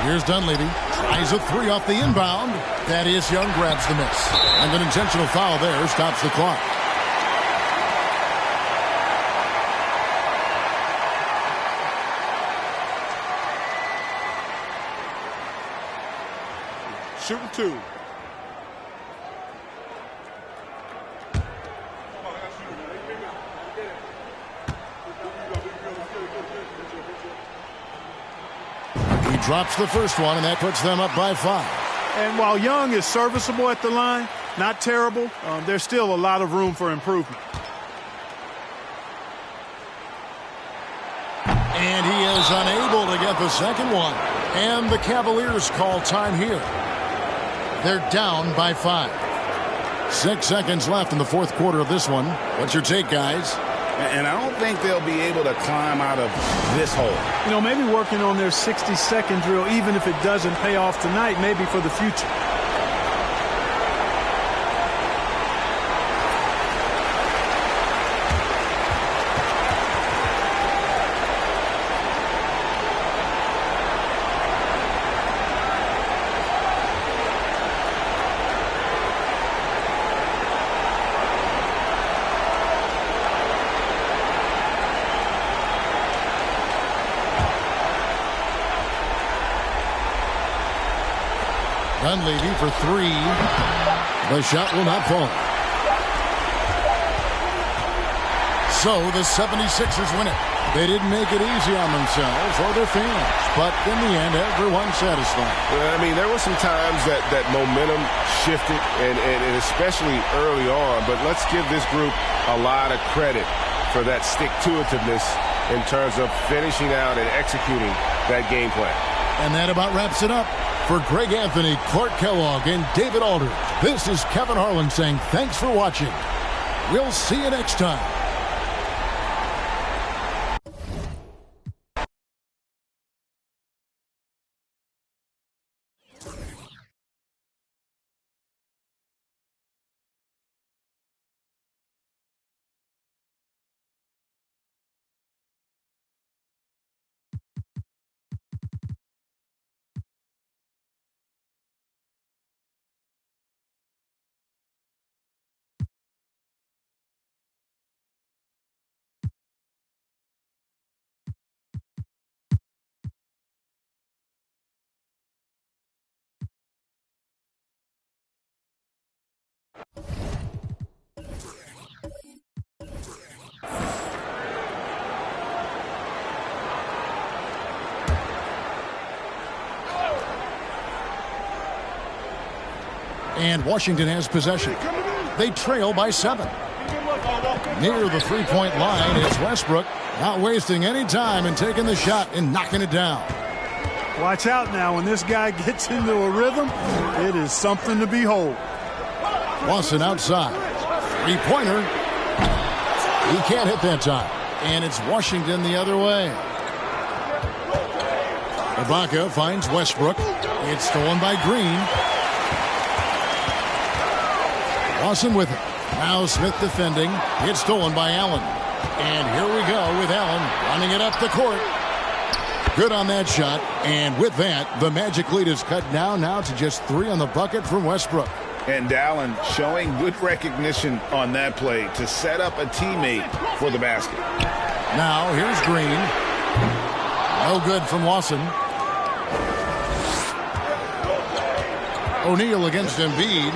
Here's Dunleavy. Tries a three off the inbound. Thaddeus Young grabs the miss. And an intentional foul there stops the clock. Shooting two. He drops the first one, and that puts them up by 5. And while Young is serviceable at the line, not terrible, there's still a lot of room for improvement. And he is unable to get the second one. And the Cavaliers call time here. They're down by 5. 6 seconds left in the fourth quarter of this one. What's your take, guys? And I don't think they'll be able to climb out of this hole. You know, maybe working on their 60-second drill, even if it doesn't pay off tonight, maybe for the future. Dunleavy for 3. The shot will not fall. So the 76ers win it. They didn't make it easy on themselves or their fans, but in the end, everyone's satisfied. Well, I mean, there were some times that momentum shifted, and especially early on, but let's give this group a lot of credit for that stick-to-itiveness in terms of finishing out and executing that game plan. And that about wraps it up. For Greg Anthony, Clark Kellogg, and David Aldridge, this is Kevin Harlan saying thanks for watching. We'll see you next time. And Washington has possession. They trail by 7. Near the three-point line, it's Westbrook. Not wasting any time and taking the shot and knocking it down. Watch out now. When this guy gets into a rhythm, it is something to behold. Lawson outside. Three-pointer. He can't hit that time. And it's Washington the other way. Ibaka finds Westbrook. It's stolen by Green. Lawson with it. Now Smith defending. It's stolen by Allen. And here we go with Allen running it up the court. Good on that shot. And with that, the Magic lead is cut down now to just 3 on the bucket from Westbrook. And Allen showing good recognition on that play to set up a teammate for the basket. Now here's Green. No good from Lawson. O'Neal against Embiid.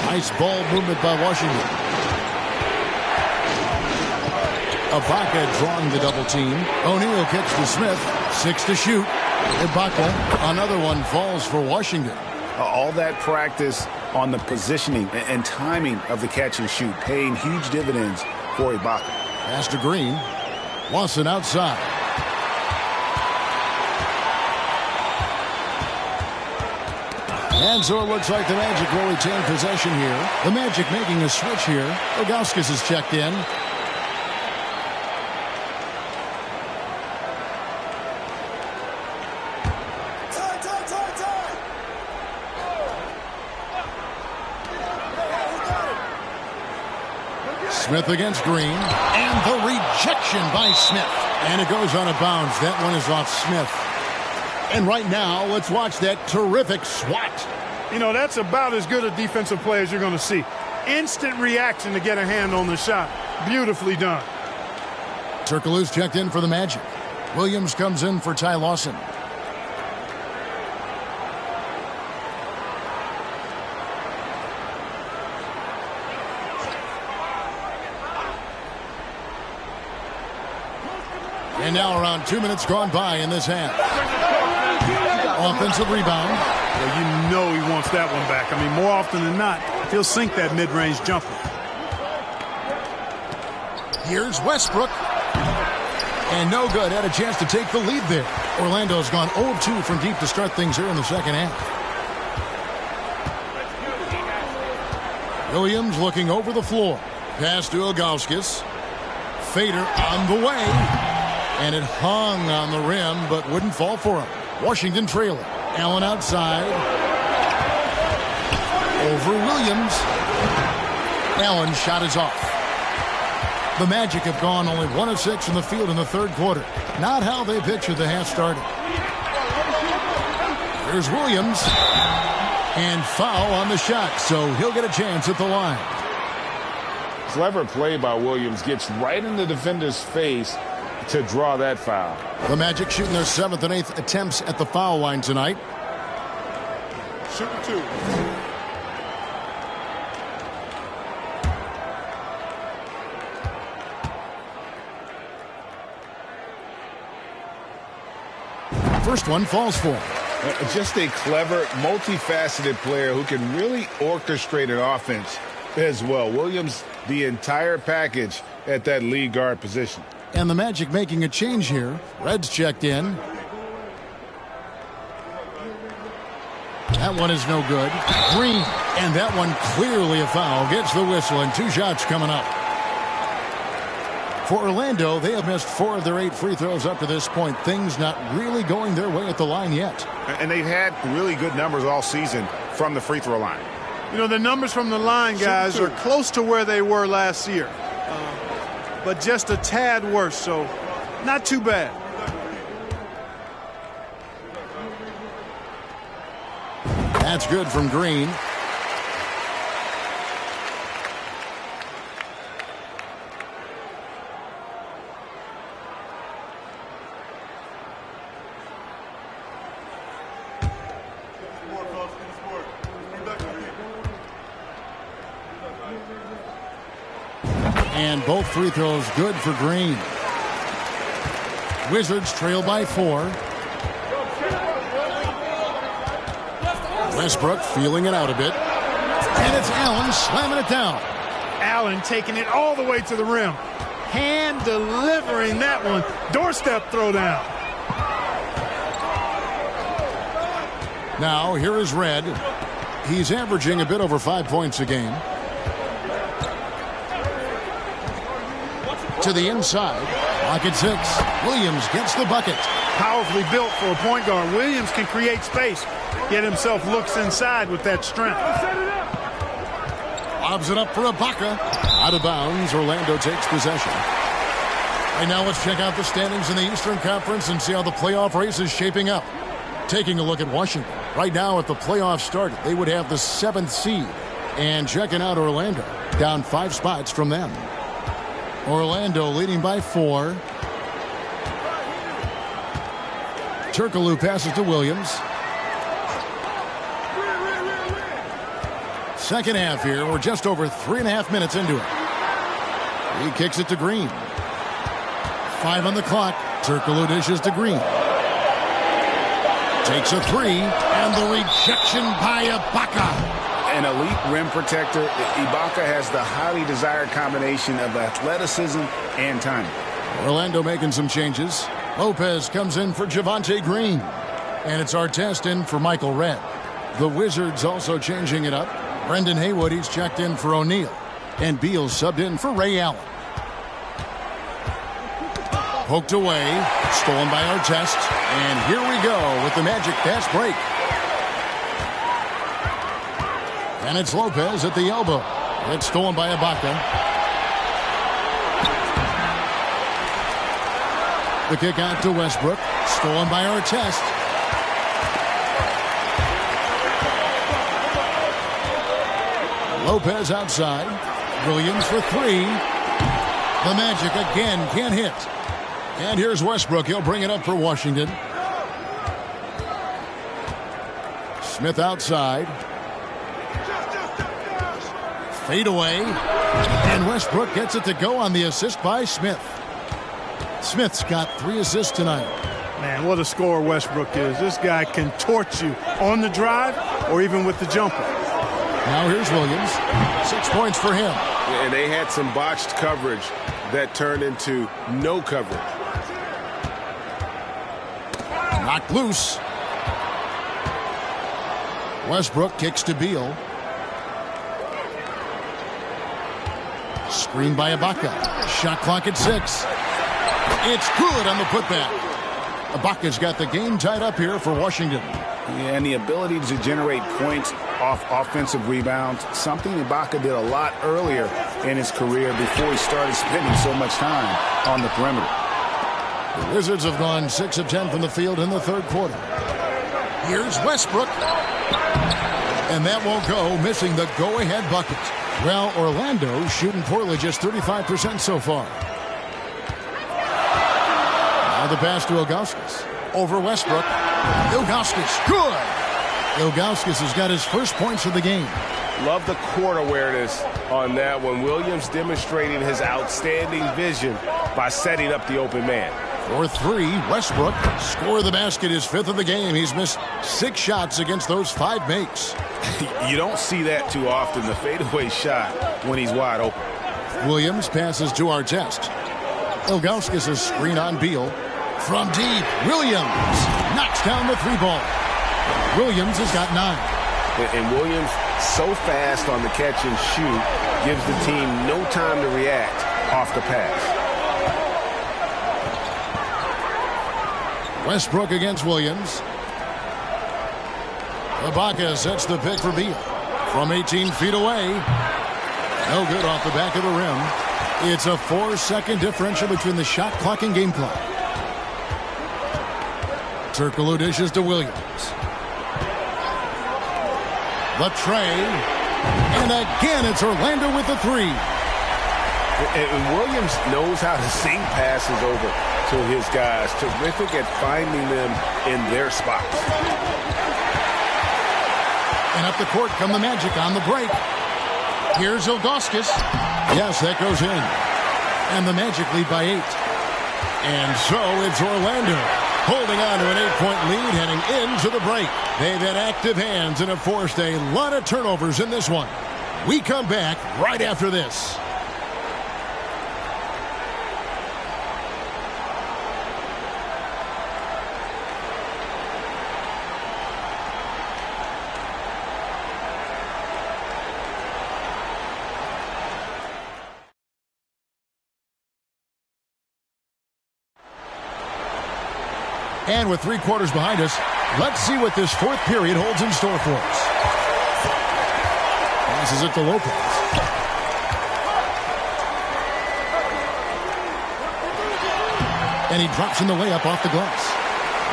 Nice ball movement by Washington. Ibaka drawing the double team. O'Neal kicks to Smith. 6 to shoot. Ibaka, another one falls for Washington. All that practice on the positioning and timing of the catch and shoot paying huge dividends for Ibaka. Pass to Green. Lawson outside. And so it looks like the Magic will retain possession here. The Magic making a switch here. Ilgauskas is checked in. Smith against Green. And the rejection by Smith. And it goes out of bounds. That one is off Smith. And right now, let's watch that terrific swat. You know, that's about as good a defensive play as you're going to see. Instant reaction to get a hand on the shot. Beautifully done. Turkoglu's checked in for the Magic. Williams comes in for Ty Lawson. And now around 2 minutes gone by in this half. Offensive rebound. Well, you know he wants that one back. I mean, more often than not, he'll sink that mid-range jumper. Here's Westbrook. And no good. Had a chance to take the lead there. Orlando's gone 0-2 from deep to start things here in the second half. Williams looking over the floor. Pass to Ilgauskas. Fader on the way. And it hung on the rim, but wouldn't fall for him. Washington trailing. Allen outside. Over Williams. Allen's shot is off. The Magic have gone only 1 of 6 from the field in the third quarter. Not how they pictured the half started. There's Williams. And foul on the shot, so he'll get a chance at the line. Clever play by Williams. Gets right in the defender's face to draw that foul. The Magic shooting their 7th and 8th attempts at the foul line tonight. Shooting 2. First one falls for him. Just a clever, multifaceted player who can really orchestrate an offense as well. Williams, the entire package at that lead guard position. And the Magic making a change here. Reds checked in. That one is no good. Green. And that one clearly a foul. Gets the whistle and 2 shots coming up. For Orlando, they have missed 4 of their 8 free throws up to this point. Things not really going their way at the line yet. And they've had really good numbers all season from the free throw line. You know, the numbers from the line, guys, are close to where they were last year. But just a tad worse, so not too bad. That's good from Green. And both free throws good for Green. Wizards trail by 4. Westbrook feeling it out a bit. And it's Allen slamming it down. Allen taking it all the way to the rim. Hand delivering that one. Doorstep throwdown. Now, here is Red. He's averaging a bit over 5 points a game. To the inside. Pocket 6. Williams gets the bucket. Powerfully built for a point guard. Williams can create space. Get himself looks inside with that strength. Lobs it up for Ibaka. Out of bounds. Orlando takes possession. Right now, let's check out the standings in the Eastern Conference and see how the playoff race is shaping up. Taking a look at Washington. Right now, if the playoffs started, they would have the 7th seed. And checking out Orlando. Down 5 spots from them. Orlando leading by 4. Turkoglu passes to Williams. Second half here. We're just over 3.5 minutes into it. He kicks it to Green. 5 on the clock. Turkoglu dishes to Green. Takes a 3. And the rejection by Ibaka. An elite rim protector. Ibaka has the highly desired combination of athleticism and timing. Orlando making some changes. Lopez comes in for Javonte Green. And it's Artest in for Michael Redd. The Wizards also changing it up. Brendan Haywood, he's checked in for O'Neal. And Beal subbed in for Ray Allen. Poked away. Stolen by Artest. And here we go with the Magic fast break. And it's Lopez at the elbow. It's stolen by Ibaka. The kick out to Westbrook. Stolen by Artest. Lopez outside. Williams for 3. The Magic again can't hit. And here's Westbrook. He'll bring it up for Washington. Smith outside. Fade away. And Westbrook gets it to go on the assist by Smith. Smith's got 3 assists tonight. Man, what a scorer Westbrook is. This guy can torch you on the drive or even with the jumper. Now here's Williams. 6 points for him. And they had some botched coverage that turned into no coverage. Knocked loose. Westbrook kicks to Beal. Screen by Ibaka. Shot clock at 6. It's good on the putback. Ibaka's got the game tied up here for Washington. Yeah, and the ability to generate points off offensive rebounds, something Ibaka did a lot earlier in his career before he started spending so much time on the perimeter. The Wizards have gone 6 of 10 from the field in the third quarter. Here's Westbrook. And that won't go, missing the go-ahead bucket. Well, Orlando shooting poorly, just 35% so far. Now the pass to Ilgauskas. Over Westbrook. Ilgauskas, good! Ilgauskas has got his first points of the game. Love the court awareness on that one. Williams demonstrating his outstanding vision by setting up the open man. For 3, Westbrook. Score of the basket, his 5th of the game. He's missed 6 shots against those 5 makes. You don't see that too often, the fadeaway shot when he's wide open. Williams passes to Artest. Ilgauskas is screen on Beal. From deep, Williams knocks down the 3-ball. Williams has got 9. And Williams, so fast on the catch and shoot, gives the team no time to react off the pass. Westbrook against Williams. Ibaka sets the pick for Beal. From 18 feet away. No good off the back of the rim. It's a 4-second differential between the shot clock and game clock. Turkoglu dishes to Williams. The tray. And again, it's Orlando with the 3. And Williams knows how to sink passes over to his guys. Terrific at finding them in their spots. And up the court come the Magic on the break. Here's Ilgauskas. Yes, that goes in. And the Magic lead by 8. And so it's Orlando Holding on to an 8-point lead heading into the break. They've had active hands and have forced a lot of turnovers in this one. We come back right after this. And with 3 quarters behind us, let's see what this fourth period holds in store for us. Passes it to Lopez. And he drops in the layup off the glass.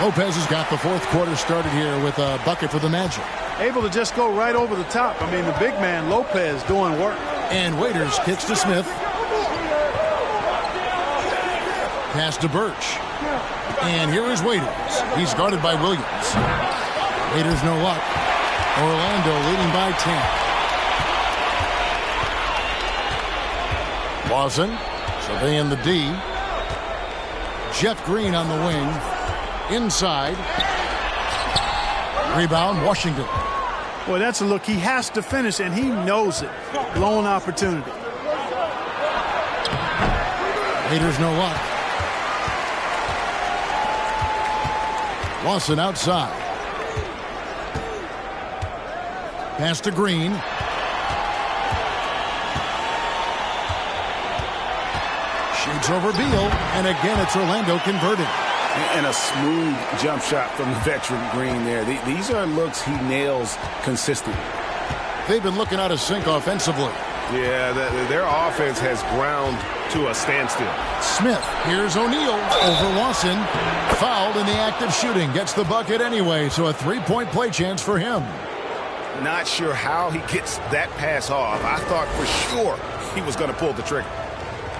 Lopez has got the fourth quarter started here with a bucket for the Magic. Able to just go right over the top. I mean, the big man, Lopez, doing work. And Waiters kicks to Smith. Pass to Birch. And here is Waiters. He's guarded by Williams. Waiters no luck. Orlando leading by 10. Lawson surveying the D. Jeff Green on the wing. Inside. Rebound, Washington. Boy, that's a look. He has to finish, and he knows it. Blown opportunity. Waiters no luck. Lawson outside. Pass to Green. Shoots over Beal, and again it's Orlando converted. And a smooth jump shot from the veteran Green there. These are looks he nails consistently. They've been looking out of sync offensively. Yeah, their offense has ground to a standstill. Smith, here's O'Neal over Lawson. Fouled in the act of shooting. Gets the bucket anyway, so a 3-point play chance for him. Not sure how he gets that pass off. I thought for sure he was going to pull the trigger.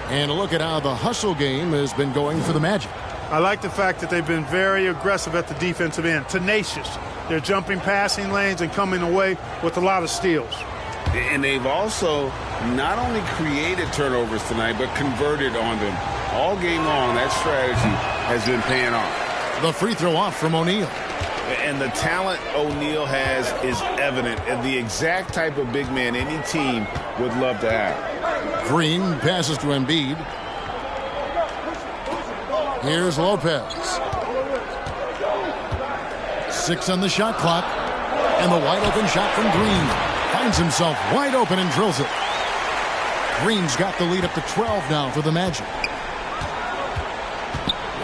And a look at how the hustle game has been going for the Magic. I like the fact that they've been very aggressive at the defensive end. Tenacious. They're jumping passing lanes and coming away with a lot of steals. And they've also not only created turnovers tonight, but converted on them. All game long, that strategy has been paying off. The free throw off from O'Neal. And the talent O'Neal has is evident, and the exact type of big man any team would love to have. Green passes to Embiid. Here's Lopez. 6 on the shot clock. And the wide open shot from Green. Finds himself wide open and drills it. Green's got the lead up to 12 now for the Magic.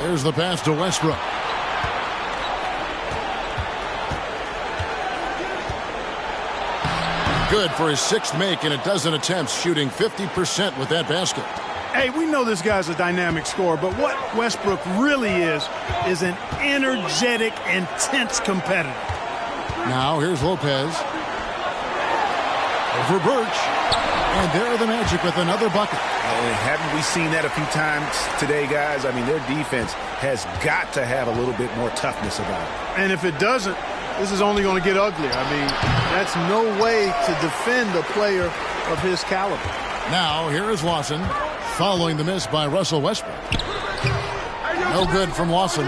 There's the pass to Westbrook. Good for his 6th make in a dozen attempts, shooting 50% with that basket. Hey, we know this guy's a dynamic scorer, but what Westbrook really is an energetic, intense competitor. Now here's Lopez. Over Birch. And there are the Magic with another bucket. Haven't we seen that a few times today, guys? I mean, their defense has got to have a little bit more toughness about it. And if it doesn't, this is only going to get uglier. I mean, that's no way to defend a player of his caliber. Now, here is Lawson, following the miss by Russell Westbrook. No good from Lawson.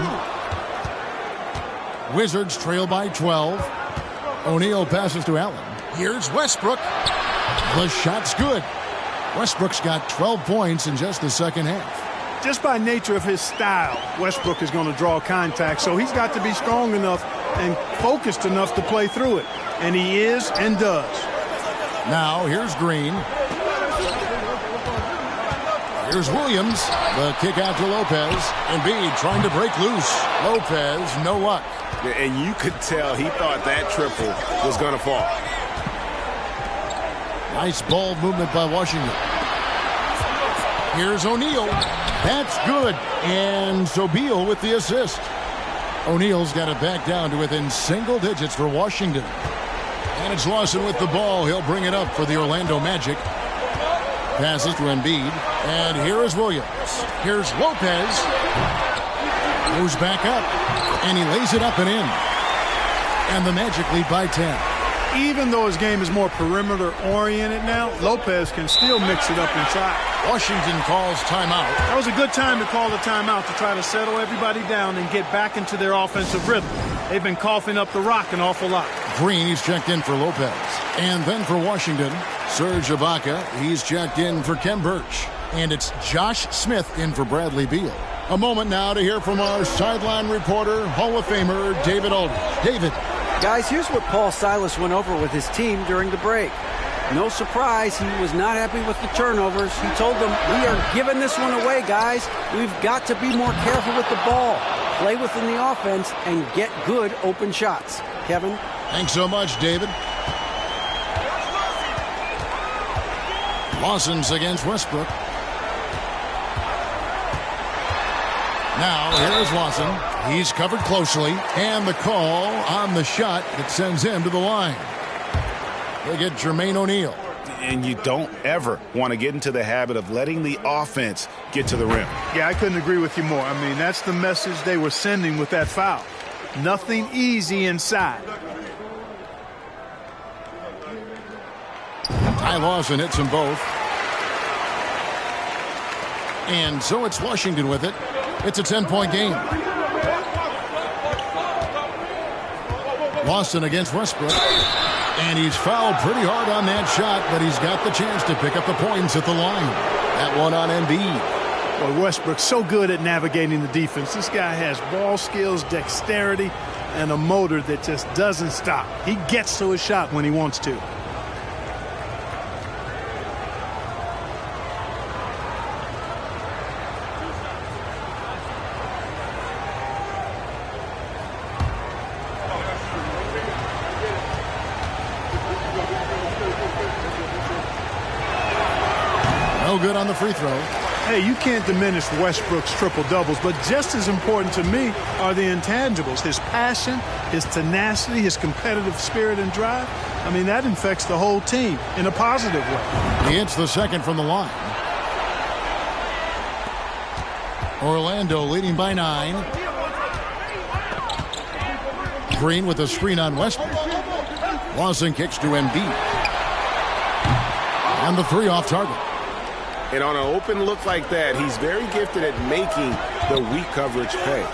Wizards trail by 12. O'Neal passes to Allen. Here's Westbrook. The shot's good. Westbrook's got 12 points in just the second half. Just by nature of his style, Westbrook is going to draw contact, so he's got to be strong enough and focused enough to play through it. And he is and does. Now, here's Green. Here's Williams. The kick out to Lopez. Embiid trying to break loose. Lopez, no luck. And you could tell he thought that triple was going to fall. Nice ball movement by Washington. Here's O'Neal. That's good. And so Beal with the assist. O'Neal's got it back down to within single digits for Washington. And it's Lawson with the ball. He'll bring it up for the Orlando Magic. Passes to Embiid. And here is Williams. Here's Lopez. Goes back up. And he lays it up and in. And the Magic lead by 10. even though his game is more perimeter-oriented now, Lopez can still mix it up inside. Washington calls timeout. That was a good time to call the timeout to try to settle everybody down and get back into their offensive rhythm. They've been coughing up the rock an awful lot. Green, he's checked in for Lopez. And then for Washington, Serge Ibaka, he's checked in for Kem Birch. And it's Josh Smith in for Bradley Beal. A moment now to hear from our sideline reporter, Hall of Famer David Aldridge. David. Guys, here's what Paul Silas went over with his team during the break. No surprise, he was not happy with the turnovers. He told them, we are giving this one away, guys. We've got to be more careful with the ball, play within the offense, and get good open shots. Kevin? Thanks so much, David. Lawson's against Westbrook. Now, here's Lawson. He's covered closely. And the call on the shot that sends him to the line. They get Jermaine O'Neal. And you don't ever want to get into the habit of letting the offense get to the rim. Yeah, I couldn't agree with you more. I mean, that's the message they were sending with that foul. Nothing easy inside. Ty Lawson hits them both. And so it's Washington with it. It's a 10-point game. Lawson against Westbrook. And he's fouled pretty hard on that shot, but he's got the chance to pick up the points at the line. That one on Embiid. Well, Westbrook's so good at navigating the defense. This guy has ball skills, dexterity, and a motor that just doesn't stop. He gets to his shot when he wants to. No good on the free throw. Hey, you can't diminish Westbrook's triple-doubles, but just as important to me are the intangibles. His passion, his tenacity, his competitive spirit and drive. I mean, that infects the whole team in a positive way. He hits the second from the line. Orlando leading by 9. Green with a screen on Westbrook. Lawson kicks to Embiid. And the three off target. And on an open look like that, he's very gifted at making the weak coverage pay.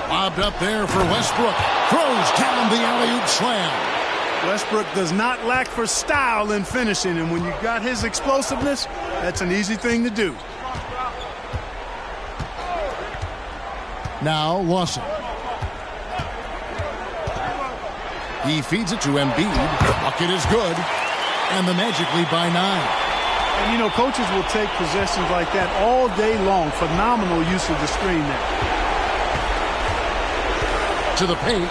Lobbed up there for Westbrook. Throws down the alley-oop slam. Westbrook does not lack for style in finishing, and when you got his explosiveness, that's an easy thing to do. Now Lawson. He feeds it to Embiid. The bucket is good. And the Magic lead by 9. And, you know, coaches will take possessions like that all day long. Phenomenal use of the screen there. To the paint.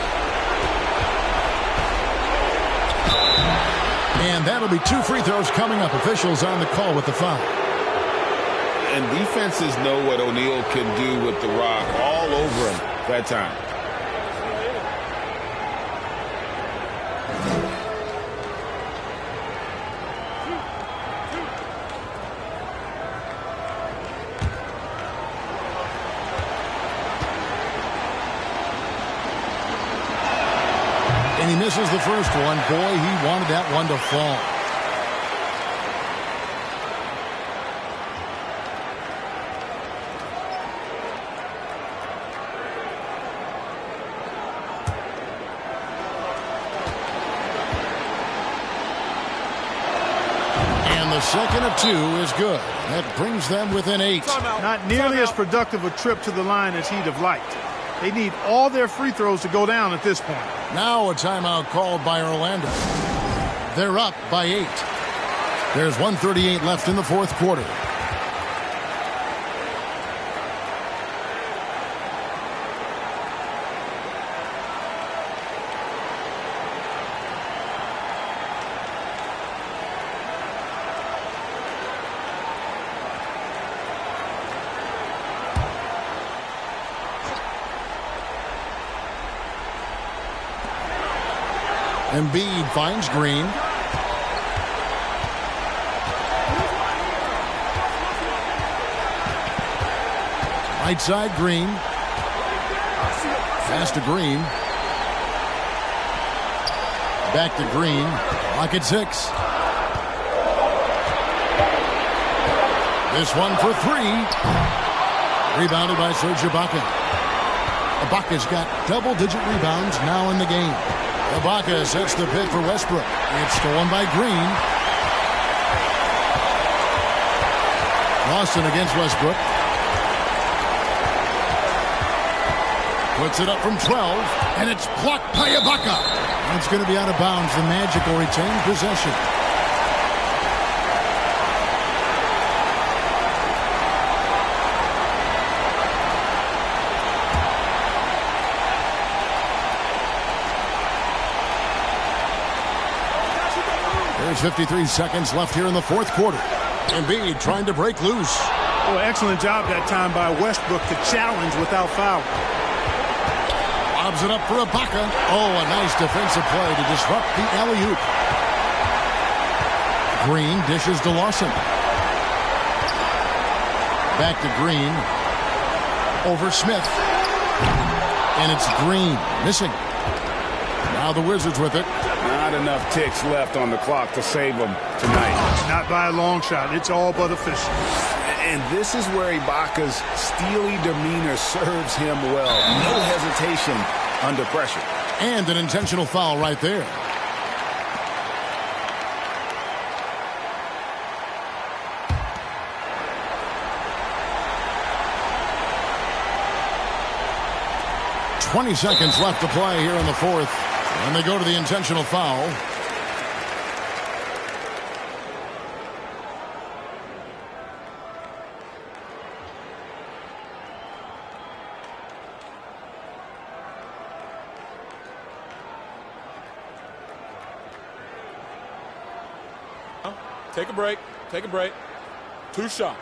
And that'll be 2 free throws coming up. Officials on the call with the foul. And defenses know what O'Neal can do with the rock all over him that time. And he misses the first one. Boy, he wanted that one to fall. And the second of 2 is good. That brings them within 8. Not nearly as productive a trip to the line as he'd have liked. They need all their free throws to go down at this point. Now a timeout called by Orlando. They're up by 8. There's 1:38 left in the fourth quarter. Embiid finds Green. Right side, Green. Pass to Green. Back to Green. Clock at 6. This one for 3. Rebounded by Serge Ibaka. Ibaka's got double-digit rebounds now in the game. Ibaka sets the pick for Westbrook. It's stolen by Green. Lawson against Westbrook. Puts it up from 12, and it's blocked by Ibaka. It's going to be out of bounds. The Magic will retain possession. There's 53 seconds left here in the fourth quarter. Embiid trying to break loose. Oh, excellent job that time by Westbrook to challenge without foul. Lobs it up for Ibaka. Oh, a nice defensive play to disrupt the alley-oop. Green dishes to Lawson. Back to Green. Over Smith. And it's Green missing. Now the Wizards with it. Not enough ticks left on the clock to save them tonight. Not by a long shot. It's all but official. And this is where Ibaka's steely demeanor serves him well. No hesitation under pressure. And an intentional foul right there. .20 seconds left to play here in the fourth. And they go to the intentional foul. Take a break. Take a break. 2 shots.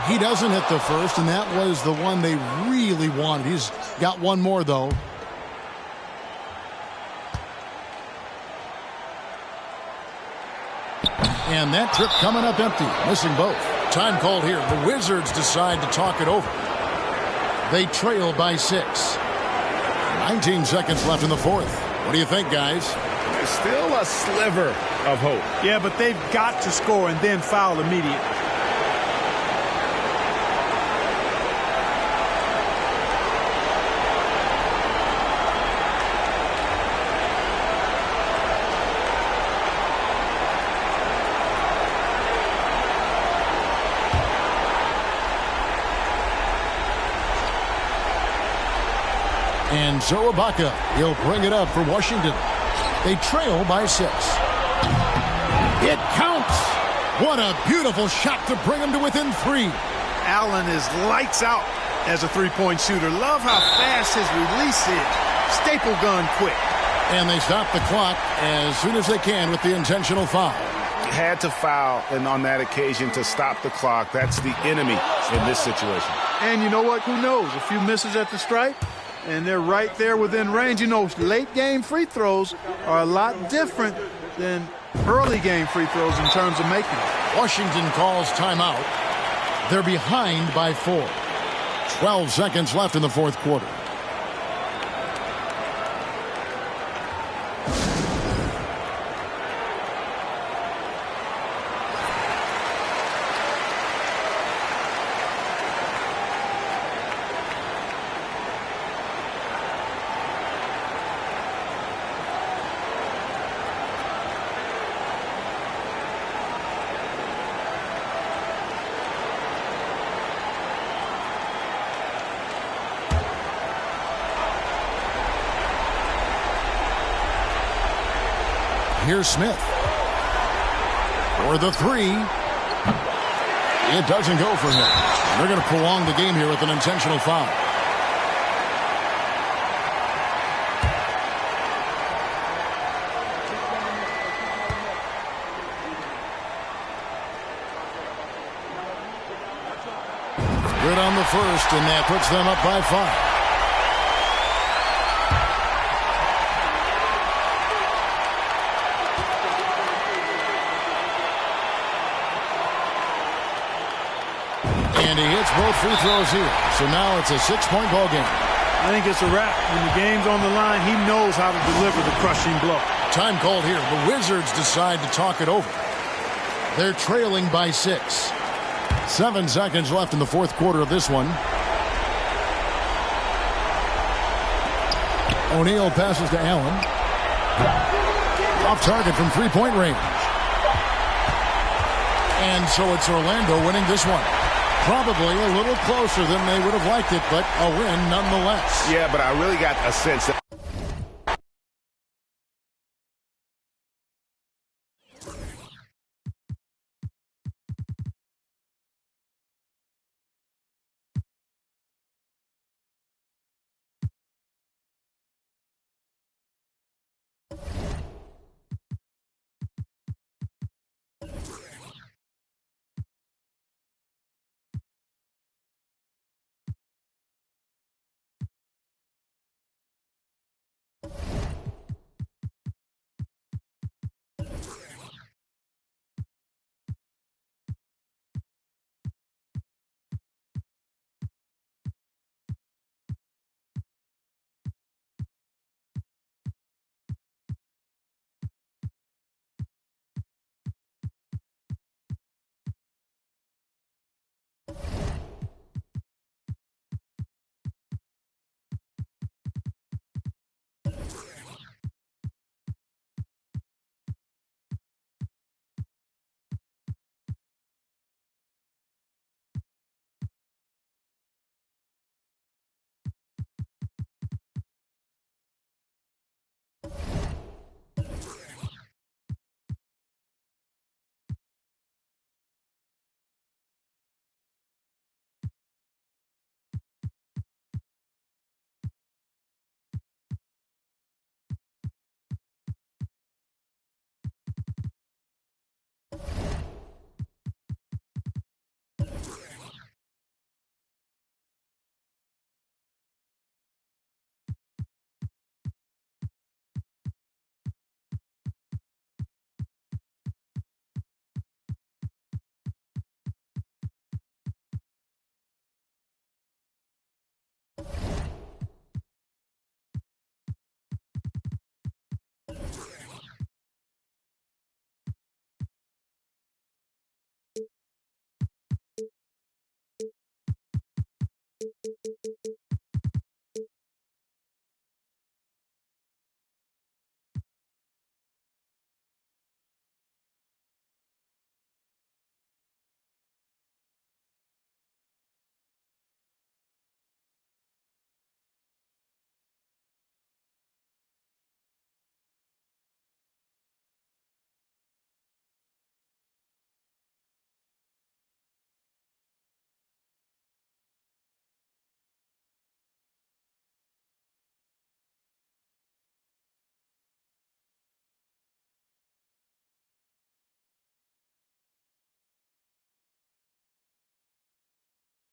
He doesn't hit the first, and that was the one they really wanted. He's got one more, though. And that trip coming up empty, missing both. Time called here. The Wizards decide to talk it over. They trail by 6. 19 seconds left in the fourth. What do you think, guys? There's still a sliver of hope. Yeah, but they've got to score and then foul immediately. And so Ibaka, he'll bring it up for Washington. They trail by 6. It counts. What a beautiful shot to bring them to within 3. Allen is lights out as a three-point shooter. Love how fast his release is. Staple gun quick. And they stop the clock as soon as they can with the intentional foul. Had to foul, and on that occasion to stop the clock. That's the enemy in this situation. And you know what? Who knows? A few misses at the stripe, and they're right there within range. You know, late-game free throws are a lot different than early-game free throws in terms of making it. Washington calls timeout. They're behind by 4. 12 seconds left in the fourth quarter. Here's Smith for the 3. It doesn't go for him. They're going to prolong the game here with an intentional foul. Good on the first, and that puts them up by 5. And he hits both free throws here. So now it's a 6-point ball game. I think it's a wrap. When the game's on the line, he knows how to deliver the crushing blow. Time called here. The Wizards decide to talk it over. They're trailing by 6. 7 seconds left in the fourth quarter of this one. O'Neal passes to Allen. Off target from three-point range. And so it's Orlando winning this one. Probably a little closer than they would have liked it, but a win nonetheless. Yeah, but I really got a sense that